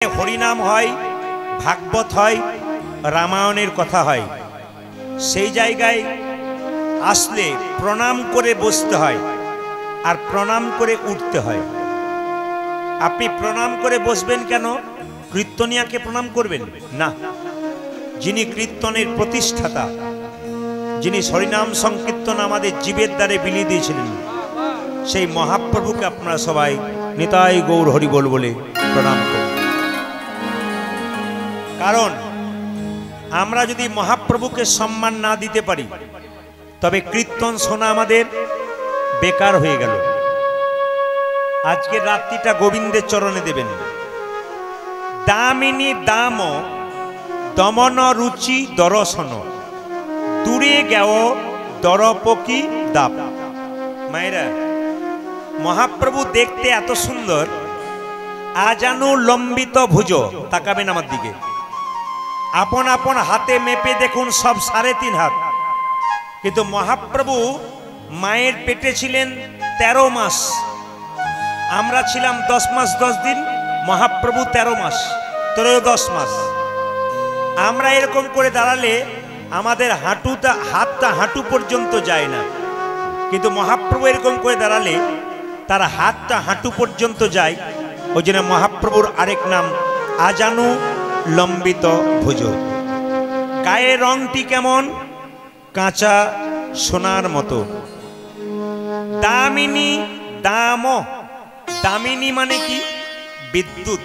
হরিনাম হয়, ভাগবত হয়, রামায়ণের কথা হয়, সেই জায়গায় আসলে প্রণাম করে বসতে হয় আর প্রণাম করে উঠতে হয়। আপনি প্রণাম করে বসবেন কেন? কীর্তনিয়াকে প্রণাম করবেন না। যিনি কীর্তনের প্রতিষ্ঠাতা, যিনি হরিনাম সংকীর্তন আমাদের জীবের দ্বারে বিলিয়ে দিয়েছিলেন, সেই মহাপ্রভুকে আপনারা সবাই নিতাই গৌর হরিবোল বলে প্রণাম করুন। কারণ আমরা যদি মহাপ্রভুকে সম্মান না দিতে পারি তবে কীর্তন শোনা আমাদের বেকার হয়ে গেল। আজকের রাত্রিটা গোবিন্দের চরণে দেবেন। দামিনী দাম দমন রুচি দর্শন, দূরে গেও দরপকি দাপ। মায়েরা, মহাপ্রভু দেখতে এত সুন্দর, আজানু লম্বিত ভুজ। তাকাবেন আমার দিকে, আপন আপন হাতে মেপে দেখুন সব 3.5 হাত। কিন্তু মহাপ্রভু মায়ের পেটে ছিলেন 13 মাস, আমরা ছিলাম 10 মাস 10 দিন, মহাপ্রভু 13 মাস 13 মাস। আমরা এরকম করে দাঁড়ালে আমাদের হাতটা হাঁটু পর্যন্ত যায় না, কিন্তু মহাপ্রভু এরকম করে দাঁড়ালে তার হাতটা হাঁটু পর্যন্ত যায়। ওই জন্য মহাপ্রভুর আরেক নাম আজানু লম্বিত ভুজ। গায়ের রংটি কেমন? কাঁচা সোনার মতো। দামিনী দাম, দামিনী মানে কি? বিদ্যুৎ।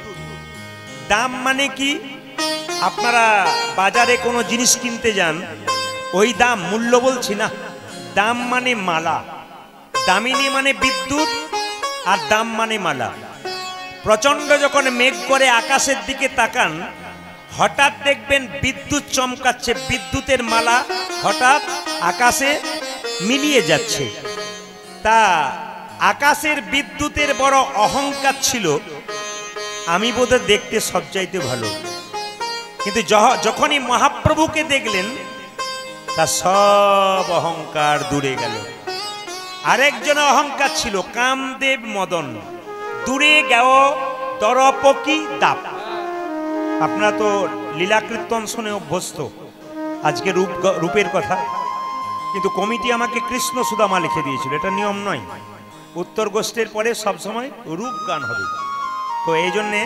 দাম মানে কি? আপনারা বাজারে কোনো জিনিস কিনতে যান, ওই দাম, মূল্য বলছি না, দাম মানে মালা। দামিনী মানে বিদ্যুৎ আর দাম মানে মালা। প্রচন্ড যখন মেঘ করে আকাশের দিকে তাকান, হঠাৎ দেখবেন বিদ্যুৎ চমকাচ্ছে, বিদ্যুতের মালা হঠাৎ আকাশে মিলিয়ে যাচ্ছে। তা আকাশের বিদ্যুতের বড় অহংকার ছিল, আমি বোধহয় দেখতে সবচাইতে ভালো। কিন্তু যখনই মহাপ্রভুকে দেখলেন, তা সব অহংকার দূরে গেল। আরেকজন অহংকার ছিল কামদেব মদন, দূরে গেও দরপকি দাপ। আপনারা তো লীলা কীর্তন শুনে অভ্যস্ত, আজকে রূপের কথা। কিন্তু কমিটি আমাকে কৃষ্ণ সুদামা লিখে দিয়েছিল, এটা নিয়ম নয়। উত্তর গোষ্ঠীর পরে সবসময় রূপ গান হবে, তো এই জন্যে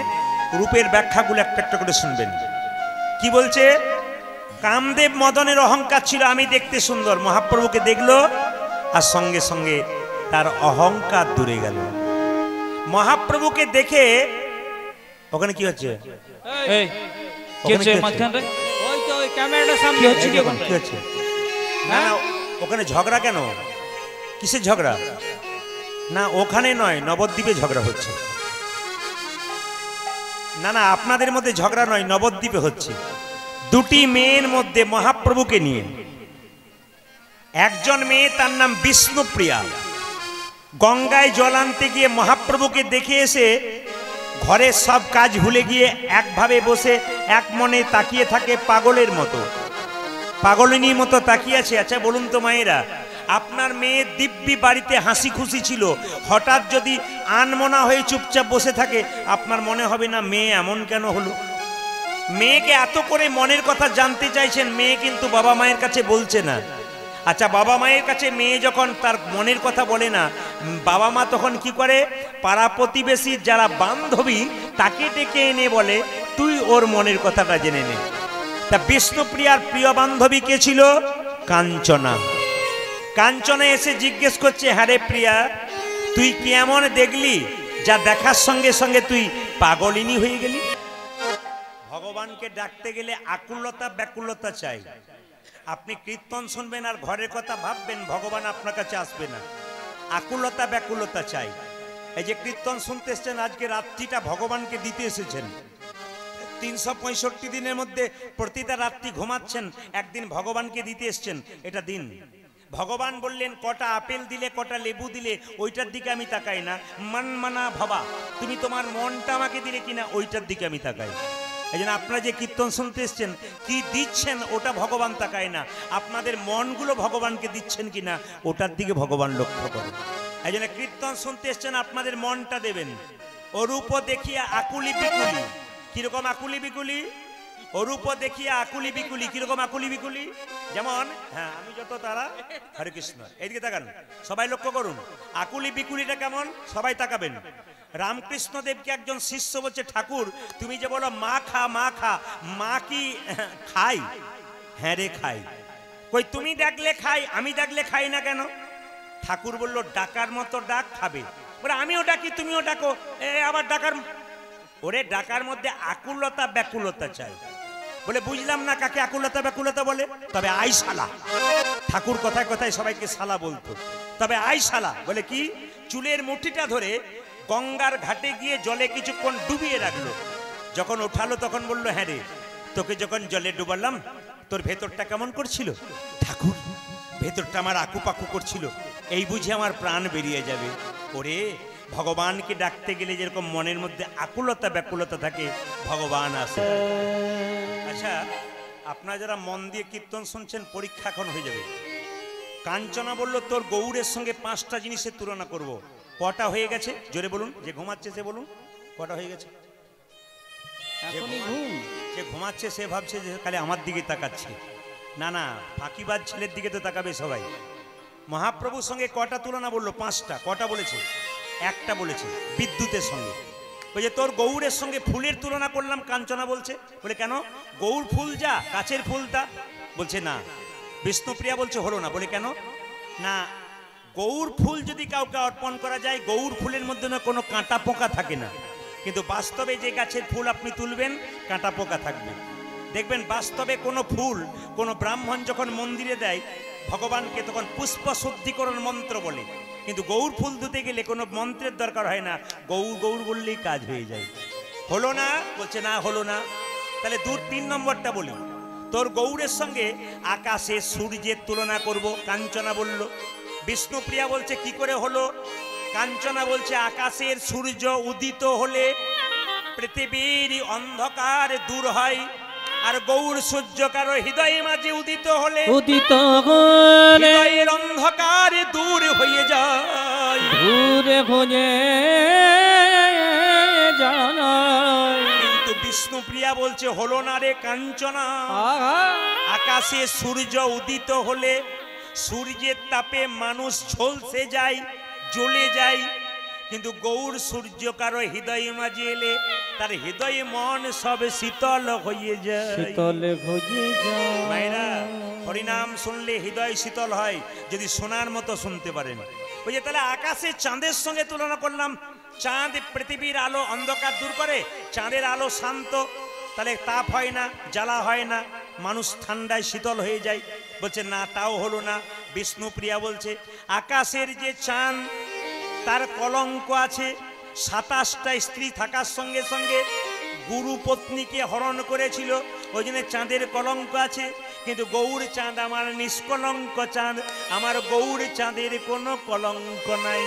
রূপের ব্যাখ্যাগুলো একটা একটা করে শুনবেন। কি বলছে? কামদেব মদনের অহংকার ছিল আমি দেখতে সুন্দর, মহাপ্রভুকে দেখলো আর সঙ্গে সঙ্গে তার অহংকার দূরে গেল। মহাপ্রভুকে দেখে ওখানে কি হচ্ছে? না ওখানে ঝগড়া কেন? কিসের ঝগড়া? না ওখানে নয়, নবদ্বীপে ঝগড়া হচ্ছে। না না, আপনাদের মধ্যে ঝগড়া নয়, নবদ্বীপে হচ্ছে। দুটি মেয়ের মধ্যে মহাপ্রভুকে নিয়ে। একজন মেয়ে, তার নাম বিষ্ণুপ্রিয়া, গঙ্গায় জল আনতে গিয়ে মহাপ্রভুকে দেখে এসে ঘরের সব কাজ ভুলে গিয়ে একভাবে বসে এক মনে তাকিয়ে থাকে, পাগলের মতো, পাগলিনীর মতো তাকিয়ে আছে। আচ্ছা বলুন তো মায়েরা, আপনার মেয়ে দিব্যি বাড়িতে হাসি খুশি ছিল, হঠাৎ যদি আনমনা হয়ে চুপচাপ বসে থাকে, আপনার মনে হবে না মেয়ে এমন কেন হলো? মেয়েকে এত করে মনের কথা জানতে চাইছেন, মেয়ে কিন্তু বাবা মায়ের কাছে বলছে না। আচ্ছা, বাবা মায়ের কাছে মেয়ে যখন তার মনের কথা বলে না, বাবা মা তখন কি করে? পাড়া প্রতিবেশী যারা বান্ধবী, তাকে ডেকে এনে বলে তুই ওর মনের কথাটা জেনে নে। তা বিষ্ণুপ্রিয়ার প্রিয় বান্ধবী কে ছিল? কাঞ্চনা। কাঞ্চনা এসে জিজ্ঞেস করছে, হ্যাঁ রে প্রিয়া, তুই কি এমন দেখলি যা দেখার সঙ্গে সঙ্গে তুই পাগলিনী হয়ে গেলি? ভগবানকে ডাকতে গেলে আকুলতা ব্যাকুলতা চাই। আপনি কীর্তন শুনবেন আর ঘরের কথা ভাববেন, ভগবান আপনার কাছে আসবে না। আকুলতা ব্যাকুলতা চাই। এই যে কীর্তন শুনতে এসছেন, আজকে রাত্রিটা ভগবানকে দিতে এসেছেন। 365 দিনের মধ্যে প্রতিটা রাত্রি ঘুমাচ্ছেন, একদিন ভগবানকে দিতে এসছেন, এটা দিন। ভগবান বললেন কটা আপেল দিলে, কটা লেবু দিলে, ওইটার দিকে আমি তাকাই না। মন মানা ভাবা, তুমি তোমার মনটা আমাকে দিলে কিনা, ওইটার দিকে আমি তাকাই। এই জন্য আপনারা যে কীর্তন শুনতে এসছেন, কি দিচ্ছেন ওটা ভগবান তাকায় না, আপনাদের মনগুলো ভগবানকে দিচ্ছেন কিনা ওটার দিকে ভগবান লক্ষ্য করে। এই জন্য কীর্তন শুনতে এসছেন, আপনাদের মনটা দেবেন। অরূপ দেখিয়া আকুলি বিকুলি, কিরকম আকুলি বিকুলি, অরূপ দেখিয়া আকুলি বিকুলি। কিরকম আকুলি বিকুলি? যেমন, হ্যাঁ আমি যত তারা, হরে কৃষ্ণ, এইদিকে তাকান, সবাই লক্ষ্য করুন আকুলি বিকুলিটা কেমন, সবাই তাকাবেন। রামকৃষ্ণ দেবকে একজন শিষ্য বলছে, ঠাকুর তুমি যে বলো মা খা মা খা, মা কি খাই? হ্যাঁ রে খাই। কই তুমি ডাকলে খাই, আমি ডাকলে খাই না কেন? ঠাকুর বলল, ডাকার মতো ডাক, খাবে। বলে আমিও ডাকি তুমিও ডাকো, আবার ডাকার, ওরে ডাকার মধ্যে আকুলতা ব্যাকুলতা চাই। বলে বুঝলাম না কাকে আকুলতা ব্যাকুলতা বলে, তবে আই শালা। ঠাকুর কথায় কথায় সবাইকে শালা বলতো, তবে আই শালা বলে কি? চুলের মুঠিটা ধরে গঙ্গার ঘাটে গিয়ে জলে কিছুক্ষণ ডুবিয়ে রাখলো। যখন ওঠালো তখন বললো, হ্যাঁ রে তোকে যখন জলে ডুবালাম তোর ভেতরটা কেমন করছিল? ঠাকুর ভেতরটা আমার আকুপাকু করছিল, এই বুঝে আমার প্রাণ বেরিয়ে যাবে। ওরে ভগবানকে ডাকতে গেলে যেরকম মনের মধ্যে আকুলতা ব্যাকুলতা থাকে, ভগবান আসে। আচ্ছা আপনারা যারা মন দিয়ে কীর্তন শুনছেন, পরীক্ষা এখন হয়ে যাবে। কাঞ্চনা বলল তোর গৌরের সঙ্গে 5টা জিনিসের তুলনা করব। কটা হয়ে গেছে জোরে বলুন, যে ঘুমাচ্ছে সে বলুন কটা হয়ে গেছে। যে ঘুমাচ্ছে সে ভাবছে যে খালি আমার দিকে তাকাচ্ছে, না না ফাঁকিবাজ ছেলের দিকে তো তাকাবে সবাই। মহাপ্রভুর সঙ্গে কটা তুলনা বললো? 5টা। কটা বলেছে? একটা বলেছে, বিদ্যুতের সঙ্গে। ওই যে তোর গৌরের সঙ্গে ফুলের তুলনা করলাম, কাঞ্চনা বলছে। বলে কেন? গৌর ফুল যা গাছের ফুলটা? বলছে না। বিষ্ণুপ্রিয়া বলছে হলো না। বলে কেন? না গৌর ফুল যদি কাউকে অর্পণ করা যায়, গৌর ফুলের মধ্যে না কোনো কাঁটা পোকা থাকে না, কিন্তু বাস্তবে যে গাছের ফুল আপনি তুলবেন কাঁটা পোকা থাকবে। দেখবেন বাস্তবে কোনো ফুল কোনো ব্রাহ্মণ যখন মন্দিরে দেয় ভগবানকে, তখন পুষ্প শুদ্ধিকরণ মন্ত্র বলে, কিন্তু গৌর ফুল ধুতে গেলে কোনো মন্ত্রের দরকার হয় না, গৌর গৌর বললেই কাজ হয়ে যায়। হলো না? বলছে না হলো না। তাহলে 3 নম্বরটা বলি, তোর গৌরের সঙ্গে আকাশে সূর্যের তুলনা করব, কাঞ্চনা বলল। বিষ্ণুপ্রিয়া বলছে কি করে হলো? কাঞ্চনা বলছে আকাশের সূর্য উদিত হলে পৃথিবীর অন্ধকার দূর হয়, আর গৌর সূর্য কারো হৃদয়ে মাঝে উদিত হলে হৃদয়ের অন্ধকার দূর হয়ে যায়, দূরে হয়ে যায়। কিন্তু বিষ্ণুপ্রিয়া বলছে হলো না রে কাঞ্চনা। আকাশে সূর্য উদিত হলে সূর্যের তাপে মানুষ ঝলসে যায়, জ্বলে যায়, কিন্তু গৌর সূর্য কারো হৃদয়ে মাঝে এলে তার হৃদয়ে মন সব শীতল হয়ে যায়, শীতল হয়ে যায়। মায়েরা হরিনাম শুনলে হৃদয় শীতল হয় যদি সোনার মতো শুনতে পারেন। ওই যে তাহলে আকাশে চাঁদের সঙ্গে তুলনা করলাম, চাঁদ পৃথিবীর আলো অন্ধকার দূর করে, চাঁদের আলো শান্ত, তাহলে তাপ হয় না, জ্বালা হয় না, মানুষ ঠান্ডায় শীতল হয়ে যায়। বলছে না তাও হলো না। বিষ্ণুপ্রিয়া বলছে আকাশের যে চাঁদ তার কলঙ্ক আছে, 27টা স্ত্রী থাকার সঙ্গে সঙ্গে গুরু পত্নীকে হরণ করেছিল, ওই জন্য চাঁদের কলঙ্ক আছে, কিন্তু গৌর চাঁদ আমার নিষ্কলঙ্ক চাঁদ, আমার গৌর চাঁদের কোনো কলঙ্ক নাই।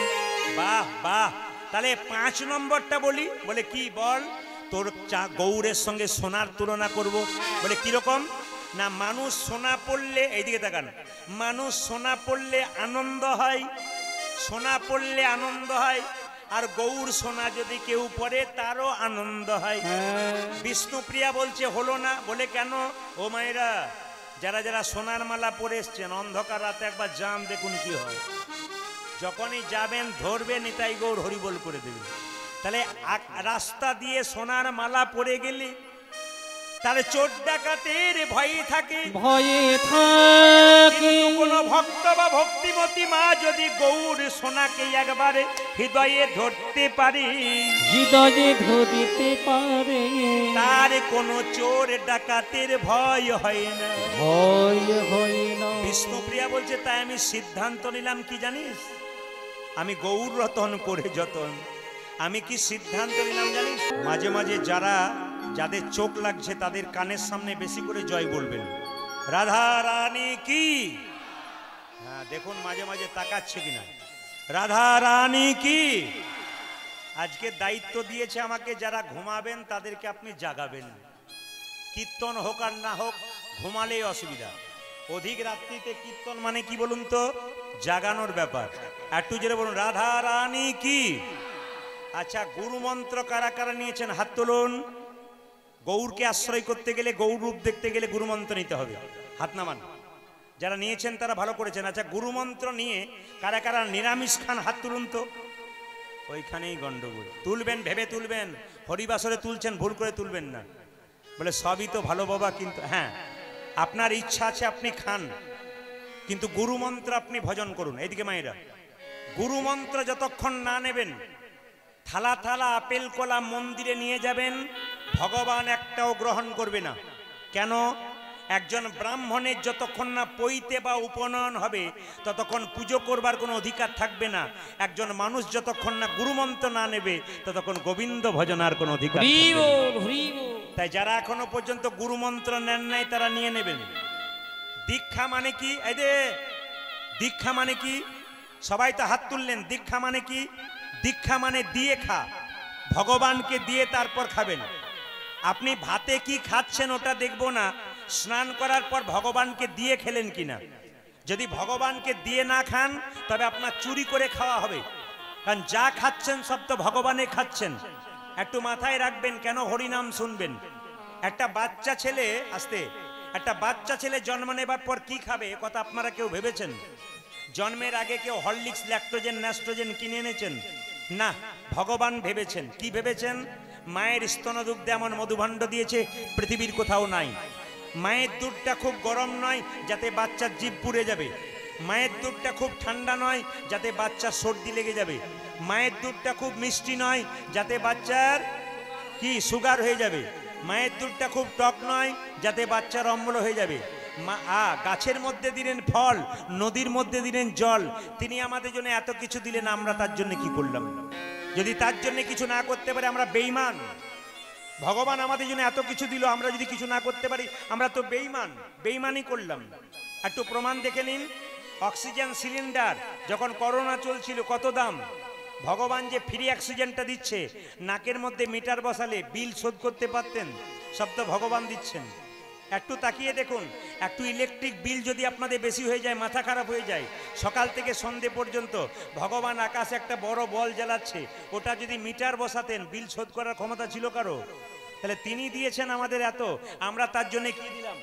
বাহ বাহ। তাহলে 5 নম্বরটা বলি। বলে কি বল? তোর গৌরের সঙ্গে সোনার তুলনা করব। বলে কিরকম? না মানুষ সোনা পড়লে, এইদিকে তাকান, মানুষ সোনা পড়লে আনন্দ হয়, সোনা পড়লে আনন্দ হয়, আর গৌর সোনা যদি কেউ পড়ে তারও আনন্দ হয়। বিষ্ণুপ্রিয়া বলছে হলো না। বলে কেন? ও মায়েরা যারা যারা সোনার মালা পরে এসছেন, অন্ধকার রাতে একবার যান দেখুন কি হয়। যখনই যাবেন ধরবে নিতাই গৌর হরিবোল করে দেবে। তাহলে রাস্তা দিয়ে সোনার মালা পরে গেলে তাহলে চোর ডাকাতের ভয় থাকে, ভয়ে থাকে। কোন ভক্ত বা ভক্তিমতী মা যদি গৌর সোনাকে একবারে হৃদয়ে ধরতে পারে, হৃদয়ে ধরতে পারে, তার কোন চোর ডাকাতের ভয় হয় না, ভয় হয় না। বিষ্ণুপ্রিয়া বলছে তাই আমি সিদ্ধান্ত নিলাম কি জানিস? আমি গৌর রতন করে যতন, আমি কি সিদ্ধান্ত নিলাম জানিস? মাঝে মাঝে যাদের চোখ লাগছে তাদের কানের সামনে বেশি করে জয় বলবেন, রাধা রানী কি। হ্যাঁ দেখুন মাঝে মাঝে তাকাচ্ছে কিনা, রাধা রানী কি। আজকে দায়িত্ব দিয়েছে আমাকে, যারা ঘুমাবেন তাদেরকে আপনি জাগাবেন। কীর্তন হোক আর না হোক, ঘুমালেই অসুবিধা। অধিক রাত্রিতে কীর্তন মানে কি বলুন তো? জাগানোর ব্যাপার। একটু জোরে বলুন, রাধা রানী কি। আচ্ছা গুরু মন্ত্র কারা কারা নিয়েছেন হাত তুলুন। গৌরকে আশ্রয় করতে গেলে, গৌর রূপ দেখতে গেলে গুরুমন্ত্র নিতে হবে। হাত নামান, যারা নিয়েছেন তারা ভালো করেছেন। আচ্ছা, গুরুমন্ত্র নিয়ে কারা কারা নিরামিষ খান হাত তুলুন তো। ওইখানেই গন্ডগোল। তুলবেন ভেবে তুলবেন, হরিবাসরে তুলছেন ভুল করে তুলবেন না। বলে সবই তো ভালো বাবা, কিন্তু হ্যাঁ আপনার ইচ্ছা আছে আপনি খান, কিন্তু গুরুমন্ত্র আপনি ভজন করুন। এইদিকে মায়েরা, গুরুমন্ত্র যতক্ষণ না নেবেন, থালা থালা আপেল কলা মন্দিরে নিয়ে যাবেন, ভগবান একটাও গ্রহণ করবে না। কেন? একজন ব্রাহ্মণের যতক্ষণ না পৈতে বা উপনয়ন হবে ততক্ষণ পুজো করবার কোনো অধিকার থাকবে না। একজন মানুষ যতক্ষণ না গুরুমন্ত্র না নেবে ততক্ষণ গোবিন্দ ভজনার কোনো অধিকার থাকবে না। তাই যারা এখনো পর্যন্ত গুরুমন্ত্র নেন নাই তারা নিয়ে নেবেন। দীক্ষা মানে কি? এই যে দীক্ষা মানে কি? সবাই তো হাত তুললেন। দীক্ষা মানে কি? দীক্ষা মানে দিয়ে খা, ভগবানকে দিয়ে তারপর খাবেন। আপনি ভাতে কি খাচ্ছেন ওটা দেখবো না, স্নান করার পর ভগবানকে দিয়ে খেলেন কিনা। যদি ভগবানকে দিয়ে না খান তবে আপনার চুরি করে খাওয়া হবে, কারণ যা খাচ্ছেন সব তো ভগবানে খাচ্ছেন। একটু মাথায় রাখবেন, কেন হরিনাম শুনবেন। একটা বাচ্চা ছেলে, আসতে, একটা বাচ্চা ছেলে জন্ম নেবার পর কি খাবে কথা আপনারা কেউ ভেবেছেন? জন্মের আগে কেউ হরলিক্স, ল্যাকটোজেন, ন্যাস্ট্রোজেন কিনে এনেছেন? না, ভগবান ভেবেছেন। কি ভেবেছেন? মায়ের স্তনদুগ্ধে এমন মধুভাণ্ড দিয়েছে পৃথিবীর কোথাও নাই। মায়ের দুধটা খুব গরম নয় যাতে বাচ্চার জিভ পুড়ে যাবে, মায়ের দুধটা খুব ঠান্ডা নয় যাতে বাচ্চার সর্দি লেগে যাবে, মায়ের দুধটা খুব মিষ্টি নয় যাতে বাচ্চার কি সুগার হয়ে যাবে, মায়ের দুধটা খুব টক নয় যাতে বাচ্চার অম্ল হয়ে যাবে। গাছের মধ্যে দিলেন ফল, নদীর মধ্যে দিলেন জল। তিনি আমাদের জন্য এত কিছু দিলেন, আমরা তার জন্য কি করলাম? যদি তার জন্য কিছু না করতে পারি আমরা বেঈমান। ভগবান আমাদের জন্য এত কিছু দিল, আমরা যদি কিছু না করতে পারি আমরা তো বেঈমান, বেঈমানই করলাম। একটু প্রমাণ দেখে নিন। অক্সিজেন সিলিন্ডার যখন করোনা চলছিল কত দাম, ভগবান যে ফ্রি অক্সিজেনটা দিচ্ছে, নাকের মধ্যে মিটার বসালে বিল শোধ করতে পারতেন, সব তো ভগবান দিচ্ছেন। একটু তাকিয়ে দেখুন, একটু ইলেকট্রিক বিল যদি আপনাদের বেশি হয়ে যায়, মাথা খারাপ হয়ে যায়, সকাল থেকে সন্ধে পর্যন্ত ভগবান আকাশে একটা বড় বল জ্বালাচ্ছে, ওটা যদি মিটার বসাতেন বিল শোধ করার ক্ষমতা ছিল কারো? তাহলে তিনি দিয়েছেন আমাদের এত, আমরা তার জন্য কি দিলাম?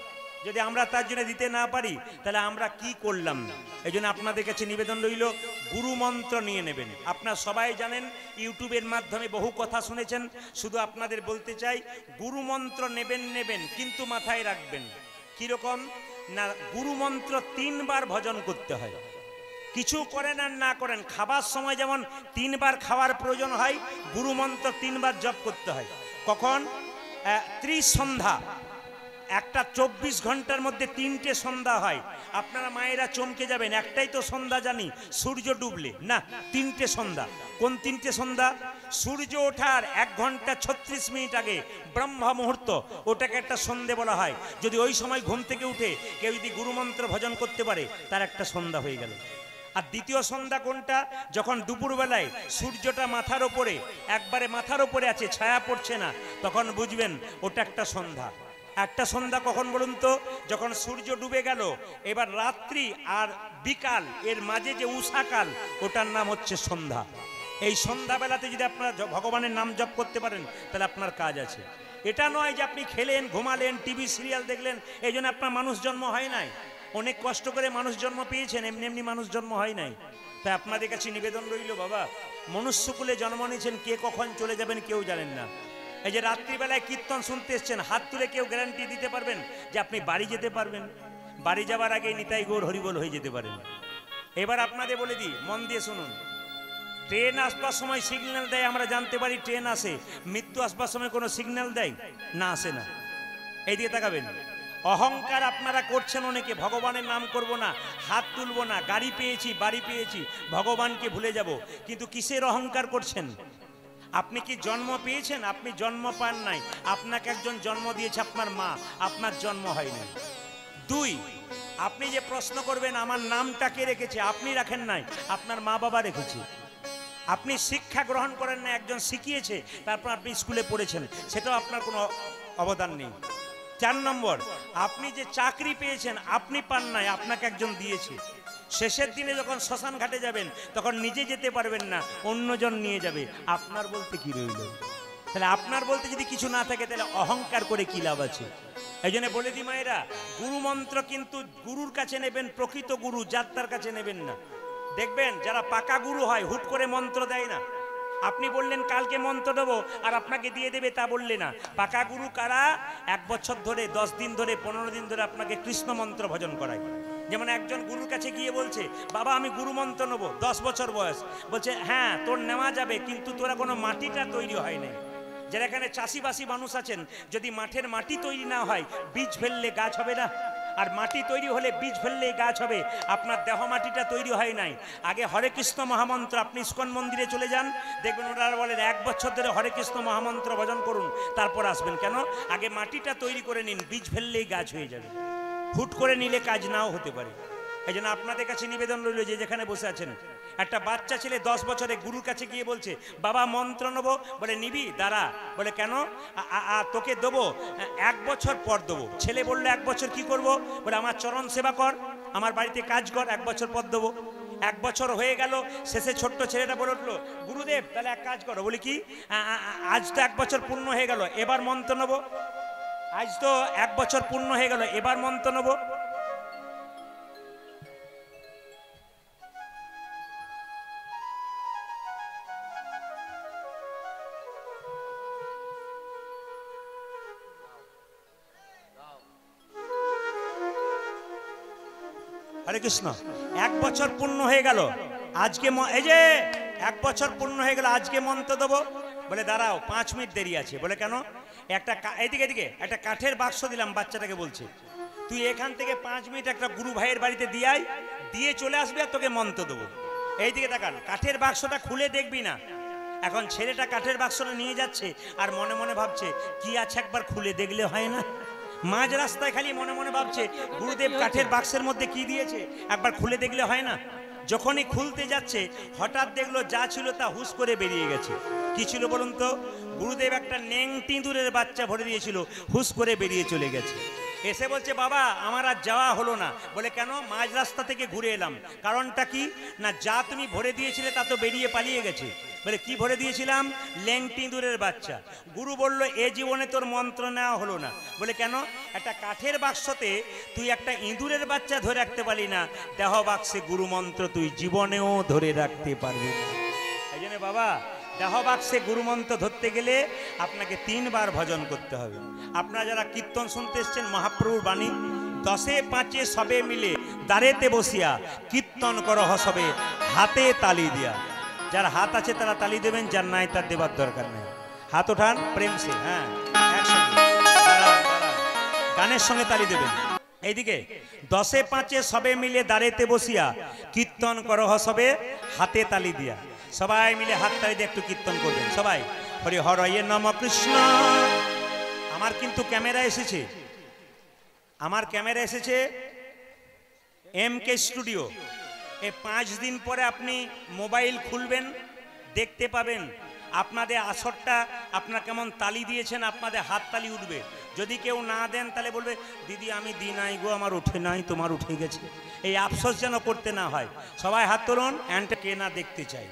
যদি আমরা তার জন্য দিতে না পারি তাহলে আমরা কি করলাম? এই জন্য আপনাদের কাছে নিবেদন রইল, গুরুমন্ত্র নিয়ে নেবেন। আপনারা সবাই জানেন, ইউটিউবের মাধ্যমে বহু কথা শুনেছেন, শুধু আপনাদের বলতে চাই, গুরুমন্ত্র নেবেন, কিন্তু মাথায় রাখবেন কিরকম না, গুরুমন্ত্র 3 বার ভজন করতে হয়। কিছু করেন আর না করেন, খাবার সময় যেমন 3 বার খাওয়ার প্রয়োজন হয়, গুরুমন্ত্র 3 বার জপ করতে হয়। কখন? ত্রিসন্ধ্যা। একটা 24 ঘন্টার মধ্যে 3টে সন্ধ্যা হয়। আপনারা মায়েরা চমকে যাবেন, একটাই তো সন্ধ্যা জানি, সূর্য ডুবলে। না, 3টে সন্ধ্যা। কোন 3টে সন্ধ্যা? সূর্য ওঠার 1 ঘন্টা 36 মিনিট আগে ব্রহ্ম মুহূর্ত, ওটাকে একটা সন্ধে বলা হয়। যদি ওই সময় ঘুম থেকে উঠে কেউ যদি গুরুমন্ত্র ভজন করতে পারে তার একটা সন্ধ্যা হয়ে গেল। আর দ্বিতীয় সন্ধ্যা কোনটা? যখন দুপুরবেলায় সূর্যটা মাথার ওপরে, একবারে মাথার ওপরে আছে, ছায়া পড়ছে না, তখন বুঝবেন ওটা একটা সন্ধ্যা। একটা সন্ধ্যা কখন বলুন তো? যখন সূর্য ডুবে গেল, এবার রাত্রি আর বিকাল এর মাঝে যে উষাকাল, ওটার নাম হচ্ছে সন্ধ্যা। এই সন্ধ্যাবেলাতে যদি আপনারা ভগবানের নাম জপ করতে পারেন তাহলে আপনার কাজ আছে। এটা নয় যে আপনি খেলেন, ঘুমালেন, টিভি সিরিয়াল দেখলেন, এই জন্য আপনার মানুষ জন্ম হয় নাই। অনেক কষ্ট করে মানুষ জন্ম পেয়েছেন, এমনি এমনি মানুষ জন্ম হয় নাই। তাই আপনাদের কাছে নিবেদন রইল, বাবা, মনুষ্যকুলে জন্ম নিয়েছেন, কে কখন চলে যাবেন কেউ জানেন না। এই যে রাত্রিবেলায় কীর্তন শুনতে এসছেন, হাত তুলে কেউ গ্যারান্টি দিতে পারবেন যে আপনি বাড়ি যেতে পারবেন? বাড়ি যাবার আগে নিতাই গৌর হরিবোল হয়ে যেতে পারেন। এবার আপনাদের বলে দিই, মন দিয়ে শুনুন। ট্রেন আসবার সময় সিগন্যাল দেয়, আমরা জানতে পারি ট্রেন আসে। মৃত্যু আসবার সময় কোনো সিগন্যাল দেয় না? আসে না। এই দিকে তাকাবেন। অহংকার আপনারা করছেন অনেকে, ভগবানের নাম করব না, হাত তুলব না, গাড়ি পেয়েছি, বাড়ি পেয়েছি, ভগবানকে ভুলে যাব। কিন্তু কিসের অহংকার করছেন? আপনি কি জন্ম পেয়েছেন? আপনি জন্ম পান নাই, আপনাকে একজন জন্ম দিয়েছে, আপনার মা, আপনার জন্ম হয়নি। 2, আপনি যে প্রশ্ন করবেন আমার নামটা কে রেখেছে, আপনি রাখেন নাই, আপনার মা বাবা রেখেছে। আপনি শিক্ষা গ্রহণ করেন না, একজন শিখিয়েছে, তারপর আপনি স্কুলে পড়েছেন, সেটাও আপনার কোনো অবদান নেই। 4 নম্বর, আপনি যে চাকরি পেয়েছেন আপনি পান নাই, আপনাকে একজন দিয়েছে। শেষের দিনে যখন শ্মশান ঘাটে যাবেন তখন নিজে যেতে পারবেন না, অন্যজন নিয়ে যাবে, আপনার বলতে কি রইল? তাহলে আপনার বলতে যদি কিছু না থাকে তাহলে অহংকার করে কি লাভ আছে? এই জন্য বলে দি মায়েরা, গুরু মন্ত্র কিন্তু গুরুর কাছে নেবেন, প্রকৃত গুরু যাত্রার কাছে নেবেন না। দেখবেন যারা পাকা গুরু হয় হুট করে মন্ত্র দেয় না। আপনি বললেন কালকে মন্ত্র দেবো আর আপনাকে দিয়ে দেবে তা বললে না। পাকা গুরু কারা? 1 বছর ধরে, 10 দিন ধরে, 15 দিন ধরে আপনাকে কৃষ্ণ মন্ত্র ভজন করায়। যেমন একজন গুরুর কাছে গিয়ে বলছে, বাবা আমি গুরু মন্ত্র নেবো, 10 বছর বয়স। বলছে হ্যাঁ তোর নেওয়া যাবে, কিন্তু তোরা কোনো মাটিটা তৈরি হয় নাই। যারা এখানে চাষিবাসী মানুষ আছেন, যদি মাঠের মাটি তৈরি না হয় বীজ ফেললে গাছ হবে না, আর মাটি তৈরি হলে বীজ ফেললেই গাছ হবে। আপনার দেহ মাটিটা তৈরি হয় নাই। আগে হরে কৃষ্ণ মহামন্ত্র, আপনি ইস্কন মন্দিরে চলে যান, দেখবেন ওনারা বলেন 1 বছর ধরে হরে কৃষ্ণ মহামন্ত্র ভজন করুন, তারপর আসবেন। কেন? আগে মাটিটা তৈরি করে নিন, বীজ ফেললেই গাছ হয়ে যাবে। হুট করে নিলে কাজ নাও হতে পারে। এই জন্য আপনাদের কাছে নিবেদন রইল, যে যেখানে বসে আছেন, একটা বাচ্চা ছেলে 10 বছরে গুরুর কাছে গিয়ে বলছে, বাবা মন্ত্র নেবো। বলে নিবি? দাঁড়া। বলে কেন? তোকে দেবো 1 বছর পর দেবো। ছেলে বললো 1 বছর কি করব? বলে আমার চরণ সেবা কর, আমার বাড়িতে কাজ কর, 1 বছর পর দেবো। 1 বছর হয়ে গেল, শেষে ছোট্ট ছেলেটা বলে উঠলো, গুরুদেব তাহলে এক কাজ করো। বলি কি? আজ তো 1 বছর পূর্ণ হয়ে গেল, এবার মন্ত্র নেবো। আজ তো 1 বছর পূর্ণ হয়ে গেল, এবার মন্ত্র নেবো। হরে কৃষ্ণ। 1 বছর পূর্ণ হয়ে গেল, আজকে এই যে 1 বছর পূর্ণ হয়ে গেল, আজকে মন্ত্র দেবো। বলে দাঁড়াও 5 মিনিট দেরি আছে। বলে কেন? একটা এদিকে একটা কাঠের বাক্স দিলাম, বাচ্চাটাকে বলছে তুই এখান থেকে 5 মিনিট একটা গুরু ভাইয়ের বাড়িতে দিয়ে চলে আসবি আর তোকে মন্ত্র দেবো। এইদিকে তাকান, কাঠের বাক্সটা খুলে দেখবি না। এখন ছেলেটা কাঠের বাক্সটা নিয়ে যাচ্ছে আর মনে মনে ভাবছে কি আছে একবার খুলে দেখলে হয় না? মাঝ রাস্তায় খালি মনে মনে ভাবছে গুরুদেব কাঠের বাক্সের মধ্যে কি দিয়েছে, একবার খুলে দেখলে হয় না? যখনই খুলতে যাচ্ছে হঠাৎ দেখলো যা ছিল তা হুশ করে বেরিয়ে গেছে। কি ছিল বলুন তো? গুরুদেব একটা নেংটিঁদুরের বাচ্চা ভরে দিয়েছিল, হুশ করে বেরিয়ে চলে গেছে। এসে বলছে বাবা আমার আর যাওয়া হলো না। বলে কেন? মাঝ রাস্তা থেকে ঘুরে এলাম। কারণটা কি? না যা তুমি ভরে দিয়েছিলে তা তো বেরিয়ে পালিয়ে গেছে। বলে কি ভরে দিয়েছিলাম? লেংটিঁদুরের বাচ্চা। গুরু বলল এ জীবনে তোর মন্ত্র নেওয়া হলো না। বলে কেন? একটা কাঠের বাক্সতে তুই একটা ইঁদুরের বাচ্চা ধরে রাখতে পারলি না, দেহ বাক্সে গুরু মন্ত্র তুই জীবনেও ধরে রাখতে পারবি না। এই জন্য বাবা দেহ বাক্সে গুরু মন্ত্র ধরতে গেলে আপনাকে 3 বার ভজন করতে হবে। আপনারা যারা কীর্তন শুনতে এসছেন মহাপ্রভুর বাণী, 10এ 5এ সবে মিলে দাঁড়েতে বসিয়া কীর্তন করো হসবে হাতে তালি দিয়া। যার হাত আছে তারা তালি দেবেন, যার নাই তার দেবার দরকার নেই। হাত ওঠান প্রেম সে, হ্যাঁ একসঙ্গে গানের সঙ্গে তালি দেবেন। এইদিকে 10এ 5এ সবে মিলে দাঁড়েতে বসিয়া কীর্তন করো হসবে হাতে তালি দিয়া। সবাই মিলে হাত তালি দিয়ে একটু কীর্তন করবেন সবাই। হরি হরয়ে নম কৃষ্ণ। আমার কিন্তু ক্যামেরা এসেছে, আমার ক্যামেরা এসেছে MK স্টুডিও। 5 দিন পরে আপনি মোবাইল খুলবেন, দেখতে পাবেন আপনাদের আসরটা আপনার কেমন তালি দিয়েছেন, আপনাদের হাত তালি উঠবে। যদি কেউ না দেন তাহলে বলবে দিদি আমি দিই নাই গো, আমার উঠে নাই, তোমার উঠে গেছে। এই আফসোস যেন করতে না হয়। সবাই হাত তুলুন, অ্যান্ড কে না দেখতে চাই।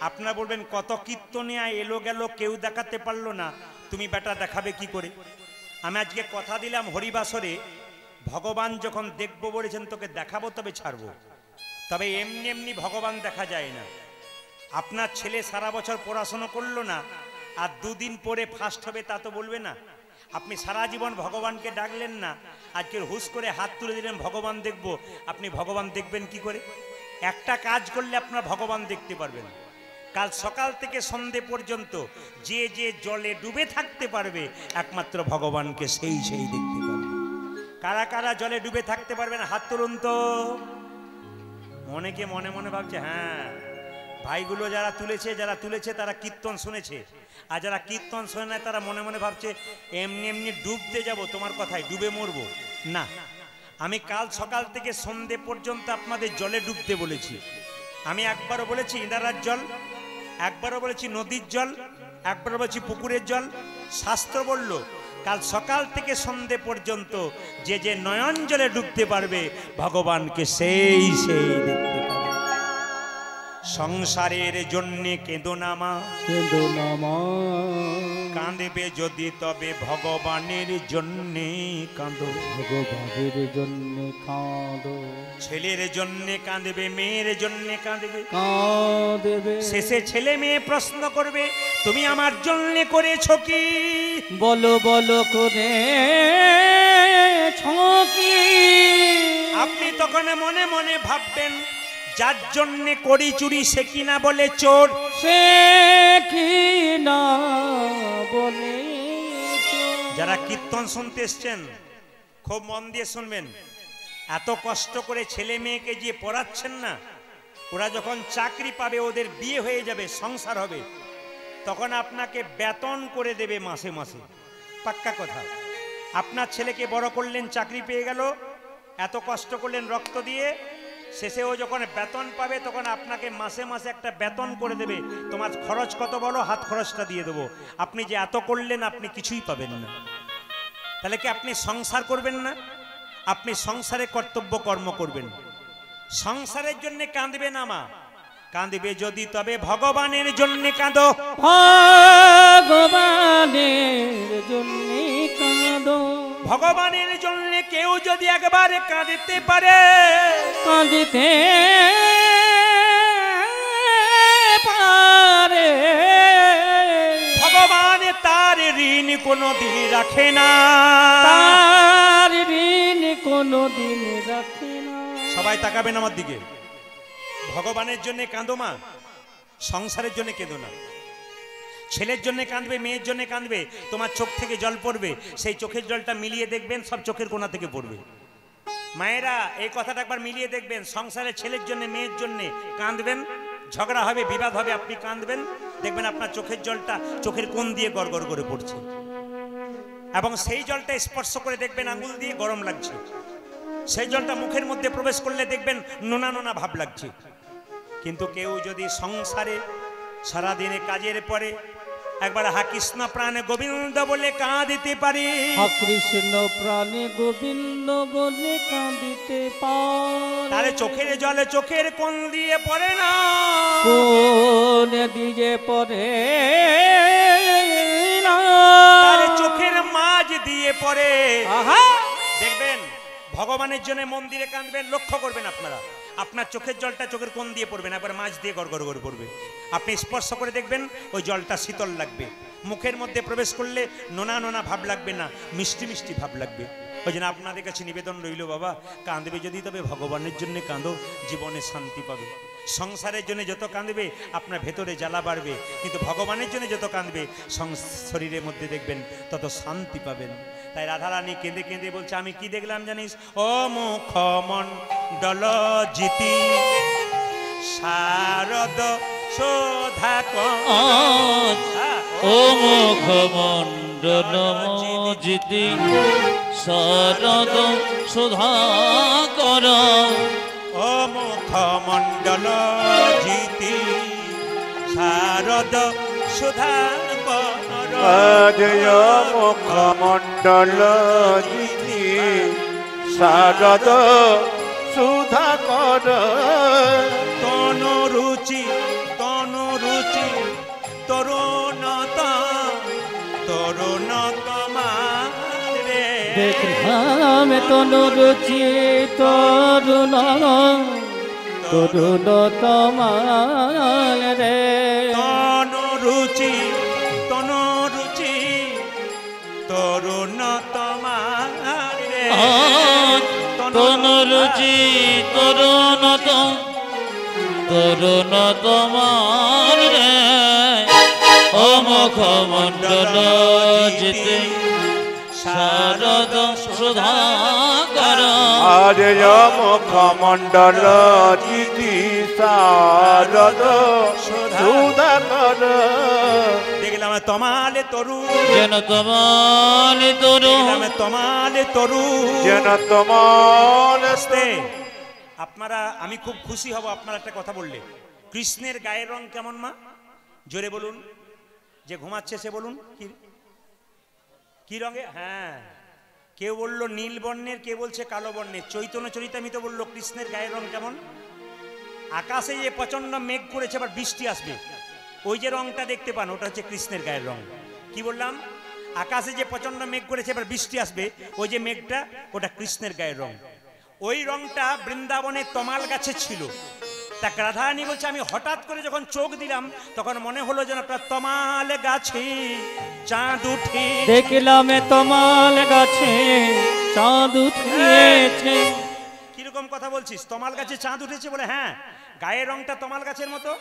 আপনারা বলবেন কত কীর্তনিয়া এলো গেল কেউ দেখাতে পারলো না, তুমি বেটা দেখাবে কি করে? আমি আজকে কথা দিলাম হরিবাসরে ভগবান যখন দেখবো বলেছেন তোকে দেখাবো তবে ছাড়বো। তবে এমনি এমনি ভগবান দেখা যায় না। আপনার ছেলে সারা বছর পড়াশোনা করলো না আর 2 দিন পরে ফার্স্ট হবে তা তো বলবে না। আপনি সারা জীবন ভগবানকে ডাকলেন না, আজকে হুশ করে হাত তুলে দিলেন ভগবান দেখব। আপনি ভগবান দেখবেন কি করে? একটা কাজ করলে আপনার ভগবান দেখতে পারবেন। কাল সকাল থেকে সন্ধে পর্যন্ত যে যে জলে ডুবে থাকতে পারবে একমাত্র ভগবানকে সেই দেখতে পারবে। কারা কারা জলে ডুবে থাকতে পারবেন হাত তুলুন তো। অনেকে মনে মনে ভাবছে হ্যাঁ ভাইগুলো যারা তুলেছে তারা কীর্তন শুনেছে, আর যারা কীর্তন শোনে না তারা মনে মনে ভাবছে এমনি এমনি ডুবতে যাব, তোমার কথায় ডুবে মরবো না। আমি কাল সকাল থেকে সন্ধে পর্যন্ত আপনাদের জলে ডুবতে বলেছি। আমি একবারও বলেছি ইন্দারার জল, একবারও বলেছি নদীর জল, একবারও বলেছি পুকুরের জল। শাস্ত্র বলল কাল সকাল থেকে সন্ধে পর্যন্ত যে যে নয়ন জলে ডুবতে পারবে ভগবানকে সেই দেখতে পারবে। সংসারের জন্যে কেঁদো না মা, কেঁদো না মা। কাঁদবে যদি তবে ভগবানের জন্যে কাঁদো। ভগবানের জন্যে কাঁদো। ছেলের জন্যে কাঁদবে, মেয়ের জন্যে কাঁদবে, কাঁদবে। শেষে ছেলে মেয়ে প্রশ্ন করবে তুমি আমার জন্যে করেছো কি? বলো বলো করে ছকি। আপনি তখন মনে মনে ভাববেন যার জন্যে করি চুরি সে কিনা বলে চোর। সে কি না বলে চোর। যারা কীর্তন শুনতে এসছেন খুব মন দিয়ে শুনবেন। এত কষ্ট করে ছেলে মেয়েকে যে পড়াচ্ছেন না, ওরা যখন চাকরি পাবে, ওদের বিয়ে হয়ে যাবে, সংসার হবে, তখন আপনাকে বেতন করে দেবে মাসে মাসে, পাক্কা কথা। আপনার ছেলেকে বড় করলেন, চাকরি পেয়ে গেল, এত কষ্ট করলেন রক্ত দিয়ে, শেষে ও যখন বেতন পাবে তখন আপনাকে মাসে মাসে একটা বেতন করে দেবে। তোমার খরচ কত বলো, হাত খরচটা দিয়ে দেবো। আপনি যে এত করলেন আপনি কিছুই পাবেন না। তাহলে কি আপনি সংসার করবেন না? আপনি সংসারে কর্তব্য কর্ম করবেন। সংসারের জন্য কাঁদবে না মা, কাঁদবে যদি তবে ভগবানের জন্য কাঁদো। ভগবানের জন্যে কাঁদো। ভগবানের জন্য কেউ যদি একবার কাঁদিতে পারে, কাঁদিতে পারে, ভগবান তার ঋণ কোনোদিন রাখে না। তার ঋণ কোনোদিন রাখে না। সবাই তাকাবেন আমার দিকে। ভগবানের জন্য কাঁদো মা, সংসারের জন্য কেঁদো না। ছেলের জন্য কাঁদবে, মেয়ের জন্য কাঁদবে, তোমার চোখ থেকে জল পড়বে, সেই চোখের জলটা মিলিয়ে দেখবেন সব চোখের কোণা থেকে পড়বে। মায়েরা এই কথাটা একবার মিলিয়ে দেখবেন, সংসারে ছেলের জন্য মেয়ের জন্য কাঁদবেন, ঝগড়া হবে, বিবাদ হবে, আপনি কাঁদবেন, দেখবেন আপনার চোখের জলটা চোখের কোণ দিয়ে গড়গড় করে পড়ছে, এবং সেই জলটা স্পর্শ করে দেখবেন আঙুল দিয়ে গরম লাগছে। সেই জলটা মুখের মধ্যে প্রবেশ করলে দেখবেন নোনা নোনা ভাব লাগছে। কিন্তু কেউ যদি সংসারে সারাদিনে কাজের পরে একবার হা কৃষ্ণ প্রাণে গোবিন্দ বলে কাঁদিতে পারে, হা কৃষ্ণ প্রাণে গোবিন্দ বলে কাঁদিতে পারে, তাহলে চোখের জলে চোখের কোণ দিয়ে পড়ে না, কোন দিয়ে পড়ে না, তাহলে চোখের মাঝ দিয়ে পড়ে। আহা! দেখবেন ভগবানের জন্য মন্দিরে কাঁদবেন, লক্ষ্য করবেন আপনারা, আপনার চোখের জলটা চোখের কোণ দিয়ে পড়বে না, একবার মাঝ দিয়ে গড়গড় করে পড়বে। আপনি স্পর্শ করে দেখবেন ওই জলটা শীতল লাগবে, মুখের মধ্যে প্রবেশ করলে নোনা নোনা ভাব লাগবে না, মিষ্টি মিষ্টি ভাব লাগবে। ওই জন্য আপনাদের কাছে নিবেদন রইল, বাবা কাঁদবে যদি তবে ভগবানের জন্য কাঁদো, জীবনে শান্তি পাবে। সংসারের জন্য যত কাঁদবে আপনার ভেতরে জ্বালা বাড়বে, কিন্তু ভগবানের জন্য যত কাঁদবে শরীরের মধ্যে দেখবেন তত শান্তি পাবেন। তাই রাধারানী কেঁদে কেঁদে বলছে, আমি কি দেখলাম জানিস? ও মুখমণ্ডল জিতি শারদ শোধা ও মুখমণ্ডল জিতি শারদ শোধা কর, ও মুখমণ্ডল জিতি শারদ শোধা কর, মুখমণ্ডল জিতি শারদ সুধা কর, তনু রুচি তরুণতা রে, দেখলাম তনু রুচি তরুণ তোমার রে, তনু রুচি তরুণ তোমার রে, তনু রুচি তরুণ তোমার রে, ও মুখমণ্ডল জিতে শারদ সুধা কর, আরে মুখমণ্ডল জিতি শারদ সুধা কর, দেখলাম তোমালে তরু, যেন তোমালে তরু, তোমালে তরু, যেন তোমার আসতে। আপনারা, আমি খুব খুশি হব আপনারা একটা কথা বললে। কৃষ্ণের গায়ের রং কেমন মা? জোরে বলুন, যে ঘুমাচ্ছে সে বলুন কি রঙে? হ্যাঁ, কেউ বললো নীল বর্ণের, কে বলছে কালো বর্ণের। চৈতন্য চরিতামৃত বললো কৃষ্ণের গায়ের রং কেমন? আকাশে যে প্রচন্ড মেঘ করেছে, আবার বৃষ্টি আসবে, ওই যে রংটা দেখতে পান ওটা হচ্ছে কৃষ্ণের গায়ের রং। কি বললাম? আকাশে যে প্রচন্ড মেঘ করেছে, এবার বৃষ্টি আসবে, ওই যে মেঘটা ওটা কৃষ্ণের গায়ের রং। ওই রংটা বৃন্দাবনে তমাল গাছে ছিল। তা রাধারানী বলছে আমি হঠাৎ করে যখন চোখ দিলাম তখন মনে হলো যেন একটা তমাল গাছে চাঁদ উঠে, দেখলাম তমাল গাছে চাঁদ উঠেছে। কিরকম কথা বলছিস? তমাল গাছে চাঁদ উঠেছে বলে? হ্যাঁ, গায়ের রংটা তমাল গাছের মতো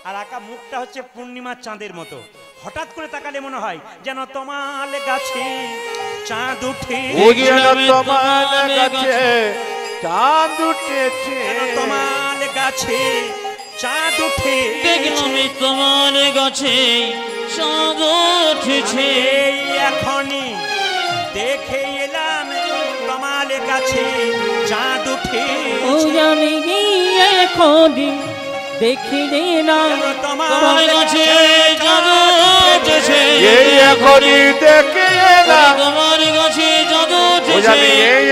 আর আঁকা মুখটা হচ্ছে পূর্ণিমার চাঁদের মতো। হঠাৎ করে তাকালে মনে হয় যেন তমাল গাছে চাঁদ উঠে, তমাল গাছে চাঁদ উঠেছে, তমাল গাছে চাঁদ উঠে, দেখলাম তমাল গাছে চাঁদ উঠেছে। এখনই দেখে এলাম তমাল গাছে চাঁদ উঠে, আমি এখনই দেখি না তমাল গাছে চাঁদ উঠেছে, এখনই দেখে এলাম তমাল গাছে চাঁদ উঠেছে, আমি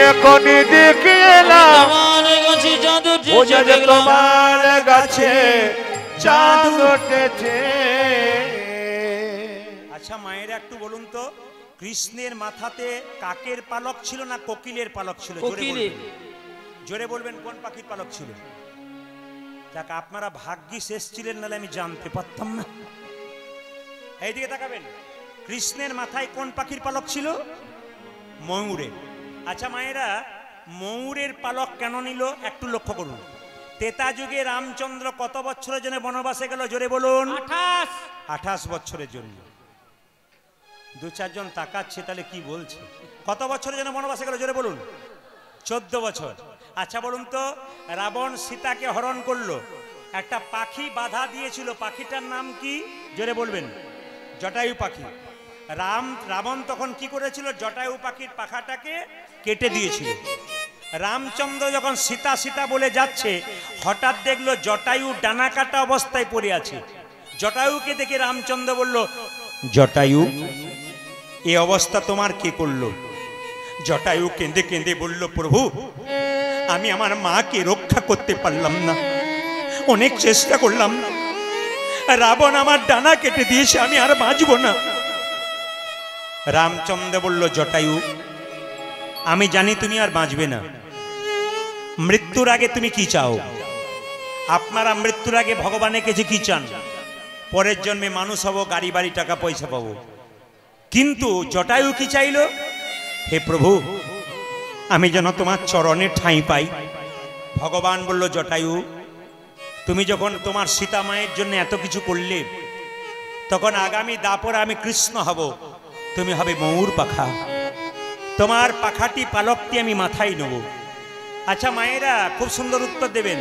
এখনই দেখে এলাম তমাল গাছে চাঁদ উঠেছে, তমাল গাছে চাঁদ উঠেছে। আচ্ছা মায়েরা একটু বলুন তো, কৃষ্ণের মাথাতে কাকের পালক ছিল না কোকিলের পালক ছিল? জোরে বলবেন কোন পাখির পালক ছিল? যাক, আপনারা ভাগ্যিস এসেছিলেন, নাহলে আমি জানতে পারতাম না। এইদিকে তাকাবেন, কৃষ্ণের মাথায় কোন পাখির পালক ছিল? ময়ূরের। আচ্ছা মায়েরা, ময়ূরের পালক কেন নিল একটু লক্ষ্য করুন। ত্রেতা যুগে রামচন্দ্র কত বছরের জন্য বনবাসে গেল? জোরে বলুন। 28 বছরের জন্য। দু চারজন তাকাচ্ছে, তাহলে কি বলছে? কত বছরের জন্য বনবাসে গেল? জোরে বলুন। 14 বছর। আচ্ছা বলুন তো, রাবণ সীতাকে হরণ করলো, একটা পাখি বাধা দিয়েছিল, পাখিটার নাম কি? জোরে বলবেন। জটায়ু পাখি। রাবণ তখন কি করেছিল? জটায়ু পাখির পাখাটাকে কেটে দিয়েছিল। রামচন্দ্র যখন সীতা সীতা বলে যাচ্ছে, হঠাৎ দেখলো জটায়ু ডানা কাটা অবস্থায় পড়ে আছে। জটায়ুকে দেখে রামচন্দ্র বলল, জটায়ু এই অবস্থা তোমার কে করলো? জটায়ু কেঁদে কেঁদে বলল, প্রভু আমি আমার মাকে রক্ষা করতে পারলাম না, অনেক চেষ্টা করলাম, রাবণ আমার ডানা কেটে দিয়েছে, আমি আর বাঁচব না। রামচন্দ্র বলল, জটায়ু আমি জানি তুমি আর বাঁচবে না, মৃত্যুর আগে তুমি কি চাও? আপনারা মৃত্যুর আগে ভগবানের কাছে কি চান? পরের জন্মে মানুষ হব, গাড়ি বাড়ি টাকা পয়সা পাবো। কিন্তু জটায়ু কি চাইল? হে প্রভু আমি যেন তোমার চরণে ঠাঁই পাই। ভগবান বলল, জটায়ু তুমি যখন তোমার সীতা মায়ের জন্য এত কিছু করলে, তখন আগামী দাপরে আমি কৃষ্ণ হব, তুমি হবে ময়ূর পাখা, তোমার পাখাটি পালকটি আমি মাথায় নেব। আচ্ছা মায়েরা খুব সুন্দর উত্তর দেবেন।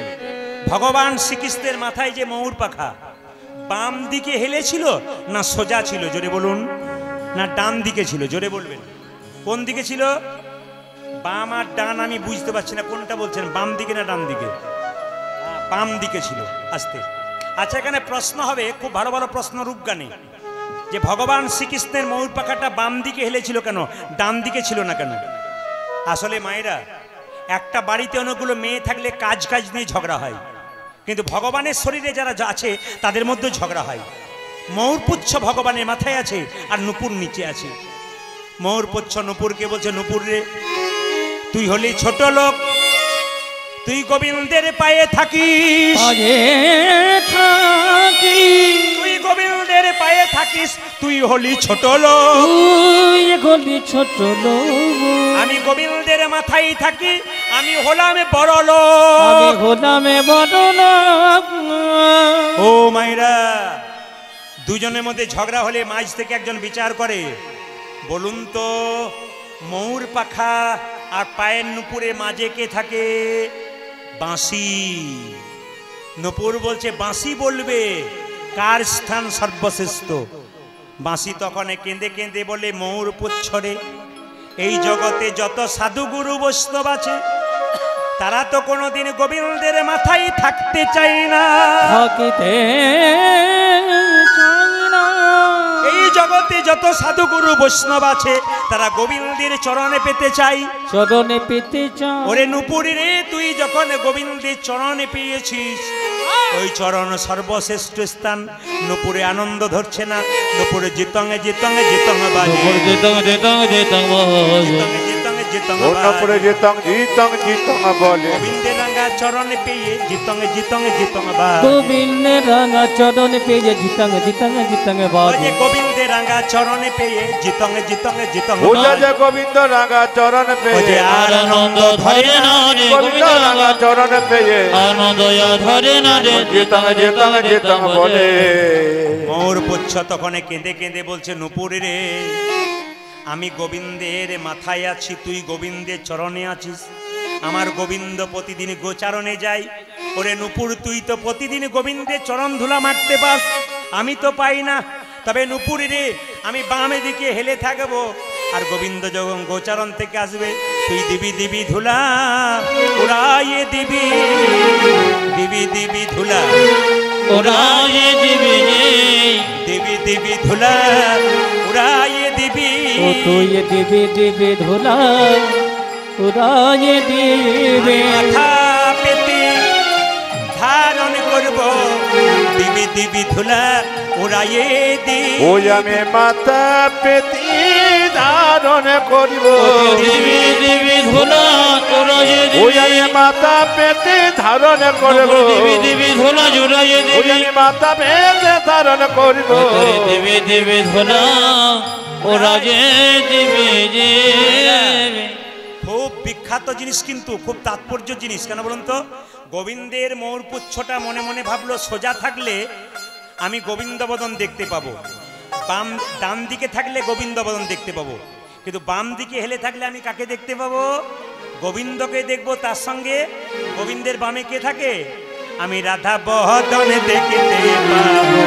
ভগবান শ্রীকৃষ্ণের মাথায় যে ময়ূর পাখা, বাম দিকে হেলেছিল না সোজা ছিল? জোরে বলুন। না ডান দিকে ছিল? জোরে বলবেন। কোন দিকে ছিল? বাম আর ডান আমি বুঝতে পারছি না, কোনটা বলছেন, বাম দিকে না ডান দিকে? বাম দিকে ছিল। আস্তে। আচ্ছা এখানে প্রশ্ন হবে, খুব ভালো ভালো প্রশ্ন রূপগানে, যে ভগবান শ্রীকৃষ্ণের ময়ূর পাখাটা বাম দিকে হেলেছিল কেন, ডান দিকে ছিল না কেন? আসলে মায়েরা, একটা বাড়িতে অনেকগুলো মেয়ে থাকলে কাজ নিয়ে ঝগড়া হয়, কিন্তু ভগবানের শরীরে যারা আছে তাদের মধ্যে ঝগড়া হয়। ময়ূরপুচ্ছ ভগবানের মাথায় আছে আর নুপুর নিচে আছে। ময়ূরপুচ্ছ নুপুরকে বলছে, নুপুর রে তুই হলি ছোট লোক, তুই গোবিন্দের পায়ে থাকিস, তুই গোবিন্দের পায়ে থাকিস, তুই হলি ছোট লোক, ছোট লোক, আমি গোবিন্দের মাথায় থাকি, আমি হলাম বড় লোক, ও মাইরা। দুজনের মধ্যে ঝগড়া হলে মাঝ থেকে একজন বিচার করে, বলুন তো ময়ূর পাখা আর পায়ের নুপুরে মাঝে কে থাকে? বাঁশি। নুপুর বলছে বাঁশি বলবে, কার স্থান সর্বশ্রেষ্ঠ? বাঁশি তখন কেঁদে কেঁদে বলে, ময়ূর পুচ্ছরে এই জগতে যত সাধুগুরু বৈষ্ণব আছে তারা তো কোনোদিন গোবিন্দের মাথায় থাকতে চায় না, এই জগতে যত সাধুগুরু বৈষ্ণব আছে তারা গোবিন্দের চরণে পেতে চাই। চরণে পেতে চাই। ওরে নুপুরি রে, তুই যখন গোবিন্দের চরণে পেয়েছিস, ওই চরণ সর্বশ্রেষ্ঠ স্থান। নুপুরে আনন্দ ধরছে না, নুপুরে জিতঙ্গে জিতঙ্গে জিতঙ্গে বাজে, জিতঙ্গে জিতঙ্গে জিতঙ্গে জিতঙ্গে জিতঙ্গে জিতঙ্গে ওনাপুরে বাজে। জিতং জিতং জিতং বলে গোবিন্দের রাঙ্গা চরণে পেয়ে জিতঙ্গে জিতঙ্গে জিতঙ্গে বাজে। গোবিন্দের রাঙা চরণে পেয়ে জিতঙ্গে জিতঙ্গে জিতঙ্গে ওই বাজে। যে গোবিন্দের রাঙ্গা চরণে পেয়ে জিতঙ্গে জিতঙ্গে জিতঙ্গে ওটা বাজে। যে গোবিন্দ রাঙা চরণ ওই যে পেয়ে আর আনন্দ ধরে না রে, গোবিন্দ রাঙা চরণ পেয়ে আনন্দ ধরে না রে, জিতং জিতং জিতং বলে। মোর পুচ্ছ তখন কেঁদে কেঁদে বলছে, নুপুরে রে, আমি গোবিন্দের মাথায় আছি, তুই গোবিন্দের চরণে আছিস। আমার গোবিন্দ প্রতিদিন গোচারণে যাই। ওরে নুপুর, তুই তো প্রতিদিন গোবিন্দের চরণ ধুলা মারতে পাস, আমি তো পাই না। তবে নুপুরি রে, আমি বামে দিকে হেলে থাকবো, আর গোবিন্দ যখন গোচারণ থেকে আসবে, তুই দিবি দিবি ধুলা উড়াইয়ে দিবি, দিবি দিবি ধুলা ওরায়ে দিবি রে, দিবি দিবি ধুলা উড়াইয়ে দিবি। ও তুই দিবি দিবি ধুলা উড়ায়ে দিবি। মাথা পেতে ধারণ করব, দিবি দিবি ধুলা উড়াইয়ে দি। ওই আমি মাথা পেতি ধারণ করিব, দিবি দিবি ধুলা উড়ায়ে ওই দিবি। আমি মাথা পেতি ধারণ করিব, দিবি দিবি ধুলা উড়ায়ে ওই দিবি। আমি মাথা পেতে ধারণ করিব। দিবি দিবি ধুলা উড়ায়ে দিবি রে। খুব বিখ্যাত জিনিস, কিন্তু খুব তাৎপর্য জিনিস। কেন বলুন তো? গোবিন্দের মৌরপুচ্ছটা মনে মনে ভাবলো, সোজা থাকলে আমি গোবিন্দবদন দেখতে পাবো, ডান দিকে থাকলে গোবিন্দবদন দেখতে পাবো, কিন্তু বাম দিকে হেলে থাকলে আমি কাকে দেখতে পাবো? গোবিন্দকে দেখবো। তার সঙ্গে গোবিন্দের বামে কে থাকে? আমি রাধা বদন দেখতে পাবো,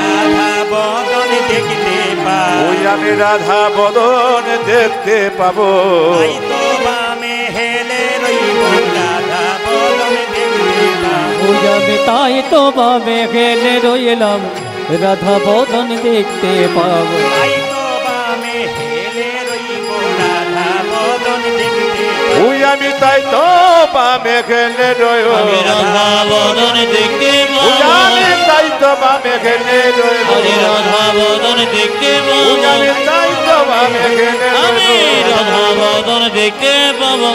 রাধা বদন দেখতে পাবো। ওই আমি রাধা বদন দেখতে পাবো, তাই তো বামে হেলে রইব, রাধা বদন দেখতে পাবো। ও যাবে তাই তো বাবে গেলে রইলাম, রাধা বদন দেখতে পাবো। তাই তো বামে হেলে রইব, রাধা বদন দেখতে পাবো। ওই আমি তাই তো বামে গেলে রইব, আমি রাধা বদন দেখতে ওই পাবো। আমি তাই তো বামে গেলে রইব, আমি রাধা বদন দেখতে ওই পাবো। আমি তাই তো বামে গেলে আমি রইব, রাধা বদন দেখতে পাবো।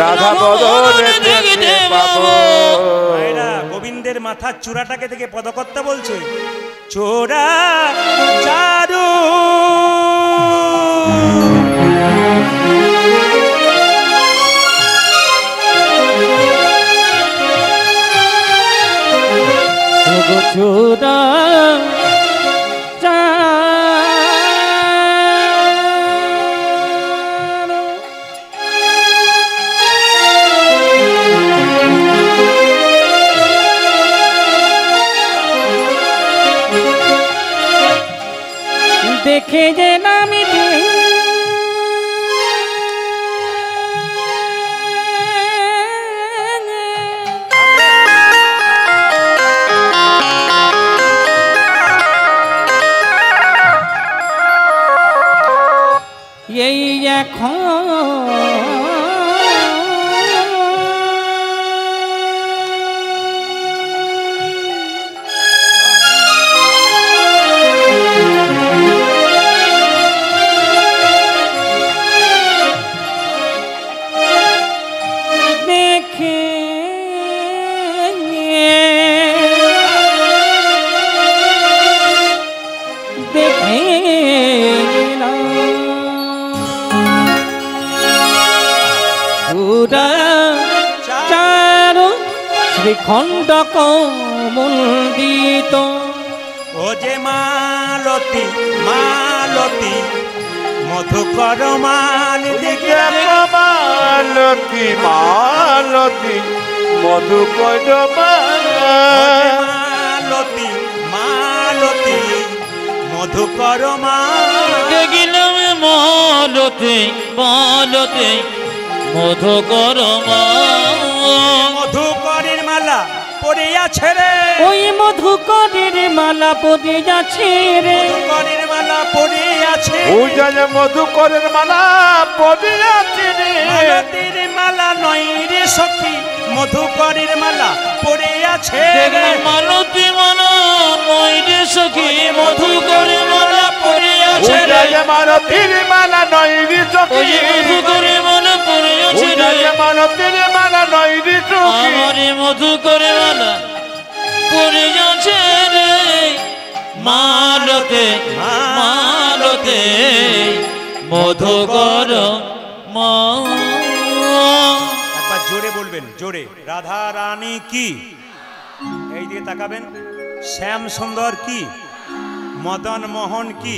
রাধা বদন দেখতে পাবো। ভাইরা, গোবিন্দের মাথার চূড়াটাকে থেকে পদকর্তা বলছে, চোরা চারু ওগো চূড়া চারু, দেখে যে নামি এই এখন দেখে চারু শ্রীখণ্ড কমন্ডিত। ও যে মালতী মালতী মধুকর মান দিকে মালতী মালতী মধু কইড মালতী মালতী মধুকর মান দেখিলাম মালতে মালতে মধুকর মধুকরের মালা পড়ে আছে রে, ওই মধুকরের মালা পড়ে আছে রে, মধুকরের মালা পড়ে আছে, পূজা যে মধুকরের মালা পড়ে আছে রে, মালতীর মালা নয় রে সখী, মধুকরের মালা পড়ে আছে রে, মালতী মালা নয় রে সখী, মধুকরের মালা পড়ে আছে পূজা রে, যে মালতীর মালা নয় রে ওই সখী, মধুকরের মালা পড়ে আছে পূজা রে, যে মালতীর মালা নয় রে সখী, আমার মধুকরের মালা পড়ে আছে রে, মালতে মালতে মধুকর মা। একবার জোরে বলবেন, জোরে। রাধা রানী কি, এই দিকে তাকাবেন। শ্যাম সুন্দর কি, মদন মোহন কি,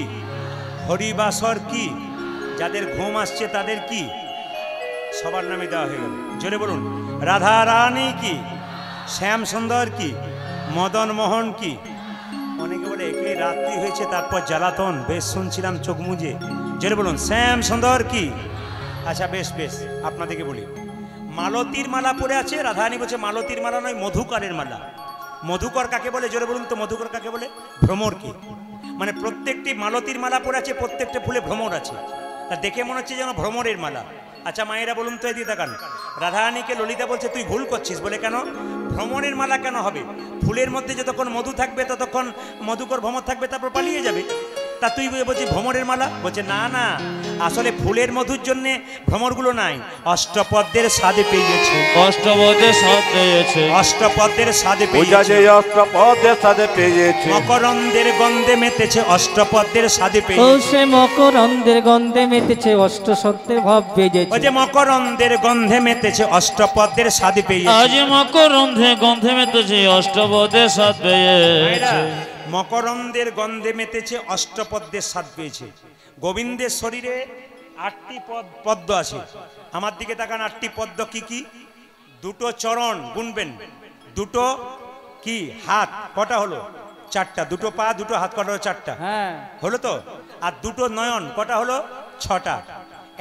হরিবাসর কি, যাদের ঘুম আসছে তাদের কি, সবার নামে দেওয়া হয়ে গেল। জোরে বলুন, রাধা রানী কি, শ্যাম সুন্দর কি, মদন মোহন কি। অনেকে বলে একে রাত্রি হয়েছে তারপর জ্বালাতন, বেশ শুনছিলাম চোখ মুজে। জোরে বলুন, শ্যাম সুন্দর কি। আচ্ছা বেশ বেশ, আপনাদেরকে বলি, মালতীর মালা পড়ে আছে। রাধারানী বলছে মালতীর মালা নয়, মধুকরের মালা। মধুকর কাকে বলে জোরে বলুন তো, মধুকর কাকে বলে? ভ্রমর কি, মানে প্রত্যেকটি মালতীর মালা পড়ে আছে, প্রত্যেকটা ফুলে ভ্রমর আছে, তা দেখে মনে হচ্ছে যেন ভ্রমরের মালা। আচ্ছা মায়েরা বলুন তো, এদিকে তাকান। রাধারানীকে ললিতা বলছে তুই ভুল করছিস। বলে কেন? ভ্রমরের মালা কেন হবে? ফুলের মধ্যে যতক্ষণ মধু থাকবে ততক্ষণ মধুকর ভ্রমর থাকবে, তারপর পালিয়ে যাবে। তা তুই বলছিস ভ্রমরের মালা? বলছে না না, আসলে ফুলের মধুর জন্য ভ্রমরগুলো নাই, অষ্টপদ্মের স্বাদে পেয়েছে, অষ্টপদের সাথ পেয়েছে, অষ্টপদ্মের স্বাদে পূজা যে পেয়েছে, অষ্টপদের সাথে পেয়েছে, মকরন্দের গন্ধে মেতেছে, অষ্টপদ্মের স্বাদে ও পেয়েছে। সে মকরন্দের গন্ধে মেতেছে, অষ্ট সত্যের ভাব ও বেজেছে। যে মকরন্দের গন্ধে মেতেছে, অষ্টপদ্মের স্বাদে পেয়েছে। আজ মকরন্ধে গন্ধে মেতেছে, অষ্টপদের সাথ পেয়েছে, মকরন্দের গন্ধে মেতেছে, অষ্টপদ্মের স্বাদ পেয়েছে। গোবিন্দের শরীরে 8টি পদ্ম আছে। আমার দিকে তাকান, 8টি পদ্ম কি কি? দুটো চরণ, গুনবেন। দুটো কি হাত, কটা হলো? 4টা। দুটো পা, দুটো হাত, কটা হলো? 4টা। হ্যাঁ, হলো তো? আর দুটো নয়ন, কটা হলো? 6টা।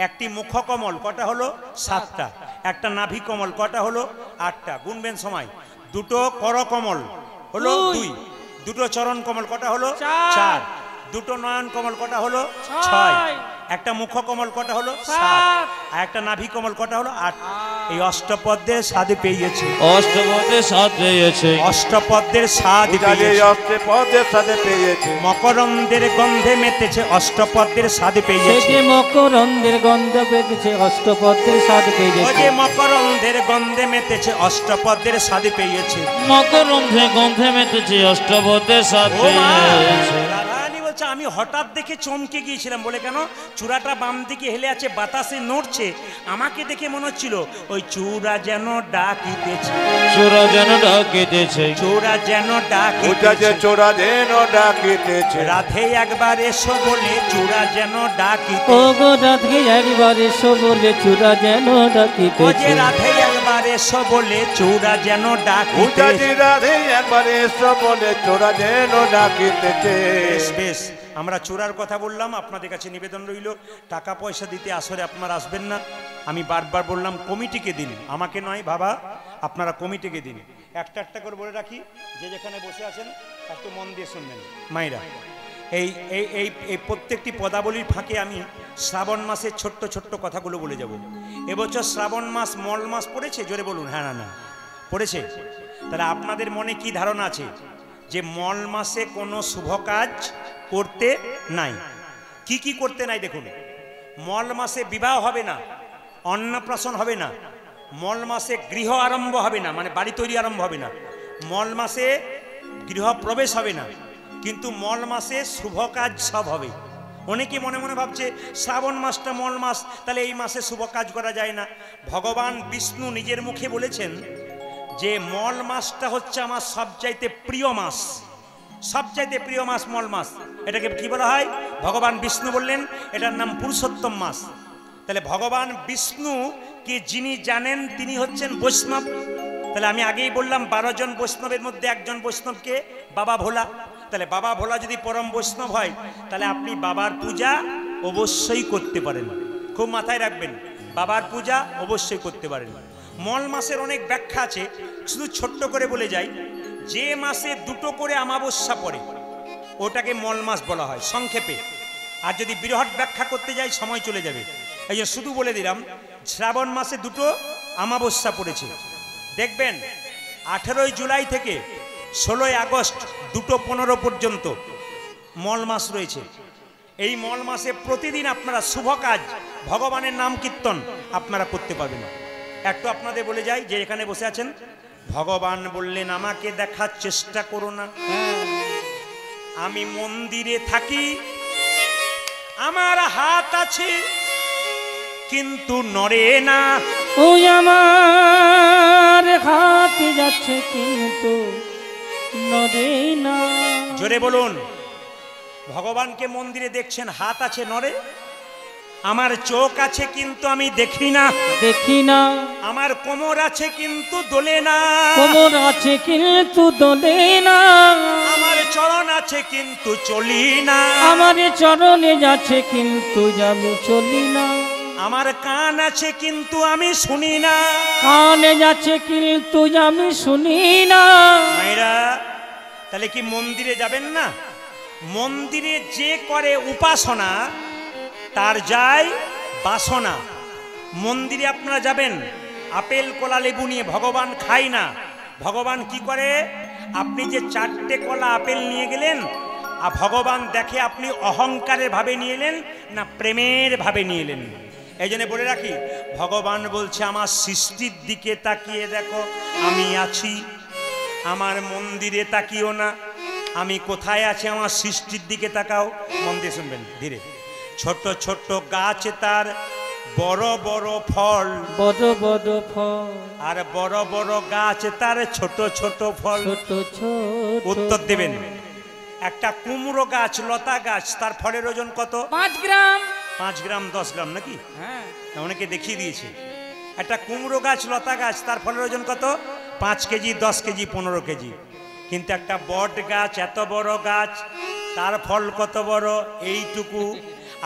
একটি মুখকমল, কটা হলো? 7টা। একটা নাভি কমল, কটা হলো? 8টা। গুনবেন সময়। দুটো করকমল হলো 2, দুটো চরণ কমল, কটা হলো? 4। দুটো নয়ন কমল, কটা হলো? 6। একটা মুখ কমল, কটা হলো? 7। আর একটা নাভি কমল, কটা হলো? 8। এই অষ্টপদ্মের স্বাদে পেয়েছে, অষ্টপদের সাথ পেয়েছে, অষ্টপদ্মের স্বাদ পূজা যে পেয়েছে। অষ্টপদের সাথে পেয়েছে, মকরন্দের গন্ধে মেতেছে, অষ্টপদ্মের স্বাদ সে পেয়েছে। যে মকরন্দের গন্ধ পেতেছে, অষ্টপদ্মের স্বাদ ও পেয়েছে। যে মকরন্দের গন্ধে মেতেছে, অষ্টপদ্মের স্বাদ পেয়েছে। মকরন্ধে গন্ধে মেতেছে, অষ্টপদের সাথ ও মা! পেয়েছে, রাধারানী বলছে আমি হঠাৎ দেখে চমকে গিয়েছিলাম। বলে কেন? চূড়াটা বাম দিকে হেলে আছে, বাতাসে নড়ছে, আমাকে দেখে মনে হচ্ছিল ওই চূড়া যেন ডাকিতেছে, চোরা যেন ডাকিতেছে, চূড়া যেন পূজা যে ডাকিতেছে। চোরা যেন ডাকিতেছে, রাধে একবার এসো বলে চূড়া যেন ও ডাকিতে, গো রাধে একবার এসো বলে চূড়া যেন ও যে ডাকিতেছে। রাধে একবার এসো বলে চূড়া যেন পূজা ডাকিতে। যে রাধে একবার এসো বলে চোরা যেন ডাকিতেছে। বেশ বেশ, আমরা চূড়ার কথা বললাম। আপনাদের কাছে নিবেদন রইল, টাকা পয়সা দিতে আসরে আপনারা আসবেন না। আমি বারবার বললাম কমিটিকে দিন, আমাকে নয় বাবা, আপনারা কমিটিকে দিন। একটা একটা করে বলে রাখি, যে যেখানে বসে আছেন একটু মন দিয়ে শুনবেন মায়েরা। এই এই এই এই প্রত্যেকটি পদাবলীর ফাঁকে আমি শ্রাবণ মাসের ছোট্ট ছোট্ট কথাগুলো বলে যাব। এবছর শ্রাবণ মাস মল মাস পড়েছে, জোরে বলুন। হ্যাঁ না না পড়েছে? তাহলে আপনাদের মনে কি ধারণা আছে যে মল মাসে কোনো শুভ কাজ করতে নাই? কি কি করতে নাই দেখুন। মল মাসে বিবাহ হবে না, অন্নপ্রাশন হবে না, মল মাসে গৃহ আরম্ভ হবে না, মানে বাড়ি তৈরি আরম্ভ হবে না, মল মাসে গৃহ প্রবেশ হবে না, কিন্তু মল মাসে শুভ কাজ সব হবে। অনেকে মনে মনে ভাবছে শ্রাবণ মাসটা মল মাস, তাহলে এই মাসে শুভ কাজ করা যায় না। ভগবান বিষ্ণু নিজের মুখে বলেছেন যে মল মাসটা হচ্ছে আমার সবচাইতে প্রিয় মাস, সবচাইতে প্রিয় মাস মল মাস। এটাকে কি বলা হয়? ভগবান বিষ্ণু বললেন এটার নাম পুরুষোত্তম মাস। তাহলে ভগবান বিষ্ণু কি যিনি জানেন তিনি হচ্ছেন বৈষ্ণব। তাহলে আমি আগেই বললাম 12 জন বৈষ্ণবের মধ্যে একজন বৈষ্ণবকে বাবা ভোলা। তাহলে বাবা ভোলা যদি পরম বৈষ্ণব হয়, তাহলে আপনি বাবার পূজা অবশ্যই করতে পারেন। খুব মাথায় রাখবেন, বাবার পূজা অবশ্যই করতে পারেন। মল মাসের অনেক ব্যাখ্যা আছে, শুধু ছোট্ট করে বলে যাই, যে মাসে দুটো করে অমাবস্যা পড়ে ওটাকে মল মাস বলা হয় সংক্ষেপে। আর যদি বৃহৎ ব্যাখ্যা করতে যাই সময় চলে যাবে, এই জন্য শুধু বলে দিলাম শ্রাবণ মাসে দুটো অমাবস্যা পড়েছে। দেখবেন 18 জুলাই থেকে 16 আগস্ট 2:15 পর্যন্ত মল মাস রয়েছে। এই মল মাসে প্রতিদিন আপনারা শুভ কাজ, ভগবানের নাম কীর্তন আপনারা করতে পারবেন। একটু আপনাদের বলে যাই, যে এখানে বসে আছেন, ভগবান বললেন আমাকে দেখার চেষ্টা করো না, আমি মন্দিরে থাকি, আমার হাত আছে কিন্তু নড়ে না। ওই আমার হাত যাচ্ছে কিন্তু নড়ে না। জোরে বলুন, ভগবানকে মন্দিরে দেখছেন, হাত আছে নড়ে, আমার চোখ আছে কিন্তু আমি দেখি না, দেখি না, আমার কোমর আছে কিন্তু দোলে না, কোমর আছে কিন্তু দোলে না, আমার চরণ আছে কিন্তু চলি না, আমার চরণে যাচ্ছে কিন্তু আমি চলি না, আমার কান আছে কিন্তু আমি শুনি না। কানে যাচ্ছে কিন্তু আমি শুনি না। মায়েরা, তাহলে কি মন্দিরে যাবেন না? মন্দিরে যে করে উপাসনা তার যায় বাসনা। মন্দিরে আপনারা যাবেন আপেল কলা লেবু নিয়ে, ভগবান খায় না। ভগবান কি করে, আপনি যে 4টে কলা আপেল নিয়ে গেলেন, আর ভগবান দেখে আপনি অহংকারের ভাবে নিয়ে এলেন না প্রেমের ভাবে নিয়ে এলেন। এই জন্য বলে রাখি, ভগবান বলছে আমার সৃষ্টির দিকে তাকিয়ে দেখো আমি আছি, আমার মন্দিরে তাকিও না, আমি কোথায় আছি আমার সৃষ্টির দিকে তাকাও। মন দিয়ে শুনবেন ধীরে। ছোট ছোট গাছ তার বড় বড় ফল, বড় বড় ফল, আর বড় বড় গাছ তার ছোট ছোট ফল। ছোট ছোট উত্তর দেবেন, একটা কুমড়ো গাছ লতা গাছ, তার ফলের ওজন কত? 5 গ্রাম। 5 গ্রাম 10 গ্রাম নাকি? হ্যাঁ, অনেকে দেখিয়ে দিয়েছে। একটা কুমড়ো গাছ লতা গাছ, তার ফলের ওজন কত? 5 কেজি, 10 কেজি, 15 কেজি। কিন্তু একটা বট গাছ, এত বড় গাছ, তার ফল কত বড়? এইটুকু।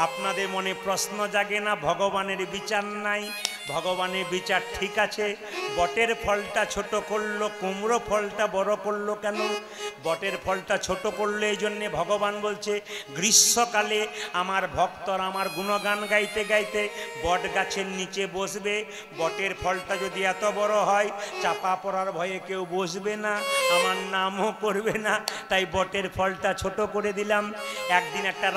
আপনাদের মনে প্রশ্ন জাগে না ভগবানের বিচার নাই? ভগবানের বিচার ঠিক আছে। বটের ফলটা ছোট করলো, কুমড়ো ফলটা বড় করলো কেন? বটের ফলটা ছোট করলো এই জন্যে ভগবান বলছে গ্রীষ্মকালে আমার ভক্তরা আমার গুণগান গাইতে গাইতে বট গাছের নিচে বসবে। বটের ফলটা যদি এত বড় হয়, চাপা পড়ার ভয়ে কেউ বসবে না, আমার নামও করবে না, তাই বটের ফলটা ছোট করে দিলাম। একদিন একটা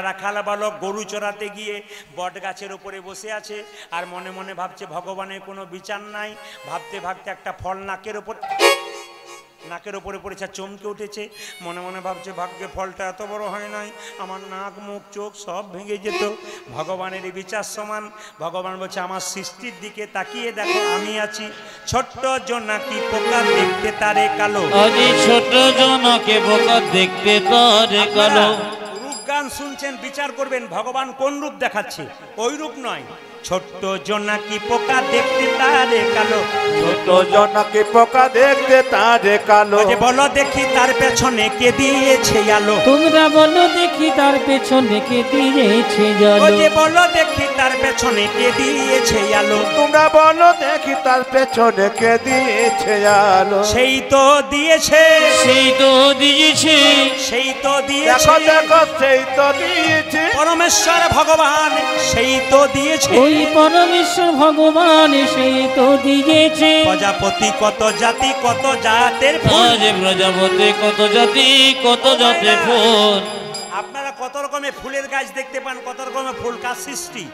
রাখাল বালক গরু চড়াতে গিয়ে বট গাছের উপরে বসে আছে, আর মনে মনে ভাবছে ভগবানের কোনো বিচার নাই। ভাবতে ভাবতে একটা ফল নাকের উপরে পড়েছে, চমকে উঠেছে। মনে মনে ভাবছে ভাগ্যে ফলটা এত বড় হয় নাই, আমার নাক মুখ চোখ সব ভেঙে যেত। ভগবানের বিচার সমান। ভগবান বলছে আমার সৃষ্টির দিকে তাকিয়ে দেখো আমি আছি। ছোট্ট জোনাকি পোকা দেখতে তারে কালো, আজি ছোট জনকে বোকা দেখতে তারে কালো। রূপ গান শুনছেন, বিচার করবেন ভগবান কোন রূপ দেখাচ্ছে, ওই রূপ নয়। ছোট্ট জোনাকি পোকা দেখতে তারে কালো, ছোট জনকে পোকা দেখতে তারে কালো। যে বলো দেখি তার পেছনে কে দিয়েছে আলো, তোমরা বলো দেখি তার পেছনে কে দিয়েছে ও আলো। যে বলো দেখি তার পেছনে কে দিয়েছে আলো, তোমরা বলো দেখি তার পেছনে কে দিয়েছে আলো। সেই তো দিয়েছে, সেই তো দিয়েছে, সেই তো দেখো দিয়েছে, দেখো সেই তো দিয়েছে, পরমেশ্বর ভগবান সেই তো দিয়েছে। ওই পরমেশ্বর ভগবান সেই তো দিয়েছে। প্রজাপতি কত জাতি কত জাতের ফুল, আজ প্রজাপতি কত জাতি কত জাতের ফুল। আপনারা কত রকমের ফুলের গাছ দেখতে পান, কত রকমের ফুল কার সৃষ্টি?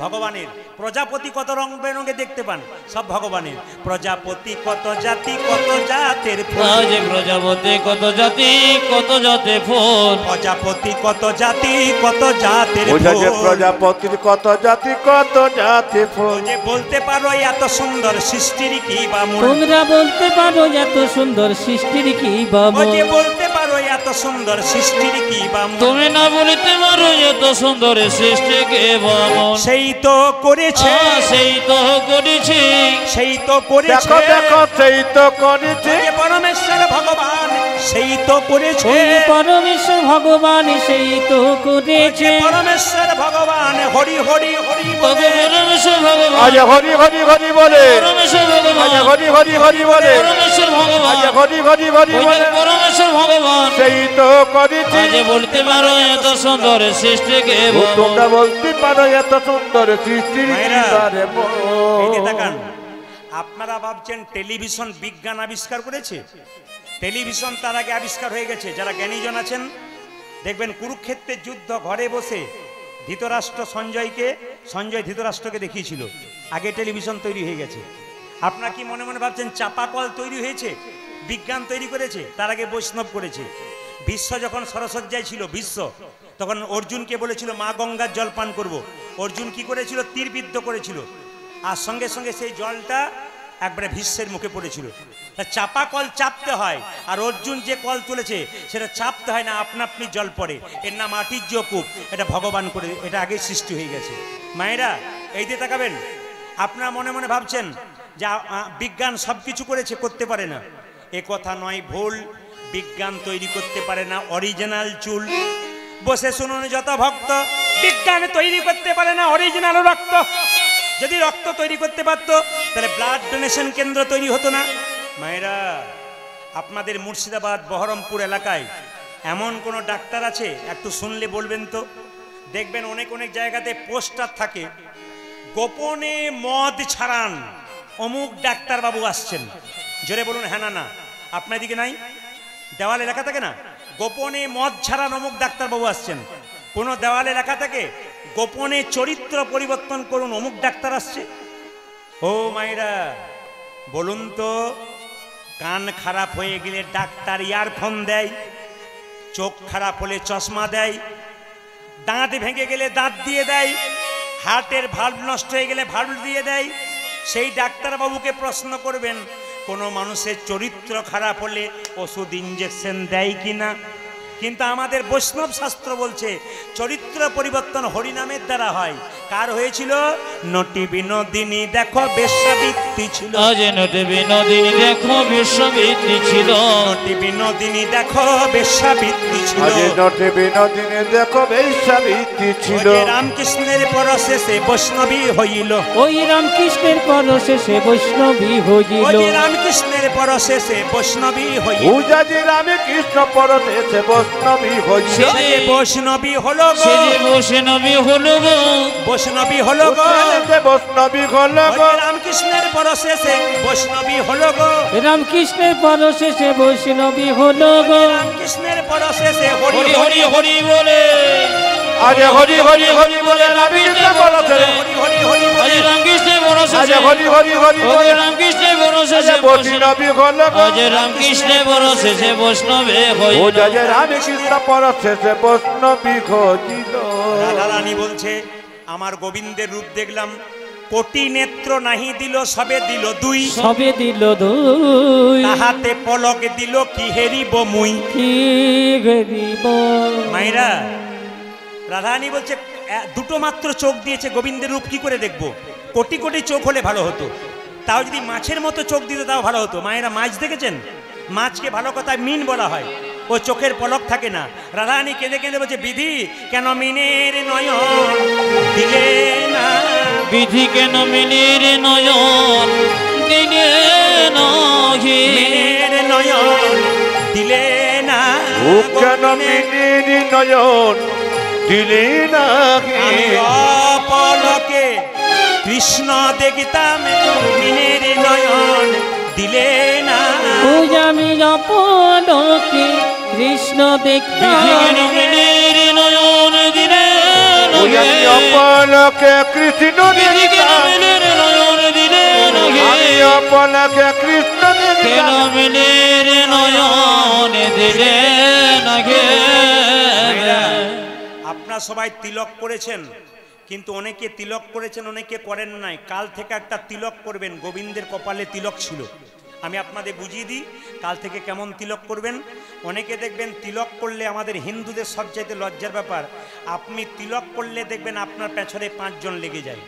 ভগবানের। প্রজাপতি কত রং বেরঙে দেখতে পান, সব ভগবানের। প্রজাপতি কত জাতি কত জাতের ফুল, আজ প্রজাপতি কত জাতি কত জাতের ফুল। প্রজাপতি কত জাতি কত জাতের বোঝা যে ফুল। প্রজাপতির কত জাতি কত জাতি ফুল। যে বলতে পারো এত সুন্দর সৃষ্টির কি বা মূল, তোমরা বলতে পারো এত সুন্দর সৃষ্টির কি বা ও যে মূল। বলতে পারো এত সুন্দর সৃষ্টির কি বা মূল। তুমি না বলিতে পারো এত সুন্দর সৃষ্টিকে বামন। সেই তো করেছে, সেই তো করেছে, সেই তো করেছে, দেখো দেখো সেই তো করেছে, যে পরমেশ্বর ভগবান সেই তো করেছে। ওই পরমেশ্বর ভগবান সেই তো করেছে। পরমেশ্বর ভগবান হরি হরি হরি বলে, পরমেশ্বর ভগবান আজ হরি হরি হরি বলে, পরমেশ্বর ভগবান আজ হরি হরি হরি বলে, পরমেশ্বর ভগবান আজ হরি হরি হরি ওই বলে, পরমেশ্বর ভগবান সেই তো করেছি। আজ বলতে পারো এত সুন্দর সৃষ্টিকে ও তোমরা বলতে পারো এত সুন্দর সৃষ্টির মায়েরা, কিনারে এই যে তাকান, আপনারা ভাবছেন টেলিভিশন বিজ্ঞান আবিষ্কার করেছে? টেলিভিশন তার আগে আবিষ্কার হয়ে গেছে। যারা জ্ঞানীজন আছেন দেখবেন কুরুক্ষেত্রের যুদ্ধ ঘরে বসে ধৃতরাষ্ট্র সঞ্জয় ধৃতরাষ্ট্রকে দেখিয়েছিল। আগে টেলিভিশন তৈরি হয়ে গেছে। আপনারা কি মনে মনে ভাবছেন চাপাকল তৈরি হয়েছে? বিজ্ঞান তৈরি করেছে, তার আগে বৈষ্ণব করেছে। বিশ্ব যখন সরসজ্জায় ছিল তখন অর্জুনকে বলেছিল মা গঙ্গার জল পান করব। অর্জুন কি করেছিল? তীরবিদ্ধ করেছিল, আর সঙ্গে সঙ্গে সেই জলটা একবারে ভীষ্মের মুখে পড়েছিল। চাপা কল চাপতে হয়, আর অর্জুন যে কল তুলেছে সেটা চাপতে হয় না, আপনা আপনি জল পড়ে। এর নাম আটিজ্য কূপ। এটা ভগবান করে, এটা আগে সৃষ্টি হয়ে গেছে। মায়েরা, এই দিয়ে তাকাবেন। আপনারা মনে মনে ভাবছেন যে বিজ্ঞান সব কিছু করেছে, করতে পারে না। এ কথা নয়, ভুল। বিজ্ঞান তৈরি করতে পারে না অরিজিনাল চুল। বসে শুনুন যত ভক্ত, বিজ্ঞান তৈরি করতে পারে না অরিজিনাল রক্ত। যদি রক্ত তৈরি করতে পারতো তাহলে ব্লাড ডোনেশন কেন্দ্র তৈরি হতো না। মায়েরা, আপনাদের মুর্শিদাবাদ বহরমপুর এলাকায় এমন কোনো ডাক্তার আছে? একটু শুনলে বলবেন তো। দেখবেন অনেক অনেক জায়গাতে পোস্টার থাকে, গোপনে মদ ছাড়ান, অমুক ডাক্তারবাবু আসছেন। জোরে বলুন হ্যাঁ না না। আপনার দিকে নাই? দেওয়ালে লেখা থাকে না, গোপনে মদ ছাড়ান অমুক ডাক্তারবাবু আসছেন। কোনো দেওয়ালে লেখা থাকে গোপনে চরিত্র পরিবর্তন করুন অমুক ডাক্তার আসছে। ও মায়েরা, বলুন তো, কান খারাপ হয়ে গেলে ডাক্তার ইয়ারফোন দেয়, চোখ খারাপ হলে চশমা দেয়, দাঁত ভেঙে গেলে দাঁত দিয়ে দেয়, হার্টের ভাল্ব নষ্ট হয়ে গেলে ভাল্ব দিয়ে দেয়। সেই ডাক্তারবাবুকে প্রশ্ন করবেন কোনো মানুষের চরিত্র খারাপ হলে ওষুধ ইঞ্জেকশন দেয় কিনা? কিন্তু আমাদের বৈষ্ণব শাস্ত্র বলছে চরিত্র পরিবর্তন হরিনামের দ্বারা হয়। কার হয়েছিল? নটি বিনোদিনী দেখো বেশ্যাবৃত্তি ছিল। আজ নটি বিনোদিনী দেখো বেশ্যাবৃত্তি ছিল। নটি বিনোদিনী দেখো বেশ্যাবৃত্তি ছিল। আজ নটি বিনোদিনী দেখো বেশ্যাবৃত্তি ছিল। রামকৃষ্ণের পরশেষে বৈষ্ণবী হইল। ওই রামকৃষ্ণের পরশেষে বৈষ্ণবী হইল। ওই রামকৃষ্ণের পরশেষে বৈষ্ণবী হইল। উজাজি রামকৃষ্ণ পরশেষে বৈষ্ণবী হইল। সে যে বৈষ্ণবী হলো গো, সে যে বৈষ্ণবী হলো গো, বৈষ্ণবী হলো গো, বৈষ্ণবী হলো গো। রামকৃষ্ণের পরশেষে বৈষ্ণবী হলো গো। রামকৃষ্ণের পরশেষে বৈষ্ণবী হলো গো। রামকৃষ্ণের পরশেষে হরি হরি হরি হরি হরি বলে, আজ হরি হরি হরি বলে রামকৃষ্ণ পরশেষে, হরি হরি হরি আজ বলে। রামকৃষ্ণের আজ বরশেষে, হরি হরি হরি ও বলে রামকৃষ্ণের বরশেষে বৈষ্ণবী হলো গো। আজ রামকৃষ্ণের বরশেষে বৈষ্ণবে হইল। উজাজি রামকৃষ্ণ পরশেষে বৈষ্ণবী হইল। রাধা রানী বলছে আমার গোবিন্দের রূপ দেখলাম, কোটি নেত্র নাহি দিল সবে দিল দুই, সবে দিল দুই, তাহাতে পলক দিল কি হেরিব মুই। কি গরিব। মায়েরা, রাধারানী বলছে দুটো মাত্র চোখ দিয়েছে, গোবিন্দের রূপ কি করে দেখব? কোটি কোটি চোখ হলে ভালো হতো, তাও যদি মাছের মতো চোখ দিত তাও ভালো হতো। মায়েরা, মাছ দেখেছেন? মাছকে ভালো কথায় মিন বলা হয়, ও চোখের পলক থাকে না। রাধারানী কেঁদে কেঁদে বলছে বিধি কেন মিনের নয়ন দিলে না, বিধি কেন মিনের নয়ন দিলে নাহি, মিনের নয়ন দিলে না, ও কেন মিনির নয়ন দিলে না। আমি অপলকে কৃষ্ণ দেখিতাম, মিনের নয়ন দিলে না। ওই আমি আপনকে কৃষ্ণ দেখতাম। বিধি কেন মিনের নয়ন দিলে ওই নাহি, আমি অপলকে কৃষ্ণ বিধি কেন দেখিতাম। মিনের নয়ন দিলে নাহি, আমি অপলকে কৃষ্ণ কেন দেখিতাম। মিনের নয়ন দিলে নাহি। আপনারা সবাই তিলক করেছেন, কিন্তু অনেকে তিলক করেছেন অনেকে করেন নাই। কাল থেকে একটা তিলক করবেন, গোবিন্দের কপালে তিলক ছিল। আমি আপনাদের বুঝিয়ে দিই কাল থেকে কেমন তিলক করবেন। অনেকে দেখবেন তিলক করলে, আমাদের হিন্দুদের সবচাইতে লজ্জার ব্যাপার, আপনি তিলক করলে দেখবেন আপনার পেছনে 5 জন লেগে যায়।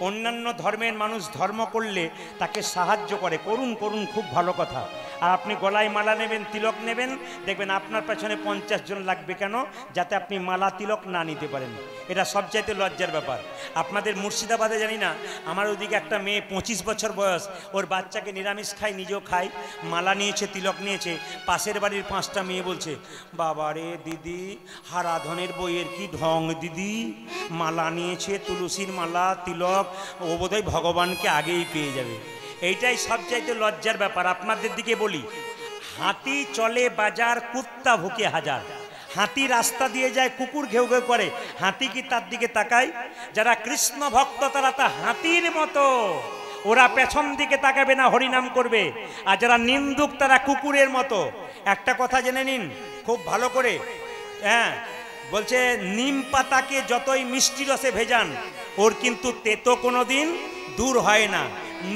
অন্যান্য ধর্মের মানুষ ধর্ম করলে তাকে সাহায্য করে, করুন করুন খুব ভালো কথা। আর আপনি গলায় মালা নেবেন, তিলক নেবেন, দেখবেন আপনার পেছনে 50 জন লাগবে। কেন? যাতে আপনি মালা তিলক না নিতে পারেন। এটা সবচাইতে লজ্জার ব্যাপার। আপনাদের মুর্শিদাবাদে জানি না, আমার ওদিকে একটা মেয়ে 25 বছর বয়স, ওর বাচ্চাকে নিরামিষ খায়, নিজেও খায়, মালা নিয়েছে, তিলক নিয়েছে। পাশের বাড়ির 5টা মেয়ে বলছে, বাবা রে দিদি, হারাধনের বইয়ের কি ঢং দিদি, মালা নিয়েছে, তুলসীর মালা, তিলক, ও বোধহয় ভগবানকে আগেই পেয়ে যাবে। এইটাই সবচাইতে লজ্জার ব্যাপার। আপনাদের দিকে বলি, হাতি চলে বাজার, কুত্তা ভুকে হাজার। হাতি রাস্তা দিয়ে যায়, কুকুর ঘেউ ঘেউ করে, হাতি কি তার দিকে তাকায়? যারা কৃষ্ণ ভক্ত তারা তা হাতির মতো, ওরা পেছন দিকে তাকাবে না, হরিনাম করবে। আর যারা নিন্দুক তারা কুকুরের মতো। একটা কথা জেনে নিন খুব ভালো করে, হ্যাঁ, বলছে নিম পাতাকে যতই মিষ্টি রসে ভেজান, ওর কিন্তু তেতো কোনোদিন দূর হয় না।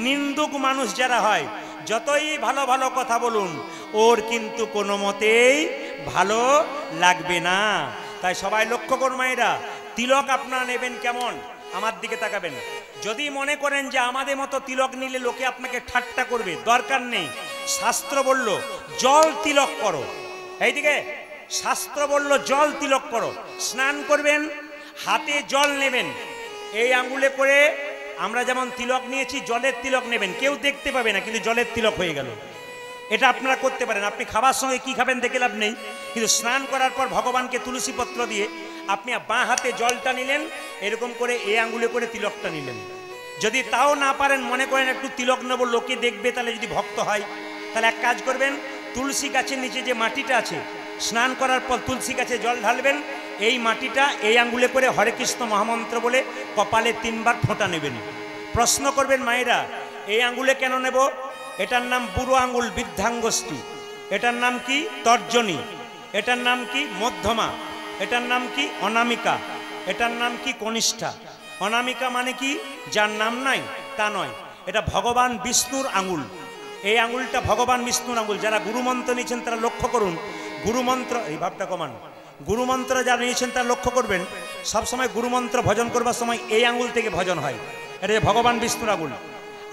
নিন্দুক মানুষ যারা হয়, যতই ভালো ভালো কথা বলুন, ওর কিন্তু কোনো মতেই ভালো লাগবে না। তাই সবাই লক্ষ্য করুন মায়েরা, তিলক আপনারা নেবেন কেমন, আমার দিকে তাকাবেন। যদি মনে করেন যে আমাদের মতো তিলক নিলে লোকে আপনাকে ঠাট্টা করবে, দরকার নেই। শাস্ত্র বলল জল তিলক করো। এইদিকে শাস্ত্র বলল জল তিলক করো। স্নান করবেন, হাতে জল নেবেন, এই আঙ্গুলে করে আমরা যেমন তিলক নিয়েছি, জলের তিলক নেবেন। কেউ দেখতে পাবে না, কিন্তু জলের তিলক হয়ে গেল। এটা আপনারা করতে পারেন। আপনি খাবার সঙ্গে কি খাবেন দেখে লাভ নেই, কিন্তু স্নান করার পর ভগবানকে তুলসী পত্র দিয়ে আপনি বাঁ হাতে জলটা নিলেন, এরকম করে এই আঙ্গুলে করে তিলকটা নিলেন। যদি তাও না পারেন, মনে করেন একটু তিলক নেব, লোকে দেখবে, তাহলে যদি ভক্ত হয়, তাহলে এক কাজ করবেন, তুলসী গাছের নিচে যে মাটিটা আছে, স্নান করার পর তুলসী গাছে জল ঢালবেন, এই মাটিটা এই আঙ্গুলে করে হরে কৃষ্ণ মহামন্ত্র বলে কপালে 3 বার ফোঁটা নেবেন। প্রশ্ন করবেন মায়েরা, এই আঙ্গুলে কেন নেব? এটার নাম বুড়ো আঙ্গুল, বৃদ্ধাঙ্গুষ্ঠী। এটার নাম কি? তর্জনী। এটার নাম কি? মধ্যমা। এটার নাম কি? অনামিকা। এটার নাম কি? কনিষ্ঠা। অনামিকা মানে কি? যার নাম নাই, তা নয়। এটা ভগবান বিষ্ণুর আঙ্গুল। এই আঙ্গুলটা ভগবান বিষ্ণুর আঙ্গুল। যারা গুরুমন্ত্র নিয়েছেন তারা লক্ষ্য করুন, গুরুমন্ত্র, এই ভাবটা কমান, গুরুমন্ত্র যারা নিয়েছেন তারা লক্ষ্য করবেন, সবসময় গুরুমন্ত্র ভজন করবার সময় এই আঙ্গুল থেকে ভজন হয়। এটা ভগবান বিষ্ণুর আঙ্গুল।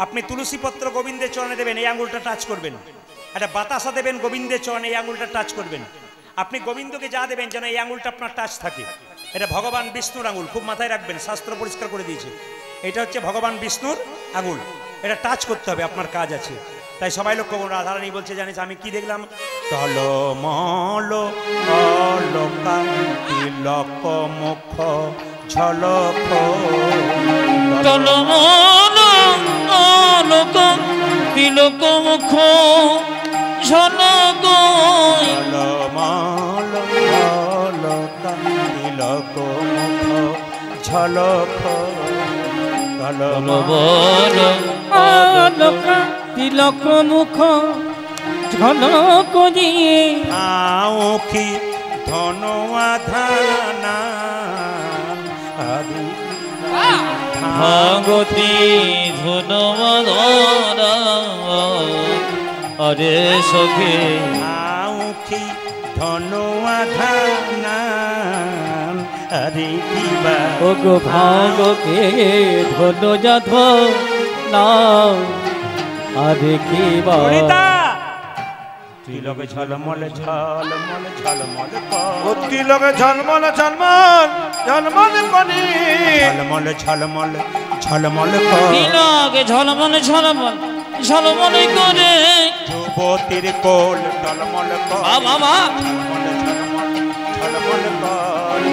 আপনি তুলসী পত্র গোবিন্দের চরণে দেবেন, এই আঙ্গুলটা টাচ করবেন। একটা বাতাসা দেবেন গোবিন্দের চরণে, এই আঙ্গুলটা টাচ করবেন। আপনি গোবিন্দকে যা দেবেন যেন এই আঙ্গুলটা আপনার টাচ থাকে। এটা ভগবান বিষ্ণুর আঙ্গুল, খুব মাথায় রাখবেন, শাস্ত্র পরিষ্কার করে দিয়েছে। এটা হচ্ছে ভগবান বিষ্ণুর আঙ্গুল, এটা টাচ করতে হবে, আপনার কাজ আছে। তাই সবাই লক্ষ্য করুন। রাধারানী বলছে, জানিস আমি কি দেখলাম? টলমল তিলক মুখ ঝলক, টলমল তিলক মুখ ঝলক, টলমল তিলক মুখ ঝলক, টলমল তিলক মুখ ঝলক দিয়ে আঁখি ধনওয়া ধানা আদি ভাগতি ধনমদনা, আরে সখে আঁখি ধনওয়া ধানা আরে দিবা ওগো ভাগকে ধন যাধ না আরে কি ললিতা তিলকে ঝলমল ঝলমল ঝলমল ও তিলকে ঝলমল ঝলমল ঝলমল করি, ঝলমল ঝলমল ঝলমল তিলকে ঝলমল ঝলমল ঝলমল করে, যুবতীর কোল টলমল বাবা ঝলমল ঝলমল ঝলমল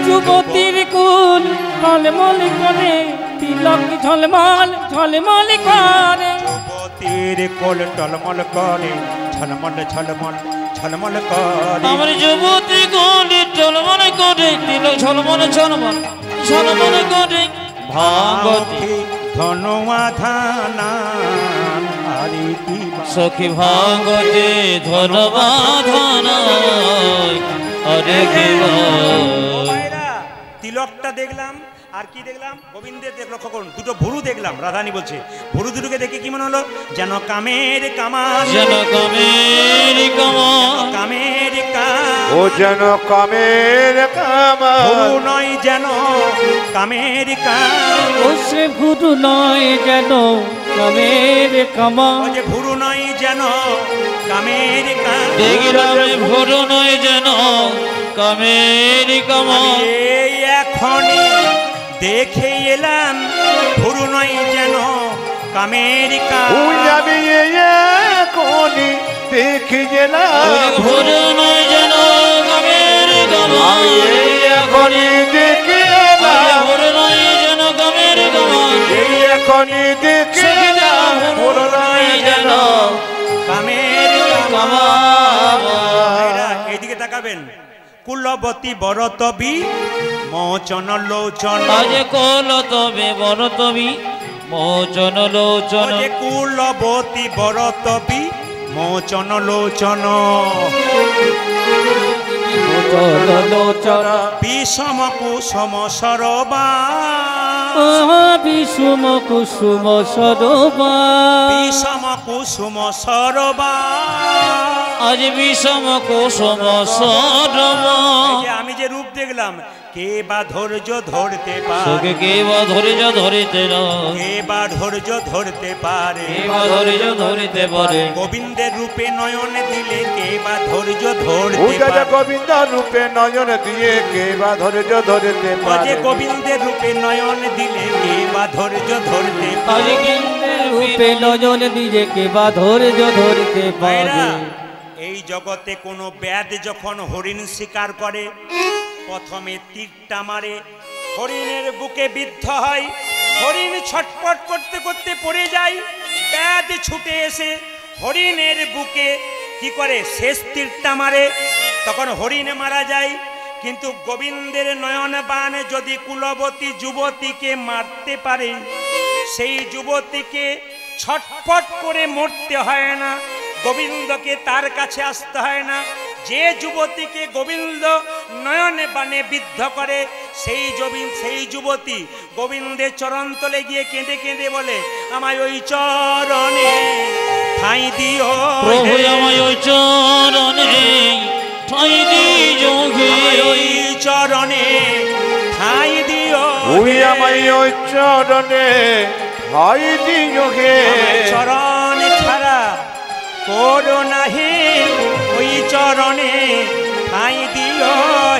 যুবতীর কুল ঝলমল করে, তিলক ঝলমল ঝলমল করে, যুবতীর কোল টলমল করে, ঝলমল ঝলমল ঝলমল করে, আমার যুবতী গলি টলমল করে, তিলক ঝলমল ঝলমল ঝলমল করে, ভাগতি ধনওয়া ধানা আরে দিবা সখী ভাগতে ধনবাধনা, আরে কেবা তিলকটা দেখলাম, আর কি দেখলাম? গোবিন্দের লক্ষ্য করুন, দুটো ভুরু দেখলাম। রাধানী বলছে ভুরু দুটোকে দেখে কি মনে হলো? যেন কামের কামান, যেন কামের কামান, কামের কামান, ও যেন কামের কামান, ভুরু নয় যেন কামের কামান, ও সে ভুরু নয় যেন কামের কামান, ও যে ভুরু নয় যেন কামের কান দেখলাম ভোর নয় যেন কামের কামান এই এখনই দেখে এলাম ভুরু নয় যেন কামের কান ওই আমি এখনই দেখে গেলাম ভোর নয় যেন কামের কামান আমি এখনই দেখে এলাম ভোর নয় যেন কামের কামান এই এখনই দেখে এলাম ভোর নয় যেন কামের কামান ভাইরা, এইদিকে তাকাবেন। কুলবতী বরতবি মোচন লোচন আজ কল তবে বড় তবি মোচন লোচন যে কুলবতী বরতবি মোচন লোচন লোচন লোচন বিষম কুসুম সরবা বিষুম কুসুম সরোবা বিষম কুসুম সরবা আজ বিষম কুসুম সরম এই যে আমি যে রূপ দেখলাম, কে বা ধৈর্য ধরতে পারে, তোকে কে বা ধৈর্য ধরিতে কে বা ধৈর্য ধরতে পারে, কে বা ধৈর্য ধরিতে পারে গোবিন্দের রূপে নয়ন দিলে কে বা ধৈর্য ধরতে পূজা পারে, গোবিন্দ রূপে নয়ন দিয়ে কে বা ধৈর্য ধরতে যে পারে গোবিন্দের রূপে নয়ন দিলে কে বা ধৈর্য ধরতে আজ পারে। কিন্তু রূপে নজন নিজেকে বা ধৈর্য ধরতে ভাইরা, পারে এই জগতে কোনো ব্যাধ যখন হরিণ শিকার করে, প্রথমে তীরটা মারে, হরিণের বুকে বিদ্ধ হয়, হরিণ ছটপট করতে করতে পড়ে যায়, ব্যাধ ছুটে এসে হরিণের বুকে কি করে শেষ তীরটা মারে, তখন হরিণ মারা যায়। কিন্তু গোবিন্দের নয়ন বাণ যদি কুলবতী যুবতীকে মারতে পারে, সেই যুবতীকে ছটফট করে মরতে হয় না, গোবিন্দকে তার কাছে আসতে হয় না। যে যুবতীকে গোবিন্দ নয়নে বাণে বিদ্ধ করে, সেই যুবতী গোবিন্দের চরণ তলে গিয়ে কেঁদে কেঁদে বলে, আমায় ওই চরণে ঠাঁই দিও প্রভু হে। আমায় ওই চরণে ঠাঁই দিও হে আমায় ওই চরণে ঠাঁই দিও ওই হে। আমায় ওই চরণে ঠাই দিও হে আমায় চরণ ছাড়া করো নাহি, ওই চরণে ঠাঁই দিও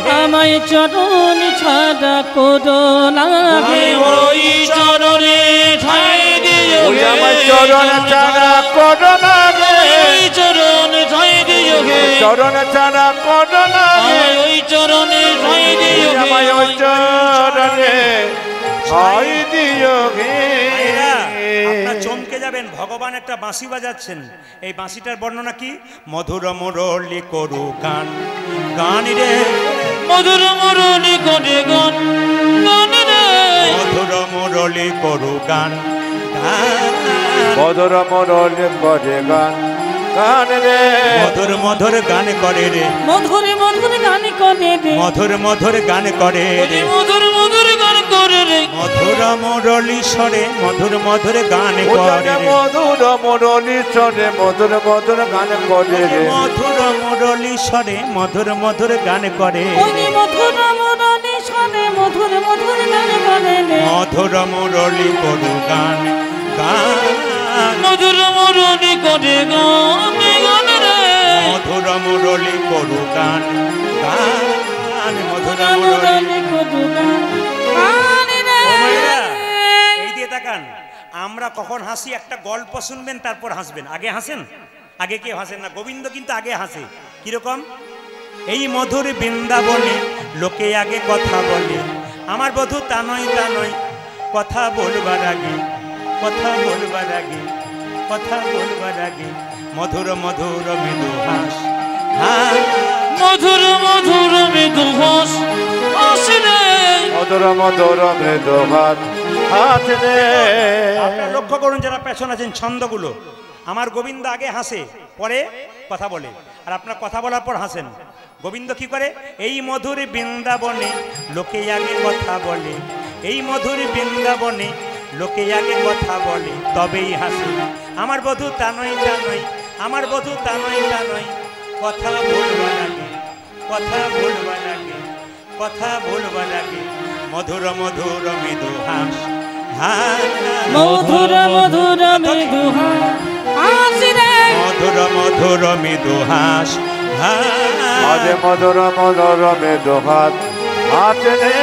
হে। আমায় চরণ ছাড়া করো না হে। ওই চরণে ঠাঁই দিও ওই হে আমার চরণ ছাড়া করো না রে ওই চরণে ঠাঁই দিও হে চরণ ছাড়া করো না রে আমায় ওই চরণে ঠাঁই দিও হে আমায় ওই চরণে ঠাই দিও হে ভাইরা, আপনারা চমকে যাবেন, ভগবান একটা বাঁশি বাজাচ্ছেন। এই বাঁশিটার বর্ণনা কি? মধুর মুরলি করু গান, গান রে মধুর মুরলি করে গান গান রে মধুর মুরলি করু গান, গান মধুর মরলে করে গান গান রে মধুর মধুর গান করে রে, মধুরে মধুরে গান করে রে মধুর মধুর গান করে রে, মধুর মধুর গান করে রে মধুর মুরলি স্বরে মধুর মধুর গান করে রে, মধুর মরলি চরে মধুর মধুর গান করে রে মধুর মুরলি স্বরে মধুর মধুর গান করে, ওই মধুর মুরলি স্বরে মধুর মধুর গান করে রে মধুর মুরলি করু গান, গান মধুর মুরলি করে গান গান রে মধুর মুরলি করু গান, গান মধুর মুরলি। মুরলি করু গান গান রে ও ভাইরা, এই দিয়ে তাকান। আমরা কখন হাসি, একটা গল্প শুনবেন তারপর হাসবেন। আগে হাসেন? আগে কেউ হাসেন না, গোবিন্দ কিন্তু আগে হাসে। কিরকম? এই মধুর বৃন্দাবনে লোকে আগে কথা বলে, আমার বধূ তা নয় তা নয়, কথা বলবার আগে, কথা বলবার আগে, কথা বলবার আগে মধুর মধুর মৃদু হাস, হাস মধুর মধুর মৃদু হাস আসলে মধুর মধুর মৃদু হাত হাত রে আপনারা লক্ষ্য করুন, যারা পেছন আছেন, ছন্দগুলো। আমার গোবিন্দ আগে হাসে, পরে কথা বলে, আর আপনার কথা বলার পর হাসেন। গোবিন্দ কি করে? এই মধুর বৃন্দাবনে লোকে আগে কথা বলে, এই মধুর বৃন্দাবনে লোকে আগে কথা বলে, তবেই হাসে। আমার বধূ তা নয় তা নয়, আমার বধূ তা নয় তা নয়, কথা বলবার আগে, কথা বলবার আগে, কথা বলবার আগে মধুর মধুর মৃদু হাস, হাস মধুর মধুর মৃদু হাস হাসি রে মধুর মধুর মৃদু হাস মাঝে মধুর মধুর মৃদু হাত হাতে রে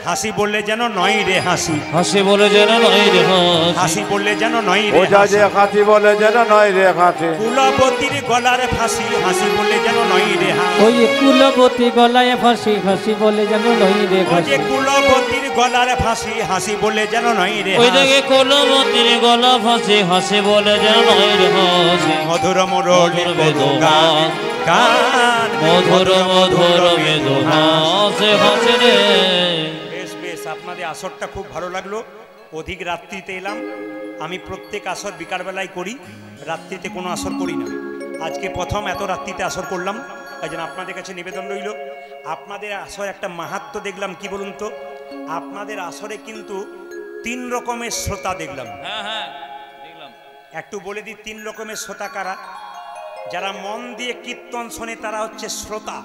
হাসি বললে যেন নয় রে হাসি, হাসি বলে যেন নয় রে হাসি হাসি বললে যেন নয় রে ওঝা যে হাসি বলে যেন নয় রে হাসি কুলবতীর গলার ফাঁসি, হাসি বললে যেন নয় রে হাসি। ওই কুলবতী গলায় ফাঁসি হাসি বলে যেন নই রে ওই যে হাসি। কুলবতীর গলার ফাঁসি, হাসি বলে যেন নয় রে ওই হাসি। দেখে কোলমতির গলা ফাঁসি হাসি বলে যেন নয় রে হাসি মধুর মুরলী মধু গান গান মধুর মধুর মৃদু হাসি হাসি রে। বেশ বেশ, আপনাদের আসরটা খুব ভালো লাগলো। অধিক রাত্রিতে এলাম। আমি প্রত্যেক আসর বিকালবেলায় করি, রাত্রিতে কোনো আসর করি না। আজকে প্রথম এত রাত্রিতে আসর করলাম, এই জন্য আপনাদের কাছে নিবেদন রইল। আপনাদের আসর একটা মাহাত্ম্য দেখলাম, কি বলুন তো, আপনাদের আসরে কিন্তু 3 রকমের শ্রোতা দেখলাম। হ্যাঁ হ্যাঁ দেখলাম। একটু বলে দিই 3 রকমের শ্রোতা কারা। যারা মন দিয়ে কীর্তন শোনে তারা হচ্ছে শ্রোতা।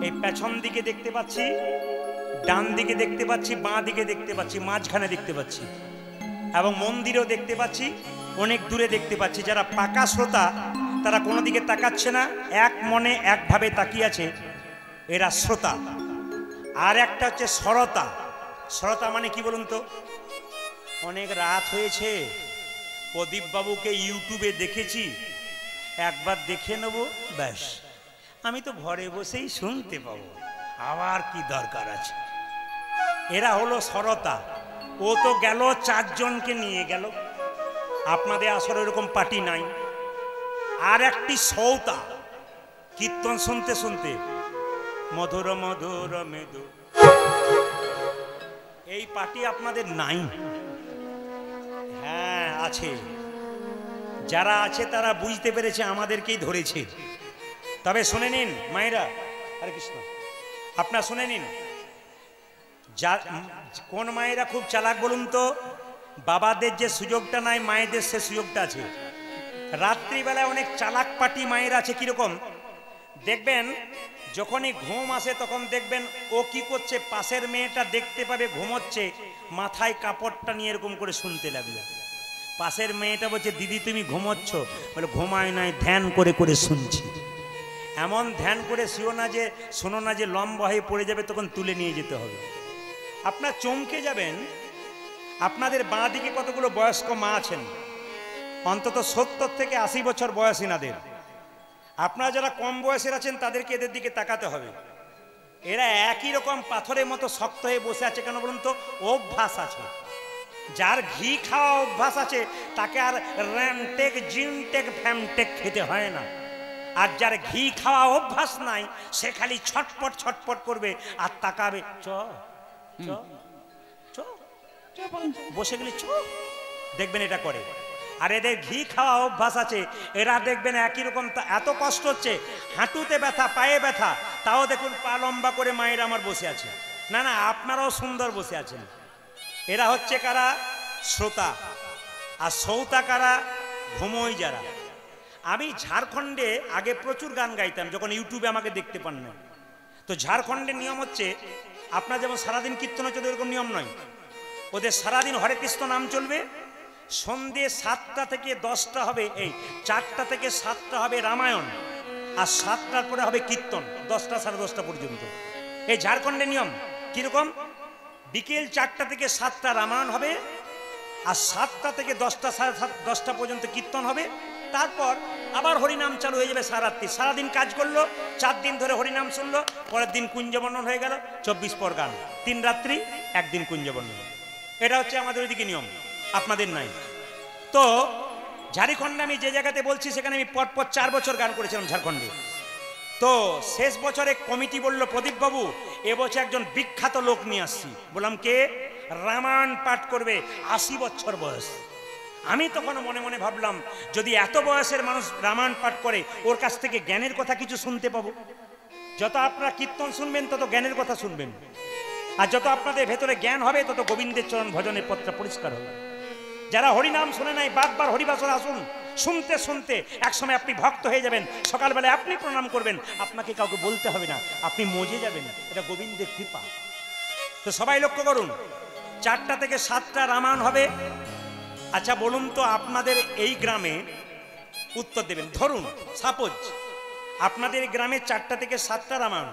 এই পেছন দিকে দেখতে পাচ্ছি, ডান দিকে দেখতে পাচ্ছি, বাঁ দিকে দেখতে পাচ্ছি, মাঝখানে দেখতে পাচ্ছি, এবং মন্দিরেও দেখতে পাচ্ছি, অনেক দূরে দেখতে পাচ্ছি। যারা পাকা শ্রোতা তারা কোনো দিকে তাকাচ্ছে না, এক মনে একভাবে তাকিয়ে আছে, এরা শ্রোতা। আর একটা হচ্ছে সরতা। সরতা মানে কি বলুন তো, অনেক রাত হয়েছে, প্রদীপ বাবুকে ইউটিউবে দেখেছি, একবার দেখে নেব, ব্যাস আমি তো ঘরে বসেই শুনতে পাবো, আবার কি দরকার আছে। এরা হলো সরতা। ও তো গেল 4 জনকে নিয়ে গেল, আপনাদের আসলে এরকম পার্টি নাই। আর একটি সৌতা, কীর্তন শুনতে শুনতে মধুর মধুর মৃদু, এই পার্টি আপনাদের নাই? হ্যাঁ আছে। যারা আছে তারা বুঝতে পেরেছে আমাদেরকেই ধরেছে। তবে শুনে নিন মায়েরা, হরে কৃষ্ণ, আপনারা শুনে নিন। কোন মায়েরা খুব চালাক বলুন তো? বাবাদের যে সুযোগটা নাই, মায়েদের সে সুযোগটা আছে। রাত্রিবেলায় অনেক চালাক পাটি মায়ের আছে। কিরকম দেখবেন, যখনই ঘুম আসে তখন দেখবেন ও কি করছে, পাশের মেয়েটা দেখতে পাবে ঘুমোচ্ছে, মাথায় কাপড়টা নিয়ে এরকম করে শুনতে লাগলো। পাশের মেয়েটা বলছে, দিদি তুমি ঘুমোচ্ছ? বলে ঘুমায় নাই, ধ্যান করে করে শুনছি। এমন ধ্যান করে শুও না যে, শোনো না যে লম্বা হয়ে পড়ে যাবে, তখন তুলে নিয়ে যেতে হবে। আপনার চমকে যাবেন। আপনাদের বাঁ দিকে কতগুলো বয়স্ক মা আছেন, অন্তত 70 থেকে 80 বছর বয়স এনাদের। আপনারা যারা কম বয়সের আছেন তাদেরকে এদের দিকে তাকাতে হবে। এরা একই রকম পাথরের মতো শক্ত হয়ে বসে আছে। কেন বলুন তো? অভ্যাস আছে। যার ঘি খাওয়া অভ্যাস আছে তাকে আর র্যামটেক জিনটেক ফ্যামটেক খেতে হয় না। আর যার ঘি খাওয়া অভ্যাস নাই সে খালি ছটপট ছটপট করবে আর তাকাবে, চ চ চ, বসে গেলে চ, দেখবেন এটা করে। আর এদের ঘি খাওয়া অভ্যাস আছে, এরা দেখবেন একই রকম। এত কষ্ট হচ্ছে, হাঁটুতে ব্যথা, পায়ে ব্যথা, তাও দেখুন পা লম্বা করে মায়ের আমার বসে আছে। না না, আপনারাও সুন্দর বসে আছেন। এরা হচ্ছে কারা? শ্রোতা। আর সৌতা কারা? ঘুমোই যারা। আমি ঝাড়খণ্ডে আগে প্রচুর গান গাইতাম, যখন ইউটিউবে আমাকে দেখতে পান না। তো ঝাড়খণ্ডের নিয়ম হচ্ছে, আপনার যেমন সারাদিন কীর্তন হচ্ছে এরকম নিয়ম নয়। ওদের সারাদিন হরে কৃষ্ণ নাম চলবে। সন্ধে 7টা থেকে 10টা হবে, এই 4টা থেকে 7টা হবে রামায়ণ, আর 7টার পরে হবে কীর্তন 10টা সাড়ে 10টা পর্যন্ত। এই ঝাড়খণ্ডের নিয়ম কিরকম? বিকেল 4টা থেকে 7টা রামায়ণ হবে, আর 7টা থেকে 10টা সাড়ে 10টা পর্যন্ত কীর্তন হবে। তারপর আবার হরিনাম চালু হয়ে যাবে সারারাত্রি। সারাদিন কাজ করলো, 4 দিন ধরে হরিনাম শুনলো, পরের দিন কুঞ্জবর্ণন হয়ে গেল, 24 পর গান, 3 রাত্রি 1 দিন কুঞ্জবর্ণন। এটা হচ্ছে আমাদের ওইদিকে নিয়ম, আপনাদের নাই। তো ঝাড়খণ্ডে আমি যে জায়গাতে বলছি সেখানে আমি পরপর 4 বছর গান করেছিলাম ঝাড়খণ্ডে। তো শেষ বছরে কমিটি বলল, প্রদীপ বাবু এবছর একজন বিখ্যাত লোক নিয়ে আসছি। বললাম কে? রামায়ণ পাঠ করবে, 80 বছর বয়স। আমি তখন মনে মনে ভাবলাম, যদি এত বয়সের মানুষ রামায়ণ পাঠ করে, ওর কাছ থেকে জ্ঞানের কথা কিছু শুনতে পাবো। যত আপনারা কীর্তন শুনবেন তত জ্ঞানের কথা শুনবেন, আর যত আপনাদের ভেতরে জ্ঞান হবে তত গোবিন্দের চরণ ভজনের পথটা পরিষ্কার হবে। যারা হরিনাম শুনে নাই, বারবার হরিবাসরে আসুন, শুনতে শুনতে একসময় আপনি ভক্ত হয়ে যাবেন। সকালবেলায় আপনি প্রণাম করবেন, আপনাকে কাউকে বলতে হবে না, আপনি মজে যাবেন। এটা গোবিন্দের কৃপা। তো সবাই লক্ষ্য করুন, 4টা থেকে 7টা রামায়ণ হবে, আচ্ছা বলুন তো, আপনাদের এই গ্রামে উত্তর দেবেন, ধরুন সাপোজ আপনাদের এই গ্রামে 4টা থেকে 7টা রামায়ণ,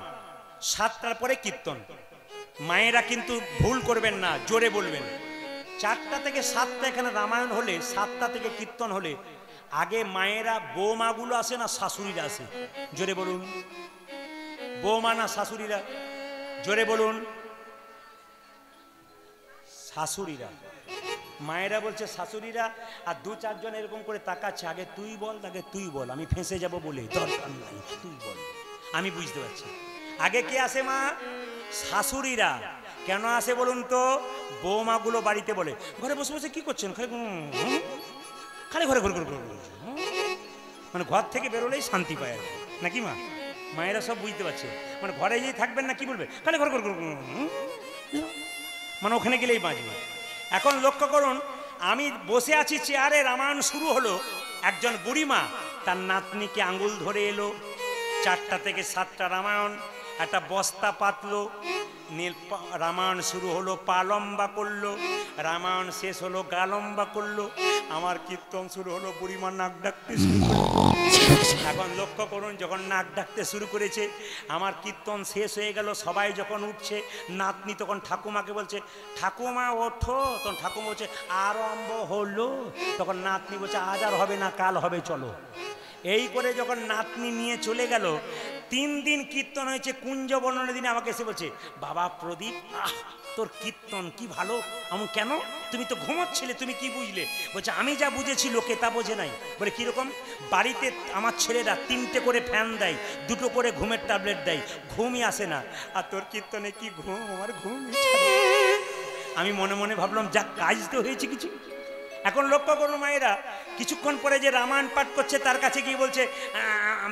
7টার পরে কীর্তন। মায়েরা কিন্তু ভুল করবেন না, জোরে বলবেন। 4টা থেকে 7টা এখানে রামায়ণ হলে, 7টা থেকে কীর্তন হলে আগে মায়েরা, বৌমাগুলো আসে না শাশুড়িরা আসে? জোরে বলুন। বৌমা না শাশুড়িরা? জোরে বলুন। শাশুড়িরা। মায়েরা বলছে শাশুড়িরা, আর 2-4 জন এরকম করে তাকাচ্ছে, আগে তুই বল, আগে তুই বল, আমি ফেঁসে যাব বলে, দরকার নাই, তুই বল। আমি বুঝতে পারছি। আগে কে আসে মা? শাশুড়িরা। কেন আসে বলুন তো? বৌমাগুলো বাড়িতে বলে, ঘরে বসে বসে কি করছেন, খালি ঘরে ঘরে ঘরে, মানে ঘর থেকে বেরোলেই শান্তি পায় নাকি মা? মায়েরা সব বুঝতে পারছে, মানে ঘরে যেই থাকবেন না, কি বলবে, খালি ঘরে ঘরে, মানে ওখানে গেলেই বাঁচবে। এখন লক্ষ্য করুন, আমি বসে আছি চেয়ারে, রামায়ণ শুরু হলো, একজন বুড়িমা তার নাতনিকে আঙ্গুল ধরে এলো, 4টা থেকে 7টা রামায়ণ, একটা বস্তা পাতলো, নীল রামায়ণ শুরু হলো, পা লম্বা করলো, রামায়ণ শেষ হলো, গা লম্বা করলো, আমার কীর্তন শুরু হলো, বুড়িমা নাক ডাকতে শুরু করলো। এখন লক্ষ্য করুন, যখন নাক ডাকতে শুরু করেছে, আমার কীর্তন শেষ হয়ে গেল, সবাই যখন উঠছে, নাতনি তখন ঠাকুমাকে বলছে, ঠাকুমা ওঠো। তখন ঠাকুমা বলছে আরম্ভ হলো। তখন নাতনি বলছে আজ আর হবে না, কাল হবে, চলো। এই করে যখন নাতনি নিয়ে চলে গেল, 3 দিন কীর্তন হয়েছে। কুঞ্জ বর্ণনের দিনে আমাকে এসে বলছে, বাবা প্রদীপ, তোর কীর্তন কি ভালো। আমি কেন? তুমি তো ঘুমোচ্ছিলে, তুমি কি বুঝলে? বলছে আমি যা বুঝেছি লোকে তা বোঝে নাই। বলে কীরকম? বাড়িতে আমার ছেলেরা 3টে করে ফ্যান দেয়, 2টো করে ঘুমের ট্যাবলেট দেয়, ঘুমই আসে না, আর তোর কীর্তনে কি ঘুম, আমার ঘুম। আমি মনে মনে ভাবলাম, যা কাজ তো হয়েছে কিছু। এখন লক্ষ্য করুন মায়েরা, কিছুক্ষণ পরে যে রামায়ণ পাঠ করছে তার কাছে গিয়ে বলছে,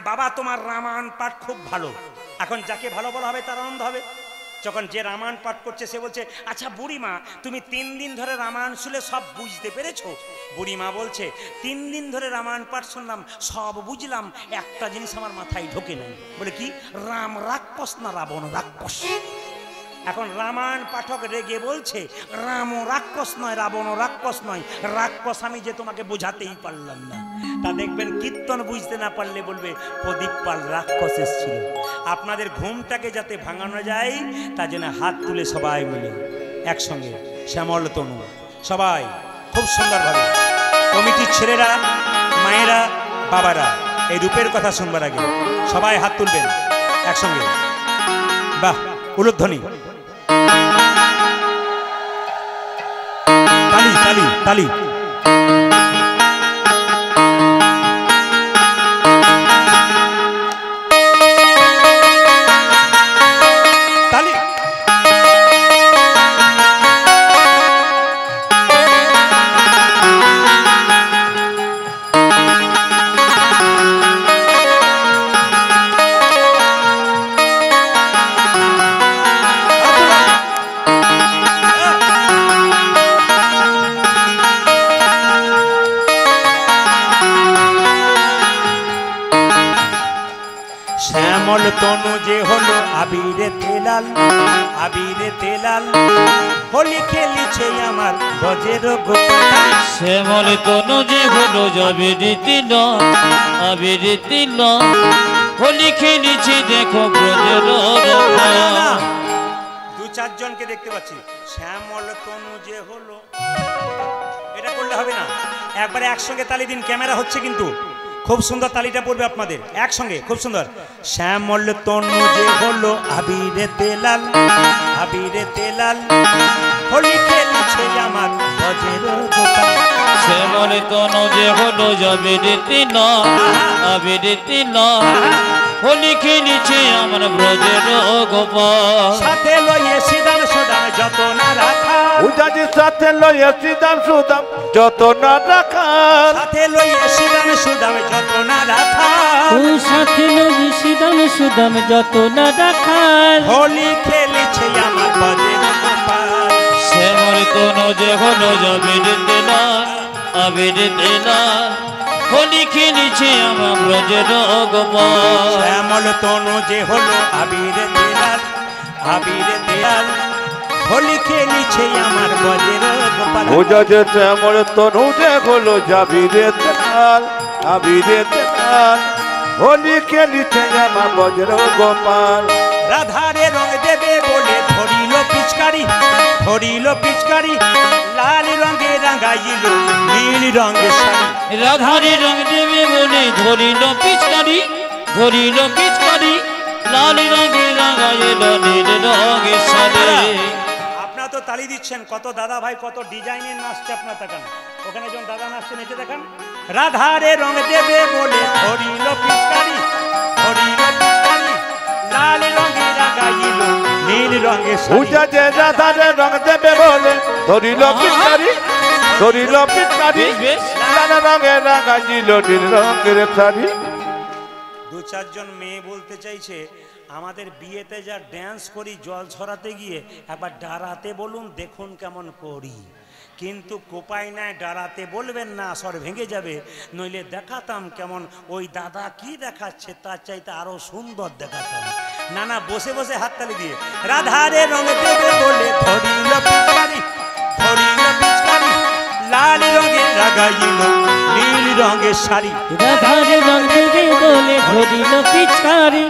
বাবা তোমার রামায়ণ পাঠ খুব ভালো। এখন যাকে ভালো বলা হবে তার আনন্দ হবে। যখন যে রামায়ণ পাঠ করছে সে বলছে, আচ্ছা বুড়িমা, তুমি 3 দিন ধরে রামায়ণ শুনে সব বুঝতে পেরেছো? বুড়িমা বলছে, 3 দিন ধরে রামায়ণ পাঠ শুনলাম, সব বুঝলাম, একটা জিনিস আমার মাথায় ঢোকে নাই। বলে কি? রাম রাক্ষস না রাবণ রাক্ষস? এখন রামায়ণ পাঠক রেগে বলছে, রামও রাক্ষস নয়, রাবণও রাক্ষস নয়, রাক্ষস আমি যে তোমাকে বোঝাতেই পারলাম না। তা দেখবেন কীর্তন বুঝতে না পারলে বলবে প্রদীপ পাল রাক্ষস এসেছিল। আপনাদের ঘুমটাকে যাতে ভাঙানো যায়, তার জন্য হাত তুলে সবাই মিলে একসঙ্গে, শ্যামল তনু সবাই খুব সুন্দরভাবে, কমিটির ছেলেরা, মায়েরা, বাবারা, এই রূপের কথা শুনবার আগে সবাই হাত তুলবেন একসঙ্গে। বাহ, উলুধ্বনি, তালি তালি তালি। শ্যামল তনু যে হলো আবিরে তেলাল, আবিরে তেলাল, হোলি খেলিছে আমার বজের গোপাল। শ্যামল তনু যে হলো আবিরে তেলাল, আবিরে তেলাল, হোলি খেলিছে দেখো ব্রজের গোপাল। 2-4 জনকে দেখতে পাচ্ছি। শ্যামল তনু যে হলো, এটা করলে হবে না, একবারে একসঙ্গে তালি দিন, ক্যামেরা হচ্ছে কিন্তু। খুব সুন্দর তালিটা পড়বে আপনাদের একসঙ্গে, খুব সুন্দর। শ্যামল তনু যে হলো আবিরে তেলাল, আবিরে তেলাল, হোলি খেলছে আমার বজের গোপাল। শ্যামল তনু যে হলো আবিরে তেলাল, আবিরে তেলাল, হোলি খেলিছে আমার ব্রজের গোপাল। সাথে লইয়ে সিদাম সুদাম যত না রাখা, উজাজির সাথে লইয়া সিদাম সুদাম যত না রাখা, সাথে লইয়ে সিদাম সুদাম যত না রাখা, ওই সাথে লই সিদাম সুদাম যত না রাখাল, হোলি খেলিছে আমার বজের গোপাল। শ্যামল তনু যে হলো আবিরে তেলাল, আবিরে তেলাল, হোলি খেলিছে আমার ব্রজের গোপাল। শ্যামল তনু যে হলো আবিরে তেলাল, আবিরে তেলাল, হোলি খেলিছে আমার বজের গোপাল। বাধা বুঝা যেতে আমার তনু যে হলো যাবি রে তেনাল আবি রে তেনাল হোলি খেলিতে আমার বজ্র গোপাল রাধারে রং দেবে বলে ধরিল পিচকারি লাল রঙে রাঙাইল নীল রঙে শাড়ি রাধারে রং দেবে বলে ধরিল পিচকারি লাল রঙে রাঙাইল নীল রঙে শাড়ি। আপনারা তো তালি দিচ্ছেন, কত দাদা ভাই কত ডিজাইনের নাচছে আপনার তাকান, ওখানে যখন দাদা নাচছে নেচে দেখান। রাধারে রং দেবে বলে ধরিল পিচকারি লাল রঙে রাঙাইল নীল রঙে শাড়ি বুঝা যে রাধারে রং দেবে বলে ধরিল পিচকারি বেশ বেশ লাল রঙে রাঙাইল নীল রঙের শাড়ি। দু চারজন মেয়ে বলতে চাইছে আমাদের বিয়েতে যা ড্যান্স করি জল ছড়াতে গিয়ে একবার ডারাতে বলুন দেখুন কেমন করি, কিন্তু কোপাই নাই ডারাতে বলবেন না, স্বর ভেঙে যাবে, নইলে দেখাতাম কেমন ওই দাদা কি দেখাচ্ছে তার চাইতে আরো সুন্দর দেখাতাম। না বসে বসে হাততালি দিয়ে রাধারে রং দেবে বলে ধরিল পিচকারি লাল রঙে রাগাইল নীল রঙের শাড়ি রাধারে রং দেবে বলে ধরিল পিচকারি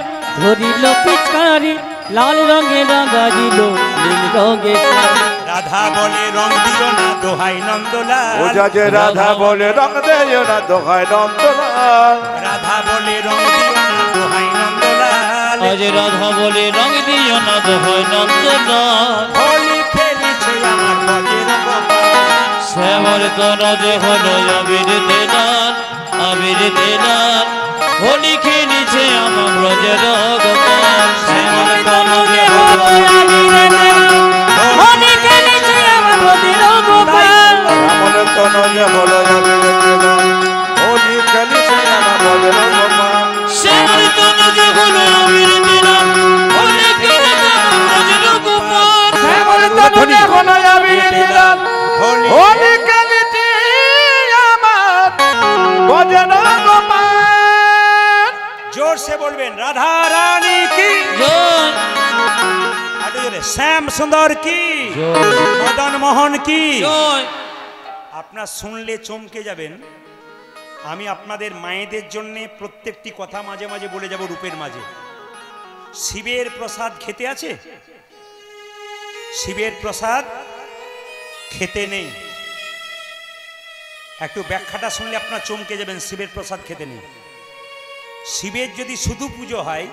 লাল রঙে রাঙাইল নীল রঙে শাড়ি। রাধা বলে রং দিও না দোহাই নন্দলাল বুঝা যে রাধা বলে রং দেয় না দোহাই নন্দলাল রাধা বলে রং দিও না দোহাই নন্দলাল আজ রাধা বলে রং দিও না দোহাই নন্দলাল হোলি খেলিছে আমার বজের গোপাল শ্যামল তন যে হলো আবির তেলাল হোলি খেলিছে আমার ব্রজের গোপাল শ্যামল তন যে হলো হোলি খেলিছে আমার ব্রজের গোপাল রামন তন যে হলো যাবি রে তেনাল হোলি খেলিছে আমার বজ্র গোপাল শ্যামল তন যে হলো আবির তেলাল হোলি খেলিছে আমার ব্রজের গোপাল শ্যামল তনু যে হলো যাবি রে তেনাল হোলি খেলিছে আমার বজ্র গোপাল। জোর সে বলবেন রাধা রানী কি জয় আরে জোরে শ্যাম সুন্দর কি জয় মদন মোহন কি জয়। আপনার শুনলে চমকে যাবেন। আমি আপনাদের মায়েদের জন্য প্রত্যেকটি কথা মাঝে মাঝে বলে যাব রূপের মাঝে। শিবের প্রসাদ খেতে আছে, শিবের প্রসাদ খেতে নেই। একটু ব্যাখ্যাটা শুনলে আপনার চমকে যাবেন। শিবের প্রসাদ খেতে নেই। শিবের যদি শুধু পুজো হয়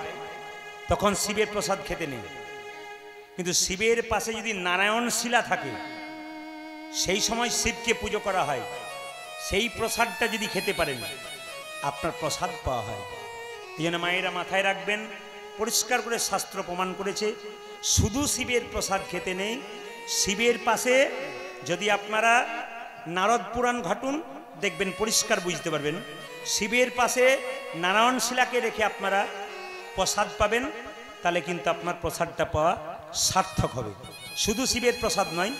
তখন শিবের প্রসাদ খেতে নেই, কিন্তু শিবের পাশে যদি নারায়ণ শিলা থাকে সেই সময় শিবকে পুজো করা হয়, সেই প্রসাদটা যদি খেতে পারেন আপনার প্রসাদ পাওয়া হয়। এই জন্য মায়েরা মাথায় রাখবেন, পরিষ্কার করে শাস্ত্র প্রমাণ করেছে শুধু শিবের প্রসাদ খেতে নেই। শিবের পাশে যদি আপনারা নারদ পুরাণ ঘটুন দেখবেন, পরিষ্কার বুঝতে পারবেন। শিবের পাশে নারায়ণ শিলাকে রেখে আপনারা প্রসাদ পাবেন, তাহলে কিন্তু আপনার প্রসাদটা পাওয়া সার্থক হবে। শুধু শিবের প্রসাদ নয়,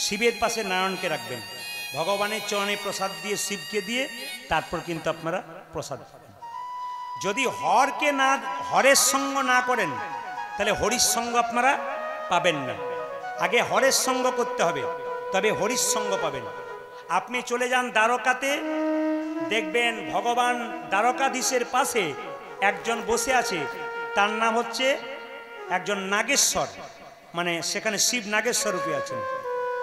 শিবের পাশে নারায়ণকে রাখবেন, ভগবানের চরণে প্রসাদ দিয়ে শিবকে দিয়ে তারপর কিন্তু আপনারা প্রসাদ পাবেন। যদি হরের সঙ্গ না করেন তাহলে হরির সঙ্গ আপনারা পাবেন না। আগে হরের সঙ্গ করতে হবে, তবে হরির সঙ্গ পাবেন। আপনি চলে যান দ্বারকাতে, দেখবেন ভগবান দ্বারকাধীশের পাশে একজন বসে আছে, তার নাম হচ্ছে একজন নাগেশ্বর, মানে সেখানে শিব নাগেশ্বর রূপে আছেন।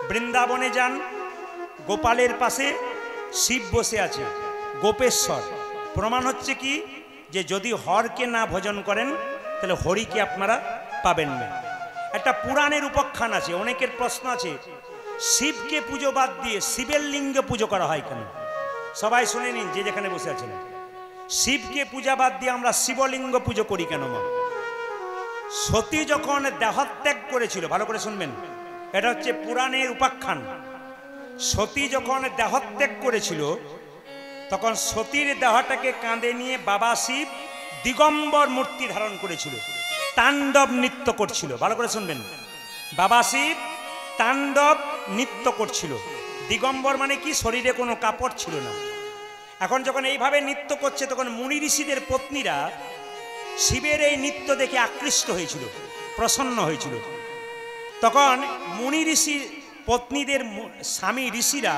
বৃন্দাবনে যান, গোপালের পাশে শিব বসে আছে, গোপেশ্বর। প্রমাণ হচ্ছে কি যে যদি হরকে না ভজন করেন তাহলে হরিকে আপনারা পাবেন না। একটা পুরাণের উপাখ্যান আছে, অনেকের প্রশ্ন আছে শিবকে পুজো বাদ দিয়ে শিবের লিঙ্গে পুজো করা হয় কেন? সবাই শুনে নিন, যে যেখানে বসে আছেন, শিবকে পূজা বাদ দিয়ে আমরা শিবলিঙ্গ পুজো করি কেন? মা সতী যখন দেহত্যাগ করেছিল, ভালো করে শুনবেন, এটা হচ্ছে পুরাণের উপাখ্যান। সতী যখন দেহত্যাগ করেছিল তখন সতীর দেহটাকে কাঁধে নিয়ে বাবা শিব দিগম্বর মূর্তি ধারণ করেছিল, তাণ্ডব নৃত্য করছিল। ভালো করে শুনবেন, বাবা শিব তাণ্ডব নৃত্য করছিল। দিগম্বর মানে কি? শরীরে কোনো কাপড় ছিল না। এখন যখন এইভাবে নৃত্য করছে তখন মুনি ঋষিদের পত্নীরা শিবের এই নৃত্য দেখে আকৃষ্ট হয়েছিল, প্রসন্ন হয়েছিল। তখন মুনি ঋষি পত্নীদের স্বামী ঋষিরা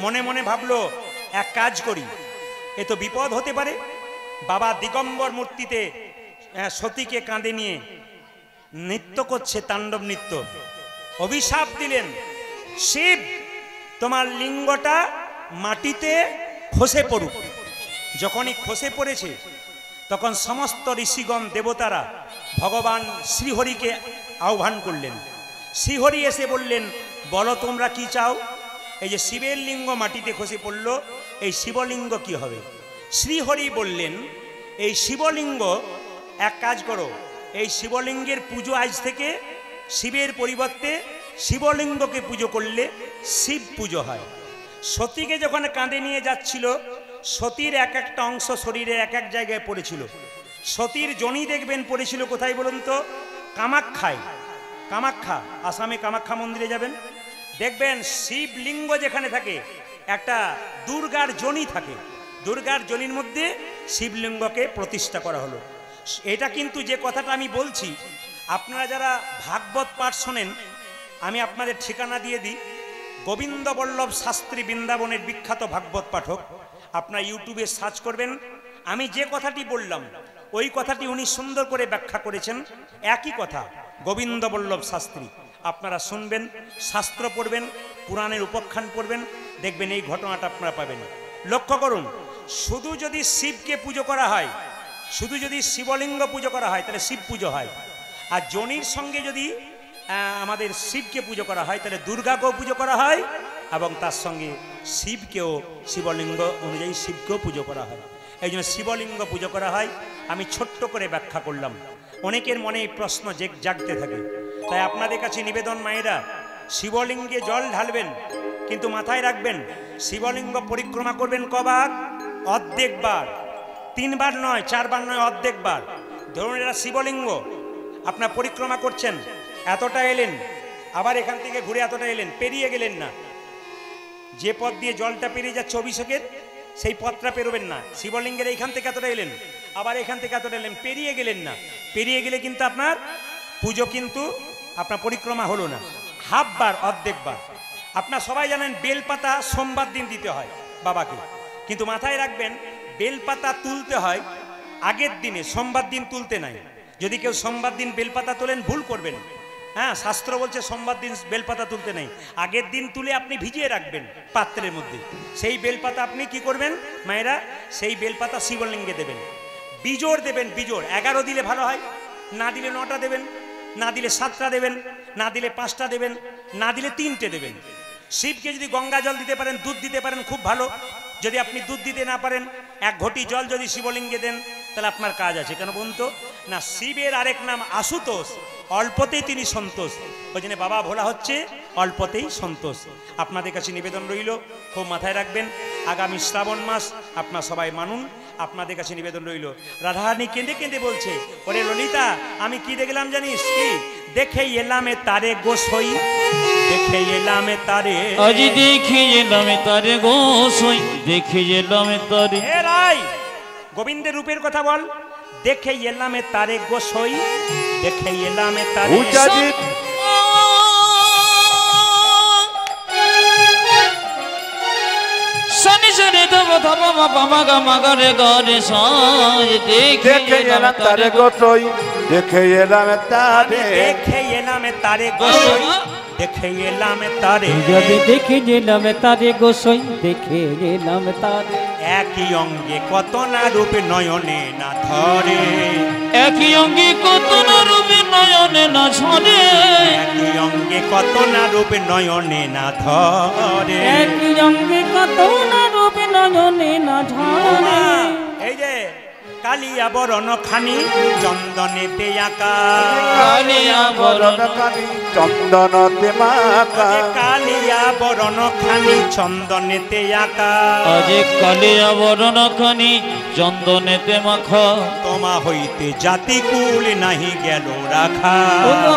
মনে মনে ভাবলো এক কাজ করি, এ তো বিপদ হতে পারে। বাবা দিগম্বর মূর্তিতে সতীকে কাঁধে নিয়ে নৃত্য করছে, তাণ্ডব নৃত্য। অভিশাপ দিলেন, শিব তোমার লিঙ্গটা মাটিতে খসে পড়ুক। যখনই খসে পড়েছে তখন সমস্ত ঋষিগণ দেবতারা ভগবান শ্রীহরিকে আহ্বান করলেন। শ্রীহরি এসে বললেন, বলো তোমরা কি চাও? এই যে শিবের লিঙ্গ মাটিতে খসে পড়ল, এই শিবলিঙ্গ কি হবে? শ্রীহরি বললেন, এই শিবলিঙ্গ এক কাজ করো, এই শিবলিঙ্গের পুজো আজ থেকে শিবের পরিবর্তে শিবলিঙ্গকে পুজো করলে শিব পুজো হয়। সতীকে যখন কাঁধে নিয়ে যাচ্ছিল, সতীর এক একটা অংশ শরীরে এক এক জায়গায় পড়েছিল। সতীর জনি দেখবেন পড়েছিল কোথায় বলুন তো? কামাখ্যায়। কামাখ্যা, আসামে কামাখ্যা মন্দিরে যাবেন, দেখবেন শিবলিঙ্গ যেখানে থাকে একটা দুর্গার জনি থাকে। দুর্গার জনির মধ্যে শিবলিঙ্গকে প্রতিষ্ঠা করা হলো। এটা কিন্তু যে কথাটা আমি বলছি, আপনারা যারা ভাগবত পাঠ শোনেন, আমি আপনাদের ঠিকানা দিয়ে দিই। গোবিন্দ বল্লভ শাস্ত্রী বৃন্দাবনের বিখ্যাত ভাগবত পাঠক, আপনারা ইউটিউবে সার্চ করবেন। আমি যে কথাটি বললাম ওই কথাটি উনি সুন্দর করে ব্যাখ্যা করেছেন। একই কথা গোবিন্দ বল্লভ শাস্ত্রী। আপনারা শুনবেন, শাস্ত্র পড়বেন, পুরাণের উপাখ্যান পড়বেন, দেখবেন এই ঘটনাটা আপনারা পাবেন। লক্ষ্য করুন, শুধু যদি শিবকে পুজো করা হয়, শুধু যদি শিবলিঙ্গ পুজো করা হয় তাহলে শিব পুজো হয়। আর জনির সঙ্গে যদি আমাদের শিবকে পুজো করা হয় তাহলে দুর্গাকেও পুজো করা হয়, এবং তার সঙ্গে শিবকেও শিবলিঙ্গ অনুযায়ী শিবকেও পুজো করা হয়। এই জন্য শিবলিঙ্গ পুজো করা হয়। আমি ছোট্ট করে ব্যাখ্যা করলাম, অনেকের মনে এই প্রশ্ন জাগতে থাকে। তাই আপনাদের কাছে নিবেদন, মায়েরা শিবলিঙ্গে জল ঢালবেন, কিন্তু মাথায় রাখবেন শিবলিঙ্গ পরিক্রমা করবেন কবার? অর্ধেকবার, 3 বার নয়, 4 বার নয়, অর্ধেকবার। ধরুন এটা শিবলিঙ্গ, আপনার পরিক্রমা করছেন, এতটা এলেন, আবার এখান থেকে ঘুরে এতটা এলেন, পেরিয়ে গেলেন না। যে পথ দিয়ে জলটা পেরিয়ে যাচ্ছে অভিষেকের, সেই পথটা পেরোবেন না। শিবলিঙ্গের এইখান থেকে এতটা এলেন, আবার এখান থেকে এতটা এলেন, পেরিয়ে গেলেন না। পেরিয়ে গেলে কিন্তু আপনার পুজো, কিন্তু আপনার পরিক্রমা হলো না। হাফ বার, অর্ধেকবার। আপনার সবাই জানেন বেলপাতা সোমবার দিন দিতে হয় বাবাকে, কিন্তু মাথায় রাখবেন বেলপাতা তুলতে হয় আগের দিনে, সোমবার দিন তুলতে নাই। যদি কেউ সোমবার দিন বেলপাতা তোলেন ভুল করবেন। হ্যাঁ, শাস্ত্র বলছে সোমবার দিন বেলপাতা তুলতে নেই, আগের দিন তুলে আপনি ভিজিয়ে রাখবেন পাত্রের মধ্যে। সেই বেলপাতা আপনি কি করবেন মায়েরা? সেই বেলপাতা শিবলিঙ্গে দেবেন, বিজোড় দেবেন। বিজোড় 11 দিলে ভালো হয়, না দিলে 9টা দেবেন, না দিলে 7টা দেবেন, না দিলে 5টা দেবেন, না দিলে 3টে দেবেন। শিবকে যদি গঙ্গা জল দিতে পারেন, দুধ দিতে পারেন, খুব ভালো। যদি আপনি দুধ দিতে না পারেন, 1 ঘটি জল যদি শিবলিঙ্গে দেন তাহলে আপনার কাজ আছে। কেন বলুন তো? না, শিবের আরেক নাম আশুতোষ, অল্পতেই তিনি সন্তোষ। ওই জন্য বাবা ভোলা হচ্ছে অল্পতেই সন্তোষ। আপনাদের কাছে নিবেদন রইল, খুব মাথায় রাখবেন, আগামী শ্রাবণ মাস আপনার সবাই মানুন। আপনাদের কাছে নিবেদন রইল। রাধারানী কেঁদে কেঁদে বলছে, ওরে ললিতা, আমি কি দেখলাম জানিস? কি দেখে এলামে তারে গোসই, দেখে এলামে তারে, আজি দেখে এলামে তারে গোসই, দেখে এলামে তারে। হে রাই, গোবিন্দের রূপের কথা বল। দেখে এলামে তারে গোসই, দেখে এলামে তারে। শনি শনি ধব ধব মা গা মা গা রে গা রে সাই। দেখে এলাম তারে গোসই, দেখে এলাম তারে, দেখে এলামে তারে গোসই, দেখে এলামে তারে। যাবে দেখে এলাম তারে গোসই, দেখে এলাম তারে। একই অঙ্গে কত না রূপে নয়নে না ধরে, একই অঙ্গে কত না রূপে নয়নে না ঝরে, একই অঙ্গে কত না রূপে নয়নে না ধরে, একই অঙ্গে কত না রূপে নয়নে না ঝরে। এই যে কালিয়া বরণ খানি চন্দনেতে আঁকা, কালিয়া বরণ খানি চন্দনতে মাখা, কালিয়া বরণ খানি চন্দনেতে আঁকা। আজ কালিয়া বরণ খানি চন্দনেতে মাখা। তোমা হইতে জাতি কুল নাহি গেল রাখা,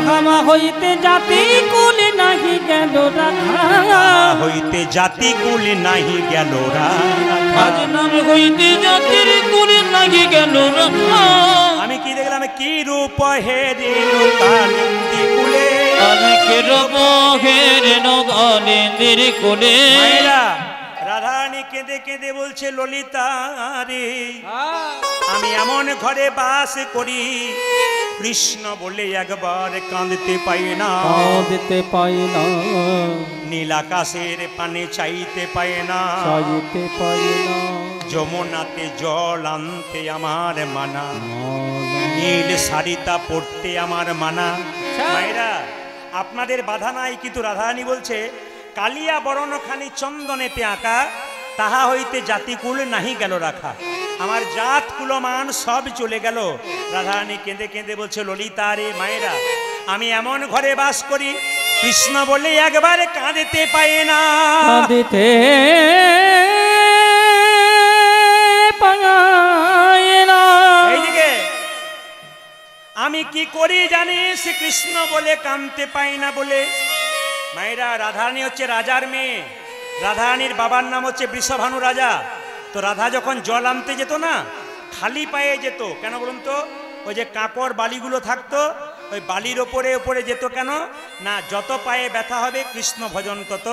হামা হইতে জাতি কুল নাহি গেল রাখা, হইতে জাতি কুল নাহি গেল রাখা। আজ নাম হইতে জাতির কুল নাহি গেল রাখা। আমি কি দেখলাম? কি রূপ হেরিল কালিন্দী কুলে, আমি কে রব হেরে নগা কালিন্দির কোলে মায়েরা রাধারানী কেঁদে কেঁদে বলছে ললিতা রে আমি এমন ঘরে বাস করি কৃষ্ণ বলে একবার কাঁদতে পাই না, কাঁদতে পাই না, নীল আকাশের পানে চাইতে পাই না, চাইতে পাই না, যমুনাতে জল আনতে আমার মানা, নীল শাড়িটা পরতে আমার মানা। মায়েরা আপনাদের বাধা নাই, কিন্তু রাধারানী বলছে কালিয়া বরণখানি চন্দনেতে আঁকা তাহা হইতে জাতিকুল নাহি গেল রাখা, আমার জাত কুলমান সব চলে গেল। রাধারানী কেঁদে কেঁদে বলছে ললিতা রে মায়েরা আমি এমন ঘরে বাস করি কৃষ্ণ বলে একবার কাঁদতে পাই না, কাঁদিতে পাই না। এইদিকে আমি কি করি জানিস কৃষ্ণ বলে কাঁদতে পাই না বলে। মায়েরা রাধারানী হচ্ছে রাজার মেয়ে, রাধারানীর বাবার নাম হচ্ছে বৃষভানু রাজা। তো রাধা যখন জল আনতে যেত না খালি পায়ে যেত, কেন বলুন তো? ওই যে কাঁকড় বালিগুলো থাকতো ওই বালির ওপরে ওপরে যেত, কেন না যত পায়ে ব্যথা হবে কৃষ্ণ ভজন তত।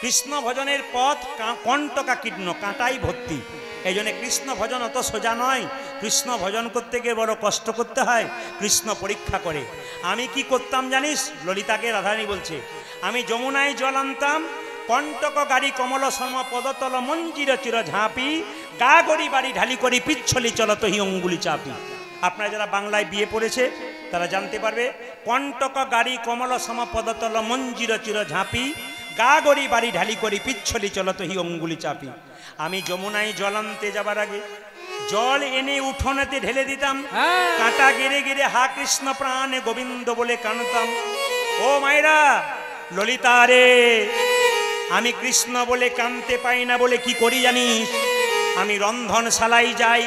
কৃষ্ণ ভজনের পথ কণ্টকা কীর্ণ, কাঁটাই ভর্তি। এই জন্য কৃষ্ণ ভজন অত সোজা নয়, কৃষ্ণ ভজন করতে গিয়ে বড় কষ্ট করতে হয়, কৃষ্ণ পরীক্ষা করে। আমি কি করতাম জানিস? ললিতাকে রাধারানী বলছে আমি যমুনায় জল আনতাম, কণ্টক গাড়ি কমল সম পদতল মঞ্জির চির ঝাঁপি, গা গড়ি বাড়ি ঢালি করি পিচ্ছলি চলত হি অঙ্গুলি চাপি। আপনারা যারা বাংলায় বিয়ে পড়েছে তারা জানতে পারবে, কণ্টক গাড়ি কমল সম পদতল মঞ্জির চির ঝাঁপি, গা গড়ি বাড়ি ঢালি করি পিচ্ছলি চলত হি অঙ্গুলি চাপি। আমি যমুনায় জল আনতে যাবার আগে জল এনে উঠোনেতে ঢেলে দিতাম, কাঁটা গেড়ে গেড়ে হা কৃষ্ণ প্রাণে গোবিন্দ বলে কানতাম। ও মায়েরা ললিতা রে আমি কৃষ্ণ বলে কাঁদতে পাই না বলে কি করি জানিস? আমি রন্ধনশালায় যাই,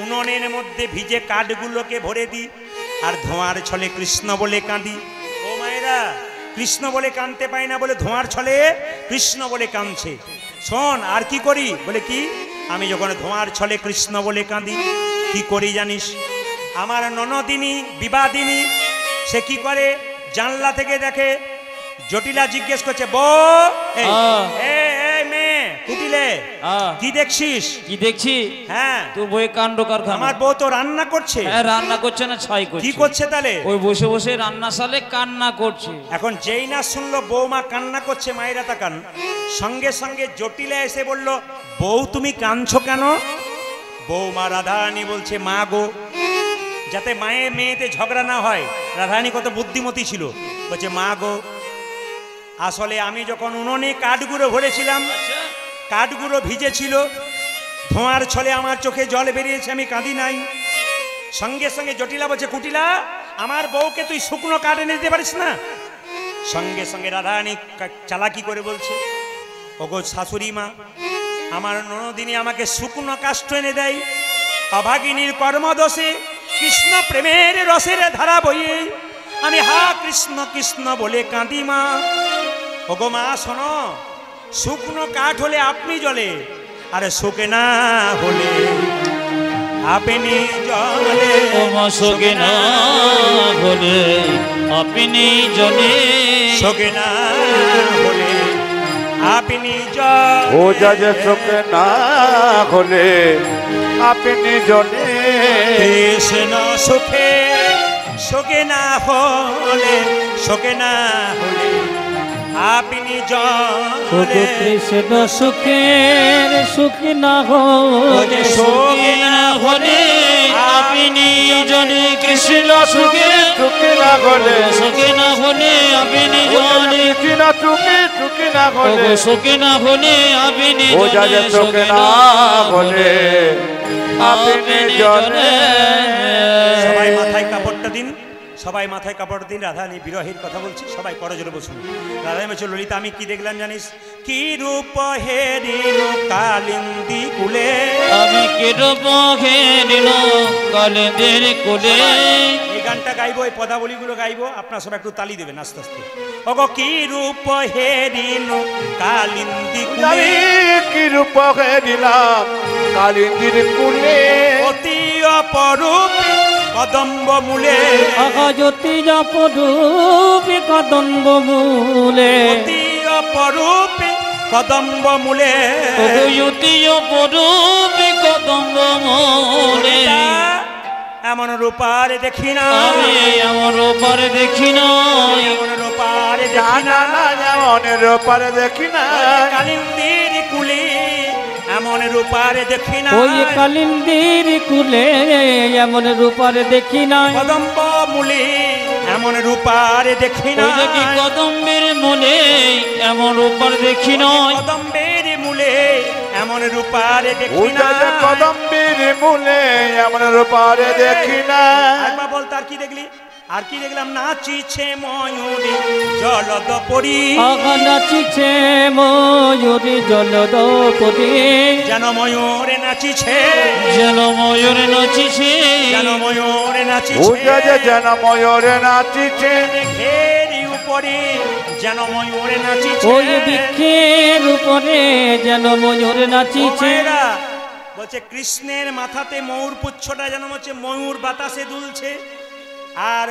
উনুনের মধ্যে ভিজে কাঠগুলোকে ভরে দিই আর ধোঁয়ার ছলে কৃষ্ণ বলে কাঁদি। ও মায়েরা কৃষ্ণ বলে কাঁদতে পাই না বলে ধোঁয়ার ছলে কৃষ্ণ বলে কাঁদছে। শোন আর কি করি বলে কি, আমি যখন ধোঁয়ার ছলে কৃষ্ণ বলে কাঁদি কি করি জানিস? আমার ননদিনী বিবাদিনী সে কি করে, জানলা থেকে দেখে, জটিলা জিজ্ঞেস করছে বউ মেয়ে কুটিলে কি দেখছিস? কি দেখছি? হ্যাঁ তোর বই কাণ্ড কারখানা। আমার বউ তো রান্না করছে। হ্যাঁ রান্না করছে না ছাই করছে। কি করছে তাহলে? ওই বসে বসে রান্নাশালে কান্না করছে। এখন যেই না শুনলো বৌমা কান্না করছে, মায়েরা তাকান, সঙ্গে সঙ্গে জটিলা এসে বলল বউ তুমি কাঁদছো কেন? বৌমা রাধারানী বলছে মা গো, যাতে মায়ের মেয়েতে ঝগড়া না হয়, রাধারানী কত বুদ্ধিমতী ছিল, বলছে মা গো আসলে আমি যখন উনুনে কাঠগুলো ভরেছিলাম কাঠগুলো ভিজেছিল, ধোঁয়ার ছলে আমার চোখে জল বেরিয়েছে, আমি কাঁদি নাই। সঙ্গে সঙ্গে জটিলা বলছে কুটিলা আমার বউকে তুই শুকনো কাঠ এনে দিতে পারিস না? সঙ্গে সঙ্গে রাধারানী চালাকি করে বলছে ওগো শাশুড়ি মা, আমার ননদিনী আমাকে শুকনো কাষ্ঠ এনে দেয়, অভাগিনীর কর্মদোষে কৃষ্ণ প্রেমের রসের ধারা বইয়ে আমি হা কৃষ্ণ কৃষ্ণ বলে কাঁদি মা। ওগো মা শোনো, শুকনো কাঠ হলে আপনি জ্বলে, আরে শুকে না হলে আপনি জ্বলে। ও মা শোকে না হলে আপনি জ্বলে, শোকে না হলে আপনি জ্বলে। ও যা যে শোকে না হলে আপনি জ্বলে। কৃষ্ণ সুখে শোকে না হলে, শোকে না হলে আপনি জ্বলে। কৃষ্ণ সুখের সুখ না হলে, শোকে না হলে আপনি জ্বলে। কৃষ্ণ সুখে সুখে না হলে শোকে না হলে আপনি জ্বলে। কৃষ্ণ সুখে সুখে না হলে শোকে না হলে আপনি ও যা যে শোকে না হলে আপনি জ্বলে। সবাই মাথায় কাপড়টা দিন, সবাই মাথায় কাপড় দিন। রাধারানী বিরহের কথা বলছি, সবাই করজোরে বসুন। রাধারানী বলছে ললিতা আমি কি দেখলাম জানিস? কি রূপ হেরিল কালিন্দি কুলে, আমি কি রূপ হেরিল কালিন্দির কুলে। এই গানটা গাইবো, এই পদাবলীগুলো গাইবো, আপনারা সবাই একটু তালি দেবেন আস্তে আস্তে। ওগো কি রূপ হেরিল কালিন্দি কুলে, কি রূপ হেরিলাম কালিন্দির কুলে। অতি অপরূপ কদম্ব মূলে, আকাশতি যাপরূপী কদম্ব মূলে, অতি অপরূপে কদম্ব মূলে অতি অপরূপে কদম্ব মূলে এমন রূপার দেখি না আমি এমন রূপার দেখি নাই এমন রূপার দেখি জানা না না যেমন রূপার দেখি না কালিন্দির কুলে এমন রূপার দেখি না ওই কালিন্দির কুলে এমন রূপার দেখি না কদম্ব মূলে এমন রূপার দেখি না ওই দেখি কদম্বের মূলে এমন রূপার দেখি নাই কদম্বের মূলে এমন রূপার দেখি ওই না যে কদম্বের মূলে এমন রূপার দেখি না একবার বল তার কি দেখলি আর কি দেখলাম নাচিছে ময়ূরী জলদ পরি আগা নাচিছে ময়ূরী জলদ পরি যেন ময়ূরে নাচিছে যেন ময়ূর নাচিছে যেন ময়ূরে ওই নাচিছে যে যেন ময়ূরে নাচিছে ঘেরি উপরে যেন ময়ূরে নাচিছে ওই বৃক্ষের উপরে যেন ময়ূর ও নাচিছে মায়েরা, বলছে কৃষ্ণের মাথাতে ময়ূর পুচ্ছটা যেন হচ্ছে ময়ূর বাতাসে দুলছে আর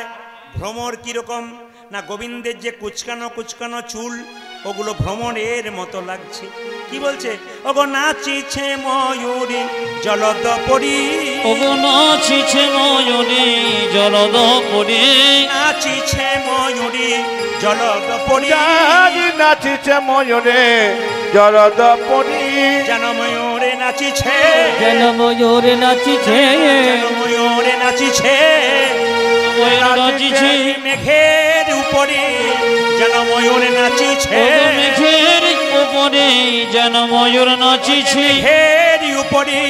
ভ্রমর কিরকম না গোবিন্দের যে কুচকানো কুচকানো চুল ওগুলো ভ্রমরের মতো লাগছে কি বলছে ওগো নাচিছে ময়ূরী জলদ পরি ওগো নাচিছে ময়ূরী জলদ পরি নাচিছে ময়ূরী জলদ পরি জানি নাচিছে ময়ূরে জলদ পরি যেন ময়ূরে নাচিছে যেন ময়ূর নাচিছে যেন ময়ূরে নাচিছে ময়ূর নাচিছে মেঘের উপরে যেন ময়ূরে নাচিছে ওগো মেঘের উপরে যেন ময়ূর নাচিছে মেঘের উপরে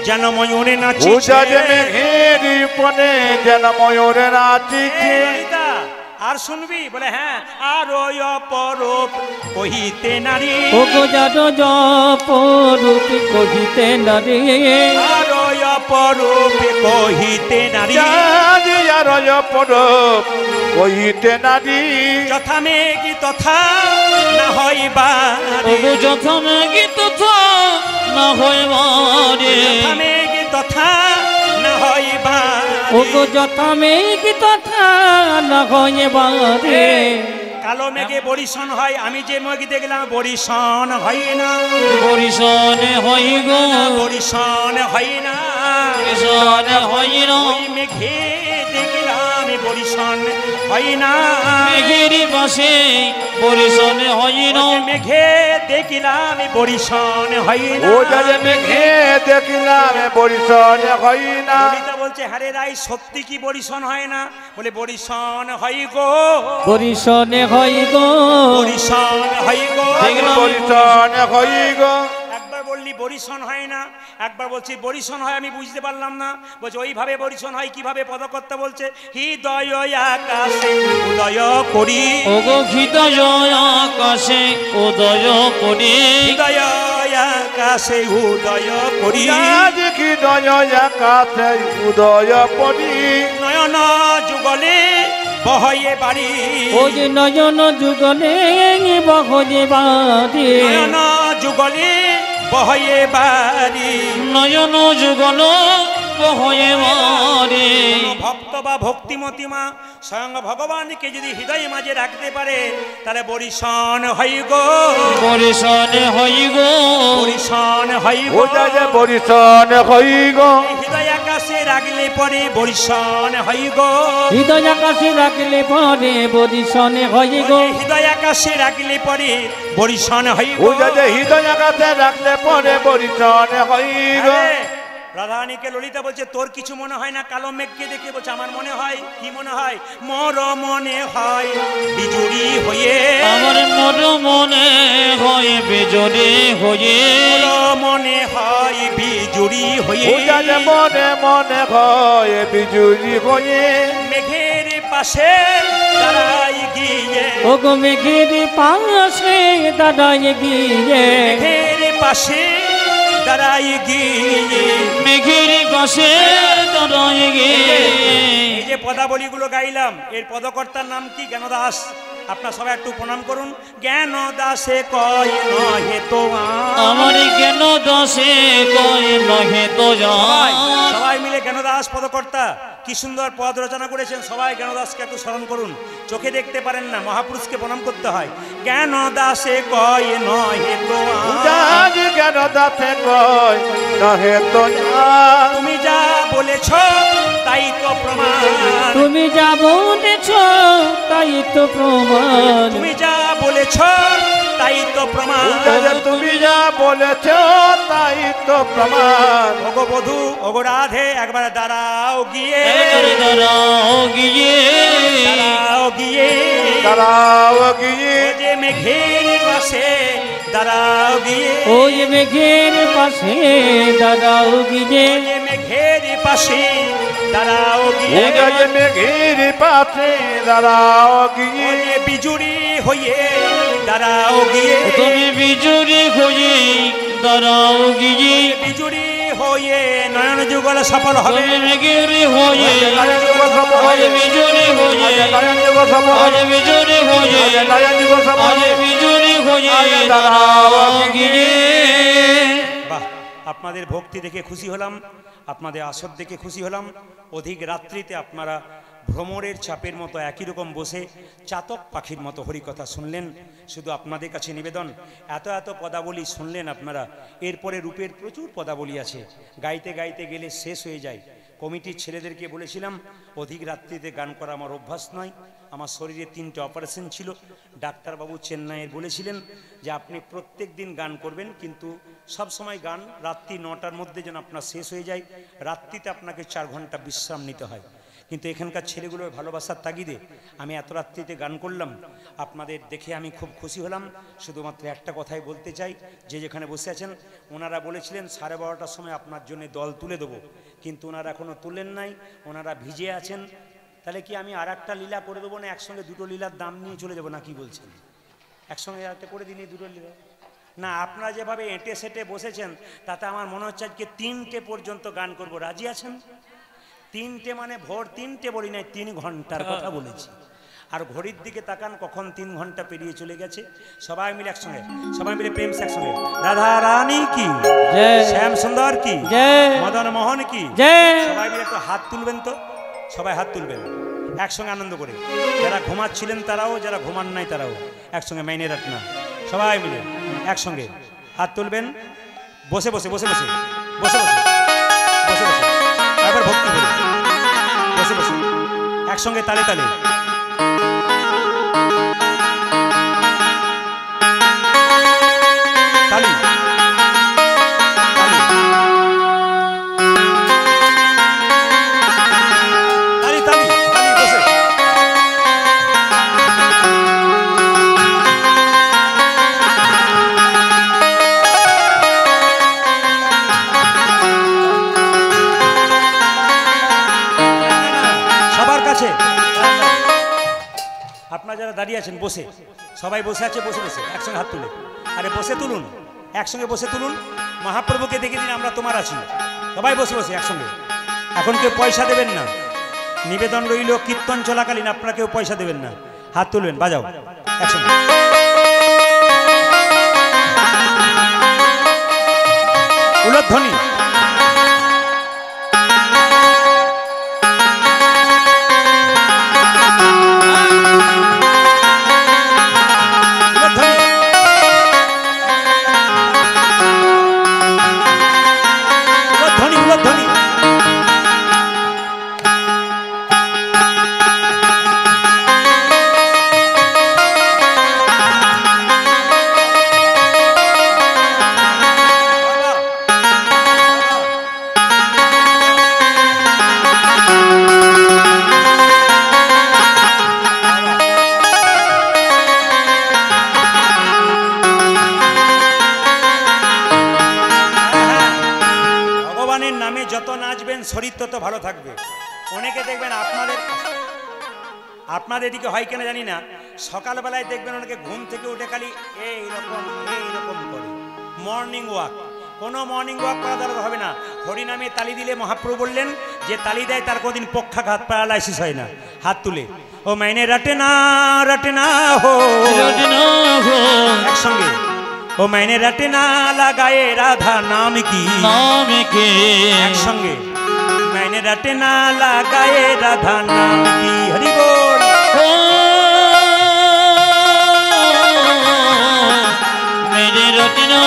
যেন ময়ূরে ওই নাচিছে যে মেঘের উপরে যেন ময়ূরে নাচিছে এই ললিতা, আর শুনবি বলে হ্যাঁ আর ওই অপরূপ কহিতে নারী ওগো জানো জপরূপী কহিতে নারী আর ওই অপরূপ কহিতে নারী জানি আর পরব কহিতে নারী যথা মেঘি তথা না হইবারে ওগো যথা মেঘি তথা না হয় বারে যথা মেঘি তথা না হইবারে ওগো যথা মেঘ তথা না হয় বারে কালো মেঘে বরিশন হয় আমি যে মেঘ দেখলাম বরিশন হয় না বরিশনে হই গো বরিশন হয় না বরিশনে হই না ওই মেঘে দেখলাম বরিশন হয় না মেঘের পাশে বরিশনে হই না ওই মেঘে দেখলাম বরিশন হয় না ও যে মেঘে দেখলাম বরিশন হই না ললিতা বলছে হারে রাই সত্যি কি বরিশন হয় না বলে বরিশন হয় গো বরিশনে হয় গো বরিশন হয় গো বরিশন হই গো একবার বললি বরিশন হয় না একবার বলছি বরিশন হয় আমি বুঝতে পারলাম না বলছে ওইভাবে বরিশন হয় কিভাবে পদকর্তা বলছে হৃদয় আকাশে উদয় করি ওগো হৃদয় আকাশে উদয় করি হৃদয় আকাশে উদয় করি আজ কি দয় আকাশে উদয় পড়ি নয়ন যুগলে বহয়ে বাড়ি ওই যে নয়ন যুগলে বহয়ে বারে নয়ন যুগলে বহয়ে বাড়ি নয়ন যুগল হয়ে মারে কোনো ভক্ত বা ভক্তিমতী মা স্বয়ং ভগবানকে যদি হৃদয় মাঝে রাখতে পারে তাহলে বরিশন হই গো বরিশনে হই গো বরিশন হই ও গো যে বরিশন হই গো হৃদয় আকাশে রাখলে পরে বরিশন হই গো হৃদয় আকাশে রাখলে পরে বরিশনে হয় গো হৃদয় আকাশে রাখলে পরে বরিশন হই ও গো যে হৃদয় আকাশে রাখলে পরে বরিশন হই গো আরে, রাধারানীকে ললিতা বলছে তোর কিছু মনে হয় না কালো মেঘকে দেখে বলছে আমার মনে হয় কি মনে হয় মোর মনে হয় বিজুড়ি হয়ে আমার মন মনে হয় বেজরে হয়ে মোর মনে হয় বিজুড়ি হয়ে ও যে মনে মনে হয় বিজুলি হয়ে মেঘের পাশে দাঁড়াই গিয়ে ওগো মেঘের পাশে দাঁড়ায় গিয়ে মেঘের পাশে দাঁড়াই গিয়ে মেঘের পাশে দাঁড়ায় গে এই যে পদাবলীগুলো গাইলাম এর পদকর্তার নাম কি জ্ঞানদাস আপনার সবাই একটু প্রণাম করুন। জ্ঞান দাসে কয় নহে তো আমার জ্ঞান দাসে কয় নহে তো সবাই মিলে জ্ঞানদাস পদকর্তা কি সুন্দর পদ রচনা করেছেন। সবাই জ্ঞানদাসকে একটু স্মরণ করুন। চোখে দেখতে পারেন না, মহাপুরুষকে প্রণাম করতে হয়। জ্ঞান দাসে কয় নহে তো জ্ঞান দাসে কয় নহে তো তুমি যা বলেছ তাই তো প্রমাণ, তুমি যা বলেছ তাই তো প্রমাণ, তুমি যা বলেছ তাই তো প্রমাণ, তুমি যা বলেছ তাই তো প্রমাণ। ওগো বধূ ওগো রাধে একবার দাঁড়াও গিয়ে, দাঁড়াও গিয়ে, দাঁড়াও গিয়ে, দাঁড়াও গিয়ে, ও যে মেঘের পাশে দাঁড়াও গিয়ে, ওই মেঘের পাশে দাঁড়াও গিয়ে, ও যে মেঘের পাশে দাঁড়াও গিয়ে, মেঘের পাশে দাঁড়াও ও গিয়ে, যে বিজুড়ি হয়ে দাঁড়াও গিয়ে, তুমি বিজুরি হয়ে দাঁড়াও গিয়ে, বিজুড়ি হয়ে নয়ন যুগল সফল হবে, তুমি মেঘের হয়ে আজ বিজুরি হয়ে, আজ বিজুরি হয়ে, আজ বিজুরি হয়ে দাঁড়াও গিয়ে। বাহ, আপনাদের ভক্তি দেখে খুশি হলাম, আপনাদের আসর দেখে খুশি হলাম। অধিক রাত্রিতে আপনারা ভ্রমরের চাপের মতো একই রকম বসে চাতক পাখির মতো হরিকথা শুনলেন। শুধু আপনাদের কাছে নিবেদন, এত এত পদাবলী শুনলেন আপনারা, এরপরে রূপের প্রচুর পদাবলী আছে, গাইতে গাইতে গেলে শেষ হয়ে যায়। কমিটির ছেলেদেরকে বলেছিলাম অধিক রাত্রিতে গান করা আমার অভ্যাস নয়, আমার শরীরে 3টে অপারেশন ছিল। ডাক্তারবাবু চেন্নাইয়ের বলেছিলেন যে আপনি প্রত্যেক দিন গান করবেন, কিন্তু সব সময় গান রাত্রি 9টার মধ্যে যেন আপনার শেষ হয়ে যায়, রাত্রিতে আপনাকে 4 ঘন্টা বিশ্রাম নিতে হয়। কিন্তু এখানকার ছেলেগুলোর ভালোবাসার তাগিদে আমি এত রাত্রিতে গান করলাম। আপনাদের দেখে আমি খুব খুশি হলাম। শুধুমাত্র একটা কথাই বলতে চাই, যে যেখানে বসে আছেন ওনারা বলেছিলেন 12:30টার সময় আপনার জন্য দল তুলে দেবো, কিন্তু ওনারা এখনও তুলেন নাই, ওনারা ভিজে আছেন। তাহলে কি আমি আর একটা লীলা করে দেবো, না একসঙ্গে দুটো লীলার দাম নিয়ে চলে যাবো, না কি বলছেন? একসঙ্গে একটা করে দিন দুটো লীলা। না, আপনারা যেভাবে এঁটে সেটে বসেছেন তাতে আমার মনে হচ্ছে আজকে 3টে পর্যন্ত গান করব। রাজি আছেন? 3টে মানে ভোর 3টে বলি নাই, 3 ঘন্টার কথা বলেছি। আর ঘড়ির দিকে তাকান, কখন 3 ঘন্টা পেরিয়ে চলে গেছে। সবাই মিলে একসঙ্গে, সবাই মিলে প্রেম সে একসঙ্গে। রাধা রানী কি জয়, শ্যাম সুন্দর কি জয়, মদন মোহন কি জয়। সবাই মিলে একটু হাত তুলবেন তো, সবাই হাত তুলবেন একসঙ্গে আনন্দ করে। যারা ঘুমাচ্ছিলেন তারাও, যারা ঘুমান নাই তারাও একসঙ্গে মাইনে রাখনা। সবাই মিলে একসঙ্গে হাত তুলবেন, বসে বসে বসে বসে বসে বসে বসে বসে একবার ভক্তি করে বসে বসে একসঙ্গে তালে তালে। তালি তালি তালি তালি বসে। সবার কাছে আপনারা যারা দাঁড়িয়ে আছেন বসে, সবাই বসে আছে বসে বসে একসঙ্গে হাত তুলে, আরে বসে তুলুন, একসঙ্গে বসে তুলুন। মহাপ্রভুকে দেখে দিন আমরা তোমার আছি। সবাই বসে বসে একসঙ্গে। এখন কেউ পয়সা দেবেন না, নিবেদন রইল কীর্তন চলাকালীন আপনারা কেউ পয়সা দেবেন না। হাত তুলবেন, বাজাও একসঙ্গে। উলধ্বনি শরীর তত ভালো থাকবে। অনেকে দেখবেন আপনাদের এদিকে হয় কিনা জানি না, সকালবেলায় দেখবেন অনেকে ঘুম থেকে উঠে খালি এইরকম করে মর্নিং ওয়াক। কোনো মর্নিং ওয়াক করা দরকার হবে না। হরিনামে তালি দিলে মহাপ্রভু বললেন যে তালি দেয় তার কোনোদিন পক্ষাঘাত প্যারালাইসিস হয় না। হাত তুলে ओ मैंने रटना रटना हो रटना हो একসঙ্গে ओ मैंने रटना लगाए राधा नाम की नाम के একসঙ্গে मैंने रटना लगाए राधा नाम की हरि बोल ओ मेरे रटना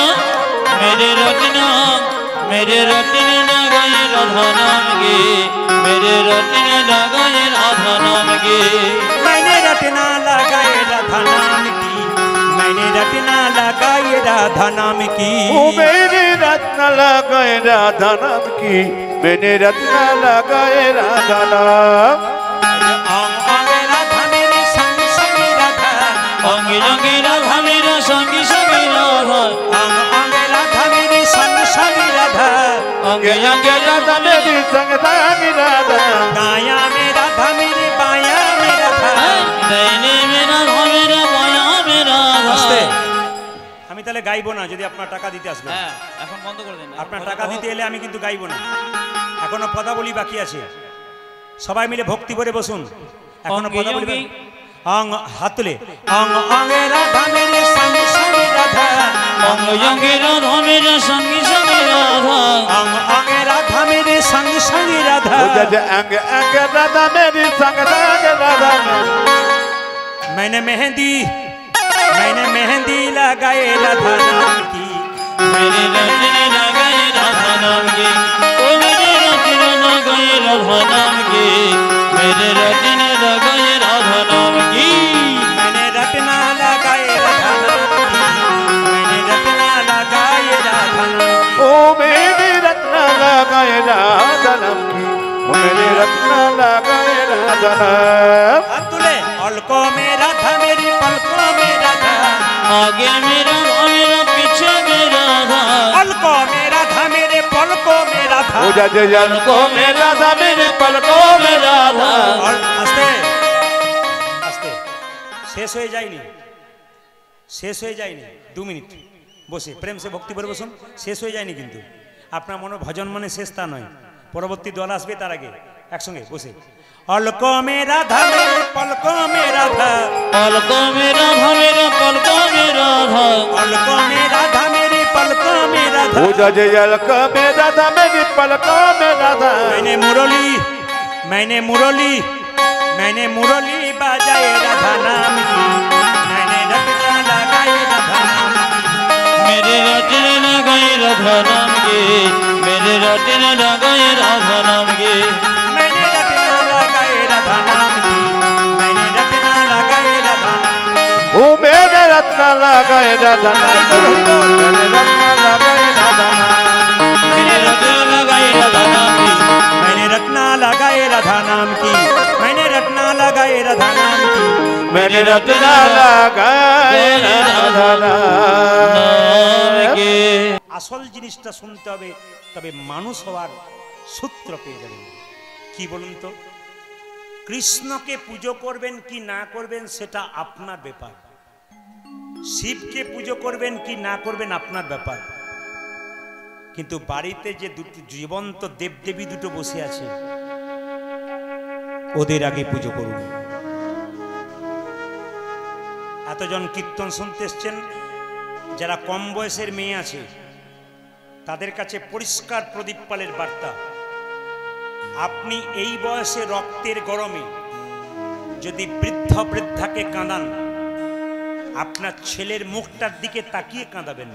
लगाए राधा नाम के मेरे रटना लगाए राधा नाम के मैंने रटना लगाए राधा नाम की मैंने रटना लगाए राधा नाम की ओ मेरे रत्न लगाए राधा नाम की मैंने रत्न लगाए राधा नाम अंग अंग राधा मेरे संग संग राधा अंगे अंगे राधा मेरा संगी संगी राधा अंग अंग राधा मेरे संग संग राधा अंगे अंगे राधा मेरी संग संग राधा दाया में राधा मेरे बाया में राधा दाहिने में राधा मेरा बाया में राधा আস্তে আমি তাহলে গাইবো না যদি আপনার টাকা দিতে আসবে হ্যাঁ এখন বন্ধ করে দেন আপনার টাকা দিতে এলে আমি কিন্তু গাইবো না এখনো পদাবলী বাকি আছে সবাই মিলে ভক্তি করে বসুন এখনো অঙ্গে পদাবলী অঙ্গে। অং হাত তুলে অং অঙ্গে রাধা মেরে संग संग राधा अंगे अंगे राधा मेरा संगी संगी राधा অং অঙ্গে রাধা মেরে संग संग राधा ओ जज अंग अंग राधा मेरी संग संग राधा मैंने मेहंदी लगाए राधा नाम की मेरे रटने लगाए राधा नाम के ओ मेरे रटने लगाए राधा नाम के मेरे रटने लगाए राधा नाम की मैंने रटना लगाए राधा नाम की मैंने रटना लगाए राधा नाम की ओ मेरे रत्न लगाए राधा नाम की ओ मेरे रत्न लगाए राधा नाम हाथ तुले अलको में राधा मेरी पलकों में राधा आगे मेरा पीछे मेरा राधा अलको में राधा मेरे पलकों में राधा ओ जज जल को मेरा राधा मेरे पलकों में राधा और आस्ते आस्ते শেষ হয়ে যায়নি 2 মিনিট বসে প্রেম সে ভক্তি করে বসুন শেষ হয়ে যায়নি কিন্তু আপনার মনে ভজন মানে শেষ তা নয় পরবর্তী দল আসবে তার আগে একসঙ্গে বসে অলকো মে রাধা মেরে পলকো মে রাধা पलकों में राधा मेरा पलकों में राधा अलको में राधा मेरी पलकों में राधा ओ जज जल को मेरा राधा मेरी पलकों में राधा मैंने मुरली बजाए राधा नाम की मैंने रटना लगाए राधा नाम की मेरे रटने लगाए राधा नाम के मेरे रटने लगाए राधा नाम के मैंने रटना लगाए राधा नाम की मैंने रटना लगाए राधा नाम की ओ मेरे रत्न लगाए राधा नाम की मेरे रत्न लगाए राधा नाम मेरे रटने लगाए राधा नाम की मैंने रटना लगाए राधा नाम की मैंने रटना लगाए राधा नाम की मेरे रत्न लगाए राधा नाम के আসল জিনিসটা শুনতে হবে তবে মানুষ হওয়ার সূত্র পেয়ে যাবেন কি বলুন তো কৃষ্ণকে পুজো করবেন কি না করবেন সেটা আপনার ব্যাপার শিবকে পুজো করবেন কি না করবেন আপনার ব্যাপার কিন্তু বাড়িতে যে দুটো জীবন্ত দেবদেবী দুটো বসে আছে ওদের আগে পুজো করুন এতজন কীর্তন শুনতে এসছেন যারা কম বয়সের মেয়ে আছে তাদের কাছে পরিষ্কার প্রদীপ পালের বার্তা আপনি এই বয়সে রক্তের গরমে যদি বৃদ্ধাকে কাঁদান আপনার ছেলের মুখটার দিকে তাকিয়ে কাঁদাবেন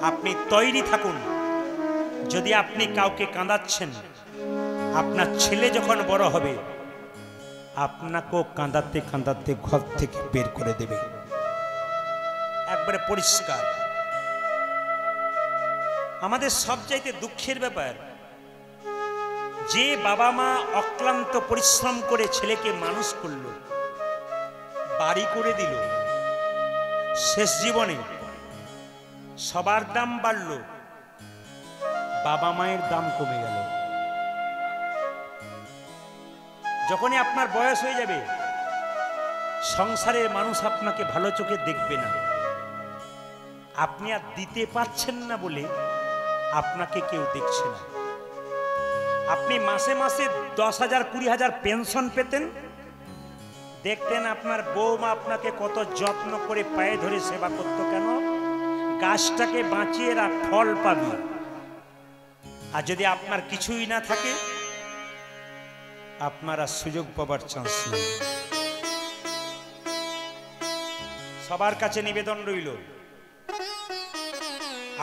আপনি তৈরি থাকুন যদি আপনি কাউকে কাঁদাচ্ছেন আপনার ছেলে যখন বড় হবে আপনাকেও কাঁদাতে কাঁদাতে ঘর থেকে বের করে দেবে একবারে পরিষ্কার আমাদের সবচাইতে দুঃখের ব্যাপার যে বাবা মা অক্লান্ত পরিশ্রম করে ছেলেকে মানুষ করলো বাড়ি করে দিল শেষ জীবনে সবার দাম বাড়লো বাবা মায়ের দাম কমে গেল যখনই আপনার বয়স হয়ে যাবে সংসারের মানুষ আপনাকে ভালো চোখে দেখবে না আপনি আর দিতে পারছেন না বলে আপনাকে কেউ দেখছে না আপনি মাসে মাসে 10,000 20,000 পেনশন পেতেন দেখতেন আপনার বৌমা আপনাকে কত যত্ন করে পায়ে ধরে সেবা করতো। কেন? গাছটাকে বাঁচিয়ে রাখ, ফল পাবি। আর যদি আপনার কিছুই না থাকে, আপনারা সুযোগ পাবার চান্স নেই। সবার কাছে নিবেদন রইল,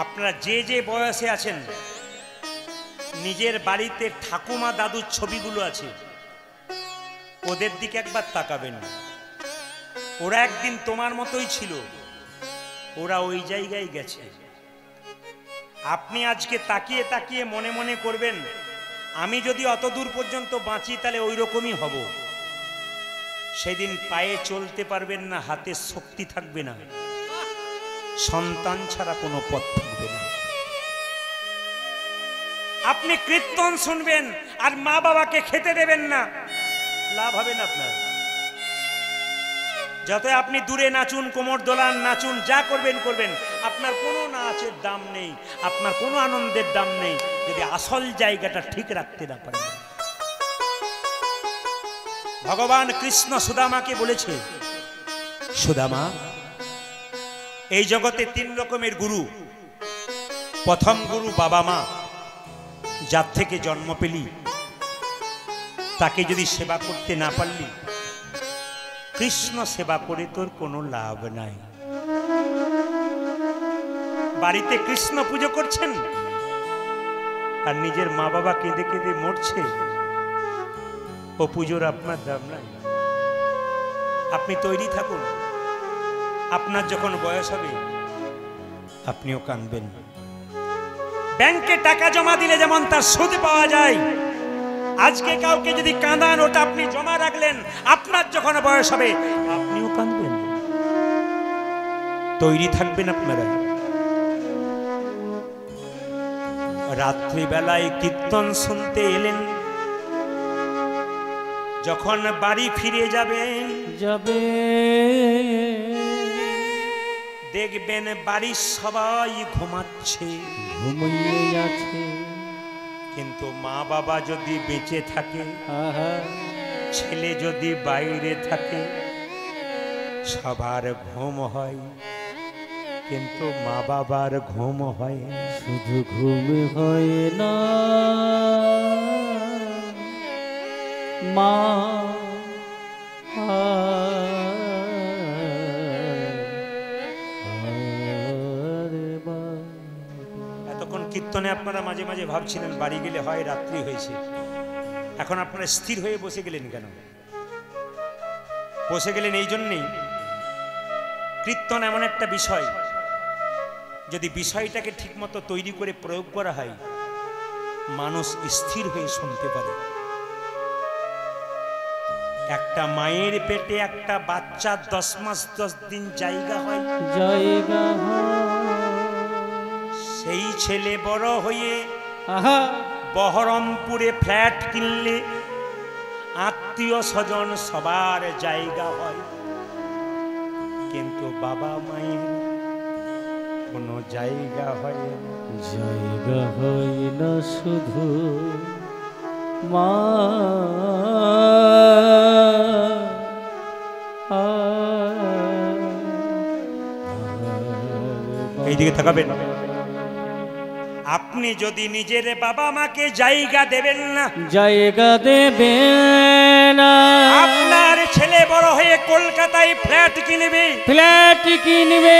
আপনারা যে যে বয়সে আছেন, নিজের বাড়িতে ঠাকুমা দাদুর ছবিগুলো আছে, ওদের দিকে একবার তাকাবেন। ওরা একদিন তোমার মতোই ছিল, ওরা ওই জায়গায় গেছে। আপনি আজকে তাকিয়ে তাকিয়ে মনে মনে করবেন, আমি যদি অত দূর পর্যন্ত বাঁচি তাহলে ওই রকমই হব। সেদিন পায়ে চলতে পারবেন না, হাতে শক্তি থাকবে না, সন্তান ছাড়া কোনো পথ থাকবে না। আপনি কীর্তন শুনবেন আর মা বাবাকে খেতে দেবেন না, লাভ হবে না আপনার। যত আপনি দূরে নাচুন, কোমর দোলান, নাচুন, যা করবেন করবেন, আপনার কোনো নাচের দাম নেই, আপনার কোনো আনন্দের দাম নেই, যদি আসল জায়গাটা ঠিক রাখতে না পারেন। ভগবান কৃষ্ণ সুদামাকে বলেছে, সুদামা, এই জগতে 3 রকমের গুরু। প্রথম গুরু বাবা মা, যার থেকে জন্ম পেলি, তাকে যদি সেবা করতে না পারলি, কৃষ্ণ সেবা করে তোর কোনো লাভ নাই। বাড়িতে কৃষ্ণ পুজো করছেন আর নিজের মা বাবা কেঁদে কেঁদে মরছে, ও পুজোর আপনার দাম নাই। আপনি তৈরি থাকুন, আপনার যখন বয়স হবে আপনিও কাঁদবেন। ব্যাংকে টাকা জমা দিলে যেমন তার সুদ পাওয়া যায়, আজকে কাউকে যদি কাঁদান, ওটা আপনি জমা রাখলেন, আপনার যখন বয়স হবে আপনিও কাঁদবেন। তৈরি থাকবেন আপনারা। রাত্রিবেলায় কীর্তন শুনতে এলেন, যখন বাড়ি ফিরে যাবেন দেখবেন বাড়ির সবাই ঘুমাচ্ছে, ঘুমিয়ে আছে। কিন্তু মা বাবা যদি বেঁচে থাকে, ছেলে যদি বাইরে থাকে, সবার ঘুম হয়, কিন্তু মা বাবার ঘুম হয়। শুধু ঘুম হয় না, মা এতক্ষণ কীর্তনে আপনারা মাঝে মাঝে ভাবছিলেন বাড়ি গেলে হয় রাত্রি হয়েছে, এখন আপনারা স্থির হয়ে বসে গেলেন কেন? বসে গেলেন এই জন্যেই, কীর্তন এমন একটা বিষয়, যদি বিষয়টাকে ঠিকমতো তৈরি করে প্রয়োগ করা হয়, মানুষ স্থির হয়ে শুনতে পারে। একটা মায়ের পেটে একটা বাচ্চা 10 মাস 10 দিন জায়গা হয়, সেই ছেলে বড় হয়ে বহরমপুরে ফ্ল্যাট কিনলে আত্মীয় স্বজন সবার জায়গা হয়, কিন্তু বাবা মায়ের কোনো জায়গা হয় না। জায়গা হয় না শুধু মা, এইদিকে তাকাবেন। আপনি যদি নিজের বাবা মাকে জায়গা দেবেন না, জায়গা দেবেন না, আপনার ছেলে বড় হয়ে কলকাতায় ফ্ল্যাট কিনবে, ফ্ল্যাট কিনবে,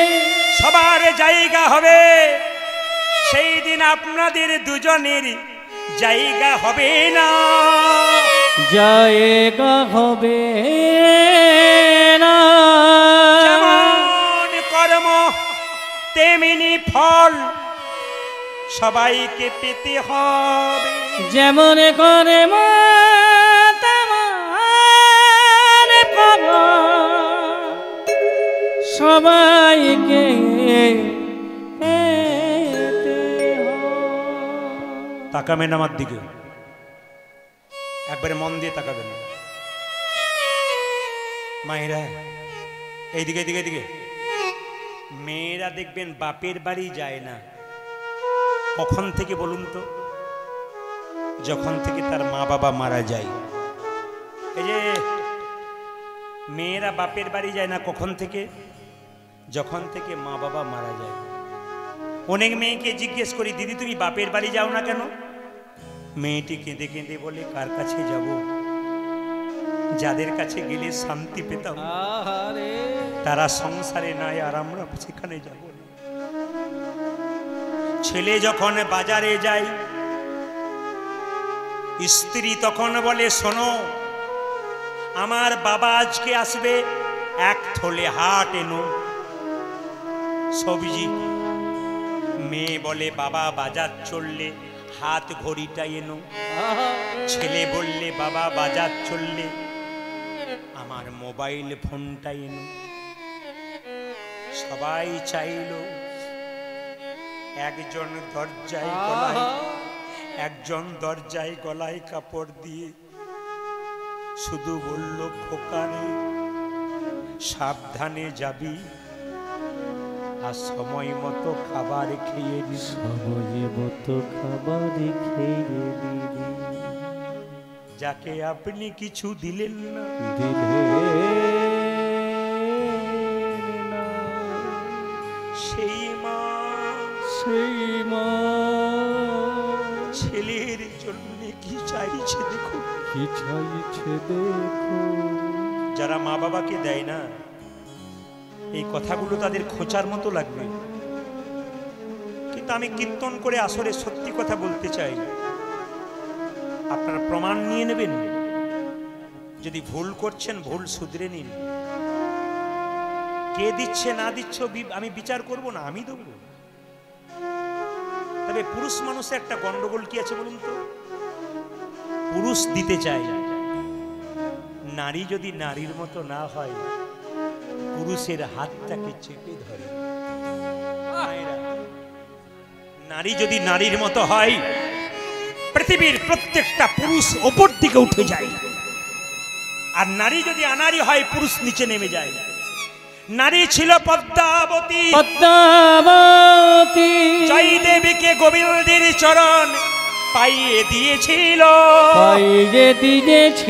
সবার জায়গা হবে, সেই দিন আপনাদের দুজনের জায়গা হবে না। জায়গা হবে না, যেমন কর্ম তেমনি ফল সবাইকে পেতে হবে। যেমন করে মা তেমন ফল সবাইকে পেতে হবে। তাকাবেন আমার দিকে, একবারে মন দিয়ে তাকাবেন। মায়েরা এইদিকে এদিকে এদিকে, মেয়েরা দেখবেন বাপের বাড়ি যায় না। কখন থেকে বলুন তো? যখন থেকে তার মা বাবা মারা যায়। এই যে মেয়েরা বাপের বাড়ি যায় না কখন থেকে? যখন থেকে মা বাবা মারা যায়। অনেক মেয়েকে জিজ্ঞেস করি, দিদি তুমি বাপের বাড়ি যাও না কেন? মেয়েটি কেঁদে কেঁদে বলে, কার কাছে যাব? যাদের কাছে গেলে শান্তি পেতাম আহারে তারা সংসারে নাই, আর আমরা সেখানে যাব না। ছেলে যখন বাজারে যায়, স্ত্রী তখন বলে, শোনো আমার বাবা আজকে আসবে, এক থলে হাট এনো সবজি। মেয়ে বলে, বাবা বাজার চললে হাত ঘড়িটা এনো। ছেলে বললে, বাবা বাজার চললে আমার মোবাইল ফোনটা এনো। সবাই চাইল, একজন দরজায় গলায়, একজন দরজায় গলায় কাপড় দিয়ে শুধু বলল, খোকারে সাবধানে যাবি, আর সময় মতো খাবার খেয়ে নিস। সময় মতো খাবার খেয়ে নিবি। যাকে আপনি কিছু দিলেন না, সেই মা ছেলের জন্য কি চাইছে দেখো, কি চাইছে দেখো। যারা মা বাবাকে দেয় না, এই কথাগুলো তাদের খোঁচার মতো লাগবে, কিন্তু আমি কীর্তন করে আসলে সত্যি কথা বলতে চাই। আপনারা প্রমাণ নিয়ে নেবেন, যদি ভুল করছেন ভুল শুধরে নিন। কে দিচ্ছে না দিচ্ছে আমি বিচার করব না, আমি দেব। তবে পুরুষ মানুষের একটা গন্ডগোল কি আছে বলুন তো? পুরুষ দিতে চায়, নারী যদি নারীর মতো না হয় পুরুষের হাতটাকে চেপে ধরে। নারী যদি নারীর মতো হয় পৃথিবীর প্রত্যেকটা পুরুষ ওপর দিকে উঠে যায়, আর নারী যদি আনারী হয় পুরুষ নিচে নেমে যায়। নারী ছিল পদ্মাবতী, পদ্মাবতী জয়দেবীকে গোবিন্দের চরণ পাইয়ে দিয়েছিল, পাইয়ে দিয়েছিল।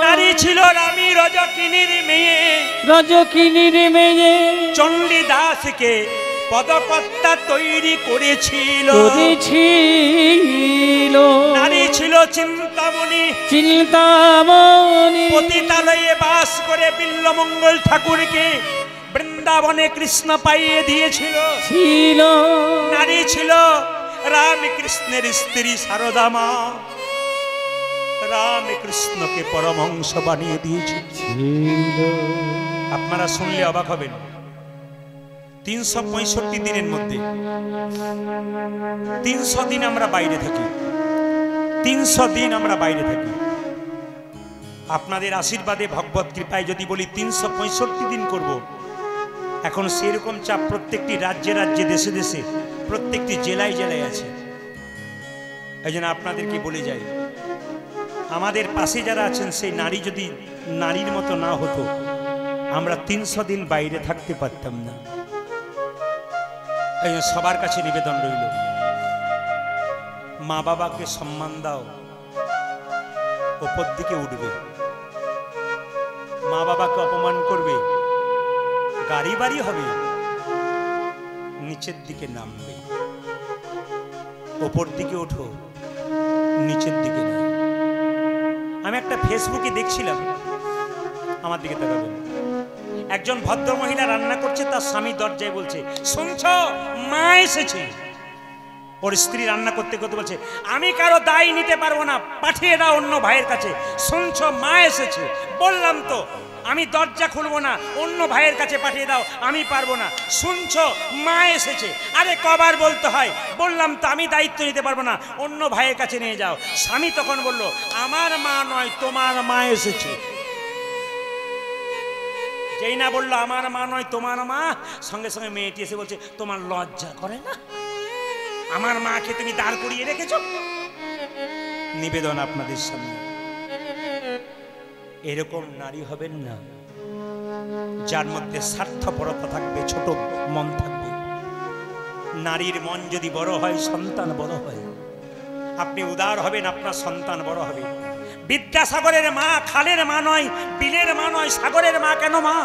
নারী ছিল রানী রজকিনীর মেয়ে, রজকিনীর মেয়ে চণ্ডী দাসকে পদকর্তা তৈরি করেছিল। নারী ছিল চিন্তামণি, চিন্তামণি পতিতালয়ে বাস করে বিল্লমঙ্গল ঠাকুরকে বৃন্দাবনে কৃষ্ণ পাইয়ে দিয়েছিল। নারী ছিল রামকৃষ্ণের স্ত্রী শারদা মা, রামকৃষ্ণকে পরমহংস বানিয়ে দিয়েছিল। আপনারা শুনলে অবাক হবেন, 365 দিনের মধ্যে 300 দিন আমরা বাইরে থাকি, 300 দিন আমরা বাইরে থাকি। আপনাদের আশীর্বাদে ভগবত কৃপায় যদি বলি 365 দিন করব, এখন সেরকম চাপ প্রত্যেকটি রাজ্যে রাজ্যে দেশে দেশে প্রত্যেকটি জেলায় জেলায় আছে। এই জন্য আপনাদেরকে বলে যাই, আমাদের পাশে যারা আছেন সেই নারী যদি নারীর মতো না হতো আমরা 300 দিন বাইরে থাকতে পারতাম না। এই জন্য সবার কাছে নিবেদন রইল, মা বাবাকে সম্মান দাও, ওপর দিকে উঠবে। মা বাবাকে অপমান করবে, গাড়ি বাড়ি হবে, নিচের দিকে নামবে। ওপর দিকে ওঠো, নিচের দিকে নামবে। আমি একটা ফেসবুকে দেখছিলাম, আমার দিকে তাকাবেন, একজন ভদ্র মহিলা রান্না করছে, তার স্বামী দরজায় বলছে, শুনছ মা এসেছে। ওর স্ত্রী রান্না করতে করতে বলছে, আমি কারো দায় নিতে পারবো না, পাঠিয়ে দাও অন্য ভাইয়ের কাছে। শুনছ মা এসেছে। বললাম তো আমি দরজা খুলবো না, অন্য ভাইয়ের কাছে পাঠিয়ে দাও, আমি পারবো না। শুনছ মা এসেছে। আরে কবার বলতে হয়? বললাম তো আমি দায়িত্ব নিতে পারবো না, অন্য ভাইয়ের কাছে নিয়ে যাও। স্বামী তখন বলল, আমার মা নয় তোমার মা এসেছে। যেই না বললো আমার মা নয় তোমার মা, সঙ্গে সঙ্গে মেয়েটি এসে বলছে, তোমার লজ্জা করে না? আমার মাকে তুমি দাঁড় করিয়ে রেখেছ। নিবেদন আপনাদের সামনে, এরকম নারী হবেন না যার মধ্যে স্বার্থপরতা থাকবে, ছোট মন থাকবে। নারীর মন যদি বড় হয় সন্তান বড় হয়। আপনি উদার হবেন, আপনার সন্তান বড় হবে। বিদ্যাসাগরের মা খালের মা নয়, বিলের মা নয়, সাগরের মা কেন মা?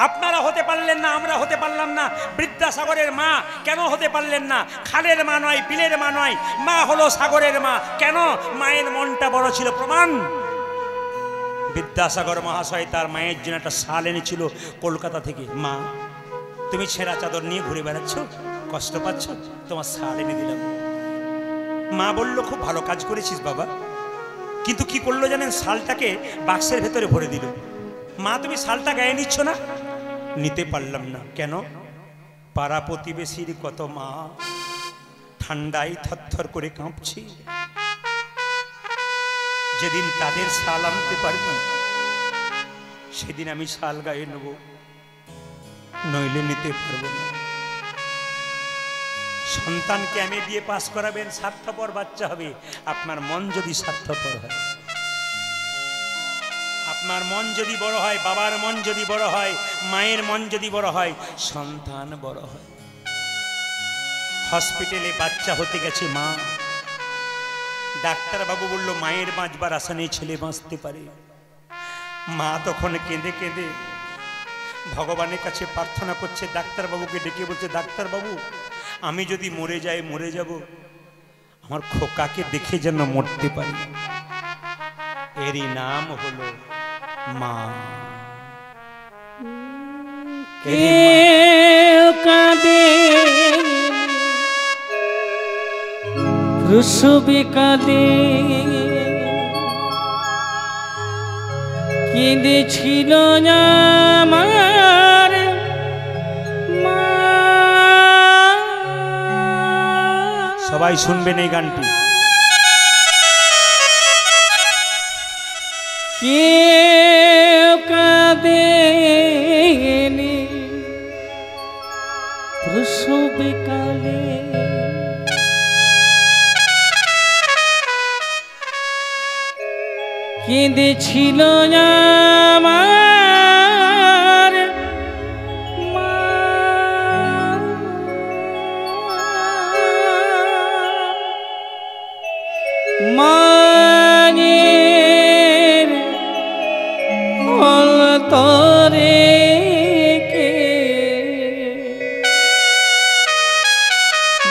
আপনারা হতে পারলেন না, আমরা হতে পারলাম না, বিদ্যাসাগরের মা কেন হতে পারলেন না? খালের মা নয়, বিলের মা নয়, মা হলো সাগরের মা। কেন? মায়ের মনটা বড় ছিল। প্রমাণ, বিদ্যাসাগর মহাশয় তার মায়ের জন্য একটা শাল এনেছিল কলকাতা থেকে। মা, তুমি ছেঁড়া চাদর নিয়ে ঘুরে বেড়াচ্ছ, কষ্ট পাচ্ছ, তোমার শাল এনে দিলাম। মা বলল, খুব ভালো কাজ করেছিস বাবা। কিন্তু কি করলো জানেন? শালটাকে বাক্সের ভেতরে ভরে দিল। মা, তুমি শালটা গায়ে নিচ্ছ না? নিতে পারলাম না। কেন? পাড়া প্রতিবেশীর কত মা ঠান্ডায় থরথর করে কাঁপছি। যেদিন তাদের শাল আনতে পারব সেদিন আমি শাল গায়ে নেব, নইলে নিতে পারবো না। সন্তানকে আমি বিয়ে পাস করাবেন, স্বার্থপর বাচ্চা হবে। আপনার মন যদি স্বার্থপর হয়, আপনার মন যদি বড় হয়, বাবার মন যদি বড় হয়, মায়ের মন যদি বড় হয়, সন্তান বড় হয়। হসপিটালে বাচ্চা হতে গেছে মা, ডাক্তারবাবু বলল মায়ের বাঁচবার আশা নেই, ছেলে বাঁচতে পারে। মা তখন কেঁদে কেঁদে ভগবানের কাছে প্রার্থনা করছে। ডাক্তারবাবুকে ডেকে বলছে, ডাক্তারবাবু, আমি যদি মরে যাই, মরে যাব, আমার খোকাকে দেখে যেন মরতে পারি। এরই নাম হলো মা। প্রসবিকালে কেঁদেছিল আমার মা। সবাই শুনবেন এই গানটি। কেউ কাঁদেনি প্রসবকালে, কেঁদেছিল আমার মা। মায়ের অন্তরে কে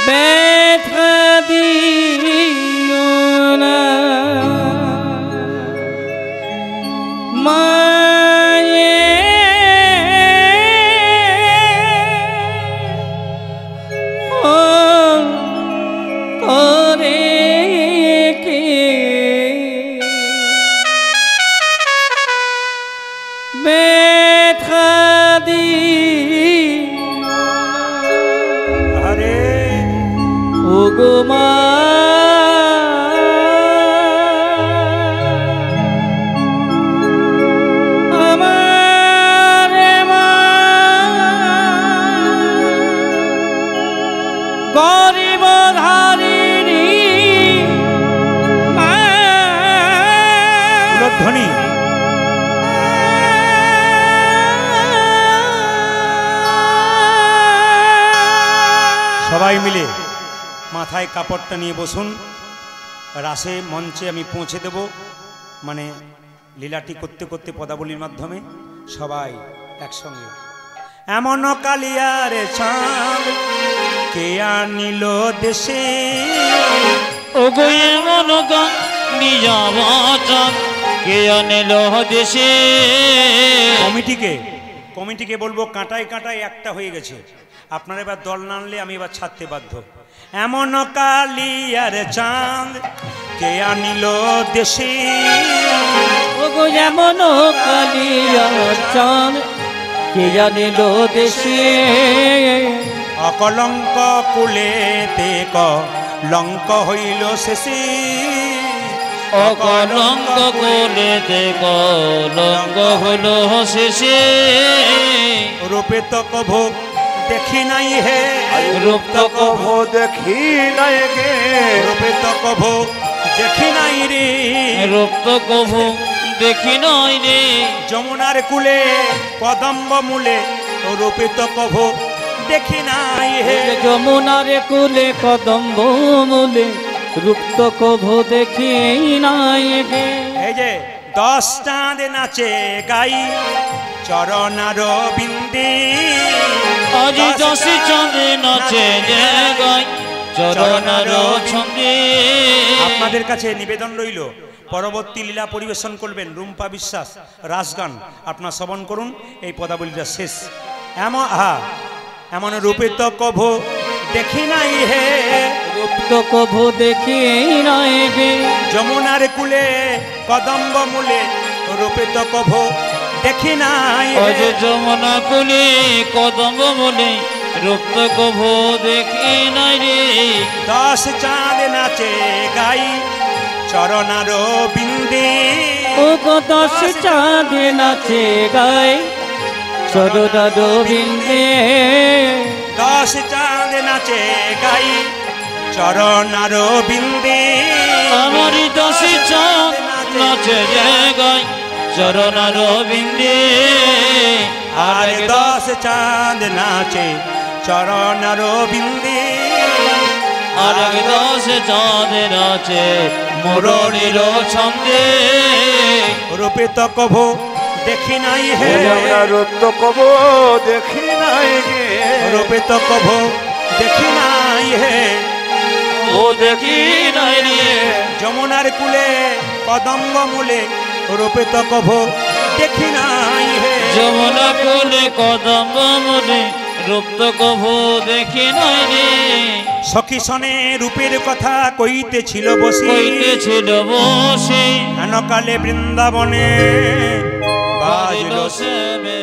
ব্যথা দিও না, মা আমার মা গরিব ধারিণী মা ধ্বনি সবাই মিলে মাথায় কাপড়টা নিয়ে বসুন। রাসে মঞ্চে আমি পৌঁছে দেব, মানে লীলাটি করতে করতে পদাবলীর মাধ্যমে সবাই একসঙ্গে। এমন কালিয়ার চাঁদ কে আনিল দেশে, ওগো এমন নিজামা চাঁদ কে আনিল দেশে। কমিটিকে বলবো, কাঁটায় কাঁটায় একটা হয়ে গেছে, আপনারা এবার দল না আনলে আমি এবার ছাড়তে বাধ্য। এমন কালিয়ার চাঁদ কে আনিল দেশে, ওগো এমন কালিয়ার চাঁদ কে আনিল দেশে। অকলঙ্ক কুলেতে কলঙ্ক হইল শেষে, অকলঙ্ক কুলেতে কলঙ্ক হইল শেষে। রূপে তো কভু দেখি নাই হে, রূপ তো কভু দেখি নাই গে, রূপে তো কভু দেখি নাই রে, রূপ তো কভু দেখি নাই রে। যমুনার কুলে কদম্ব মূলে, রূপে তো কভু দেখি নাই হে। যমুনার কুলে কদম্ব মূলে রূপ্ত কভু দেখি নাই গে। এই যে 10 চাঁদ নাচে গাই চরণার বিন্দে, আজ 10 চাঁদ নাচে যে গাই চরণার ছন্দে। আপনাদের কাছে নিবেদন রইল, পরবর্তী লীলা পরিবেশন করবেন রুম্পা বিশ্বাস রাসগান, আপনার শ্রবণ করুন। এই পদাবলীটা শেষ। এমন রূপে তো কভু দেখি নাই হে, রূপ্ত কভু দেখি নাই গে। যমুনার কুলে কদম্ব মূলে রূপে তো কভু দেখি নাই আজ হে। যমুনা কুলে কদম্ব মূলে রূপ্ত কভু দেখি নাই রে। 10 চাঁদ নাচে গাই চরণার বিন্দে, ও গো 10 চাঁদ নাচে গায় চরণার বিন্দে। 10 চাঁদ নাচে গাই চরণার বিন্দে, আমার 10 চাঁদ নাচে যে গাই চরণার বিন্দে। আর 10 চাঁদ নাচে চরণার বিন্দে, আর 10 চাঁদ নাচে মুরলীর ছন্দে। রূপে তো কভু দেখি নাই হে, আমরা রত্ন কব দেখি নাই গে। রূপে তো কভু দেখি নাই হে। ও দেখি নাই রে। যমুনার কুলে কদম্ব মূলে রূপে তো কভু দেখি নাই হে। যমুনা কুলে কদম্ব মূলে রূপ্ত কভু দেখি নাই রে। সখী সনে রূপের কথা কইতেছিল বসি, কইতেছিল বসে হেনকালে বৃন্দাবনে বাজিল বাজিল সেবে।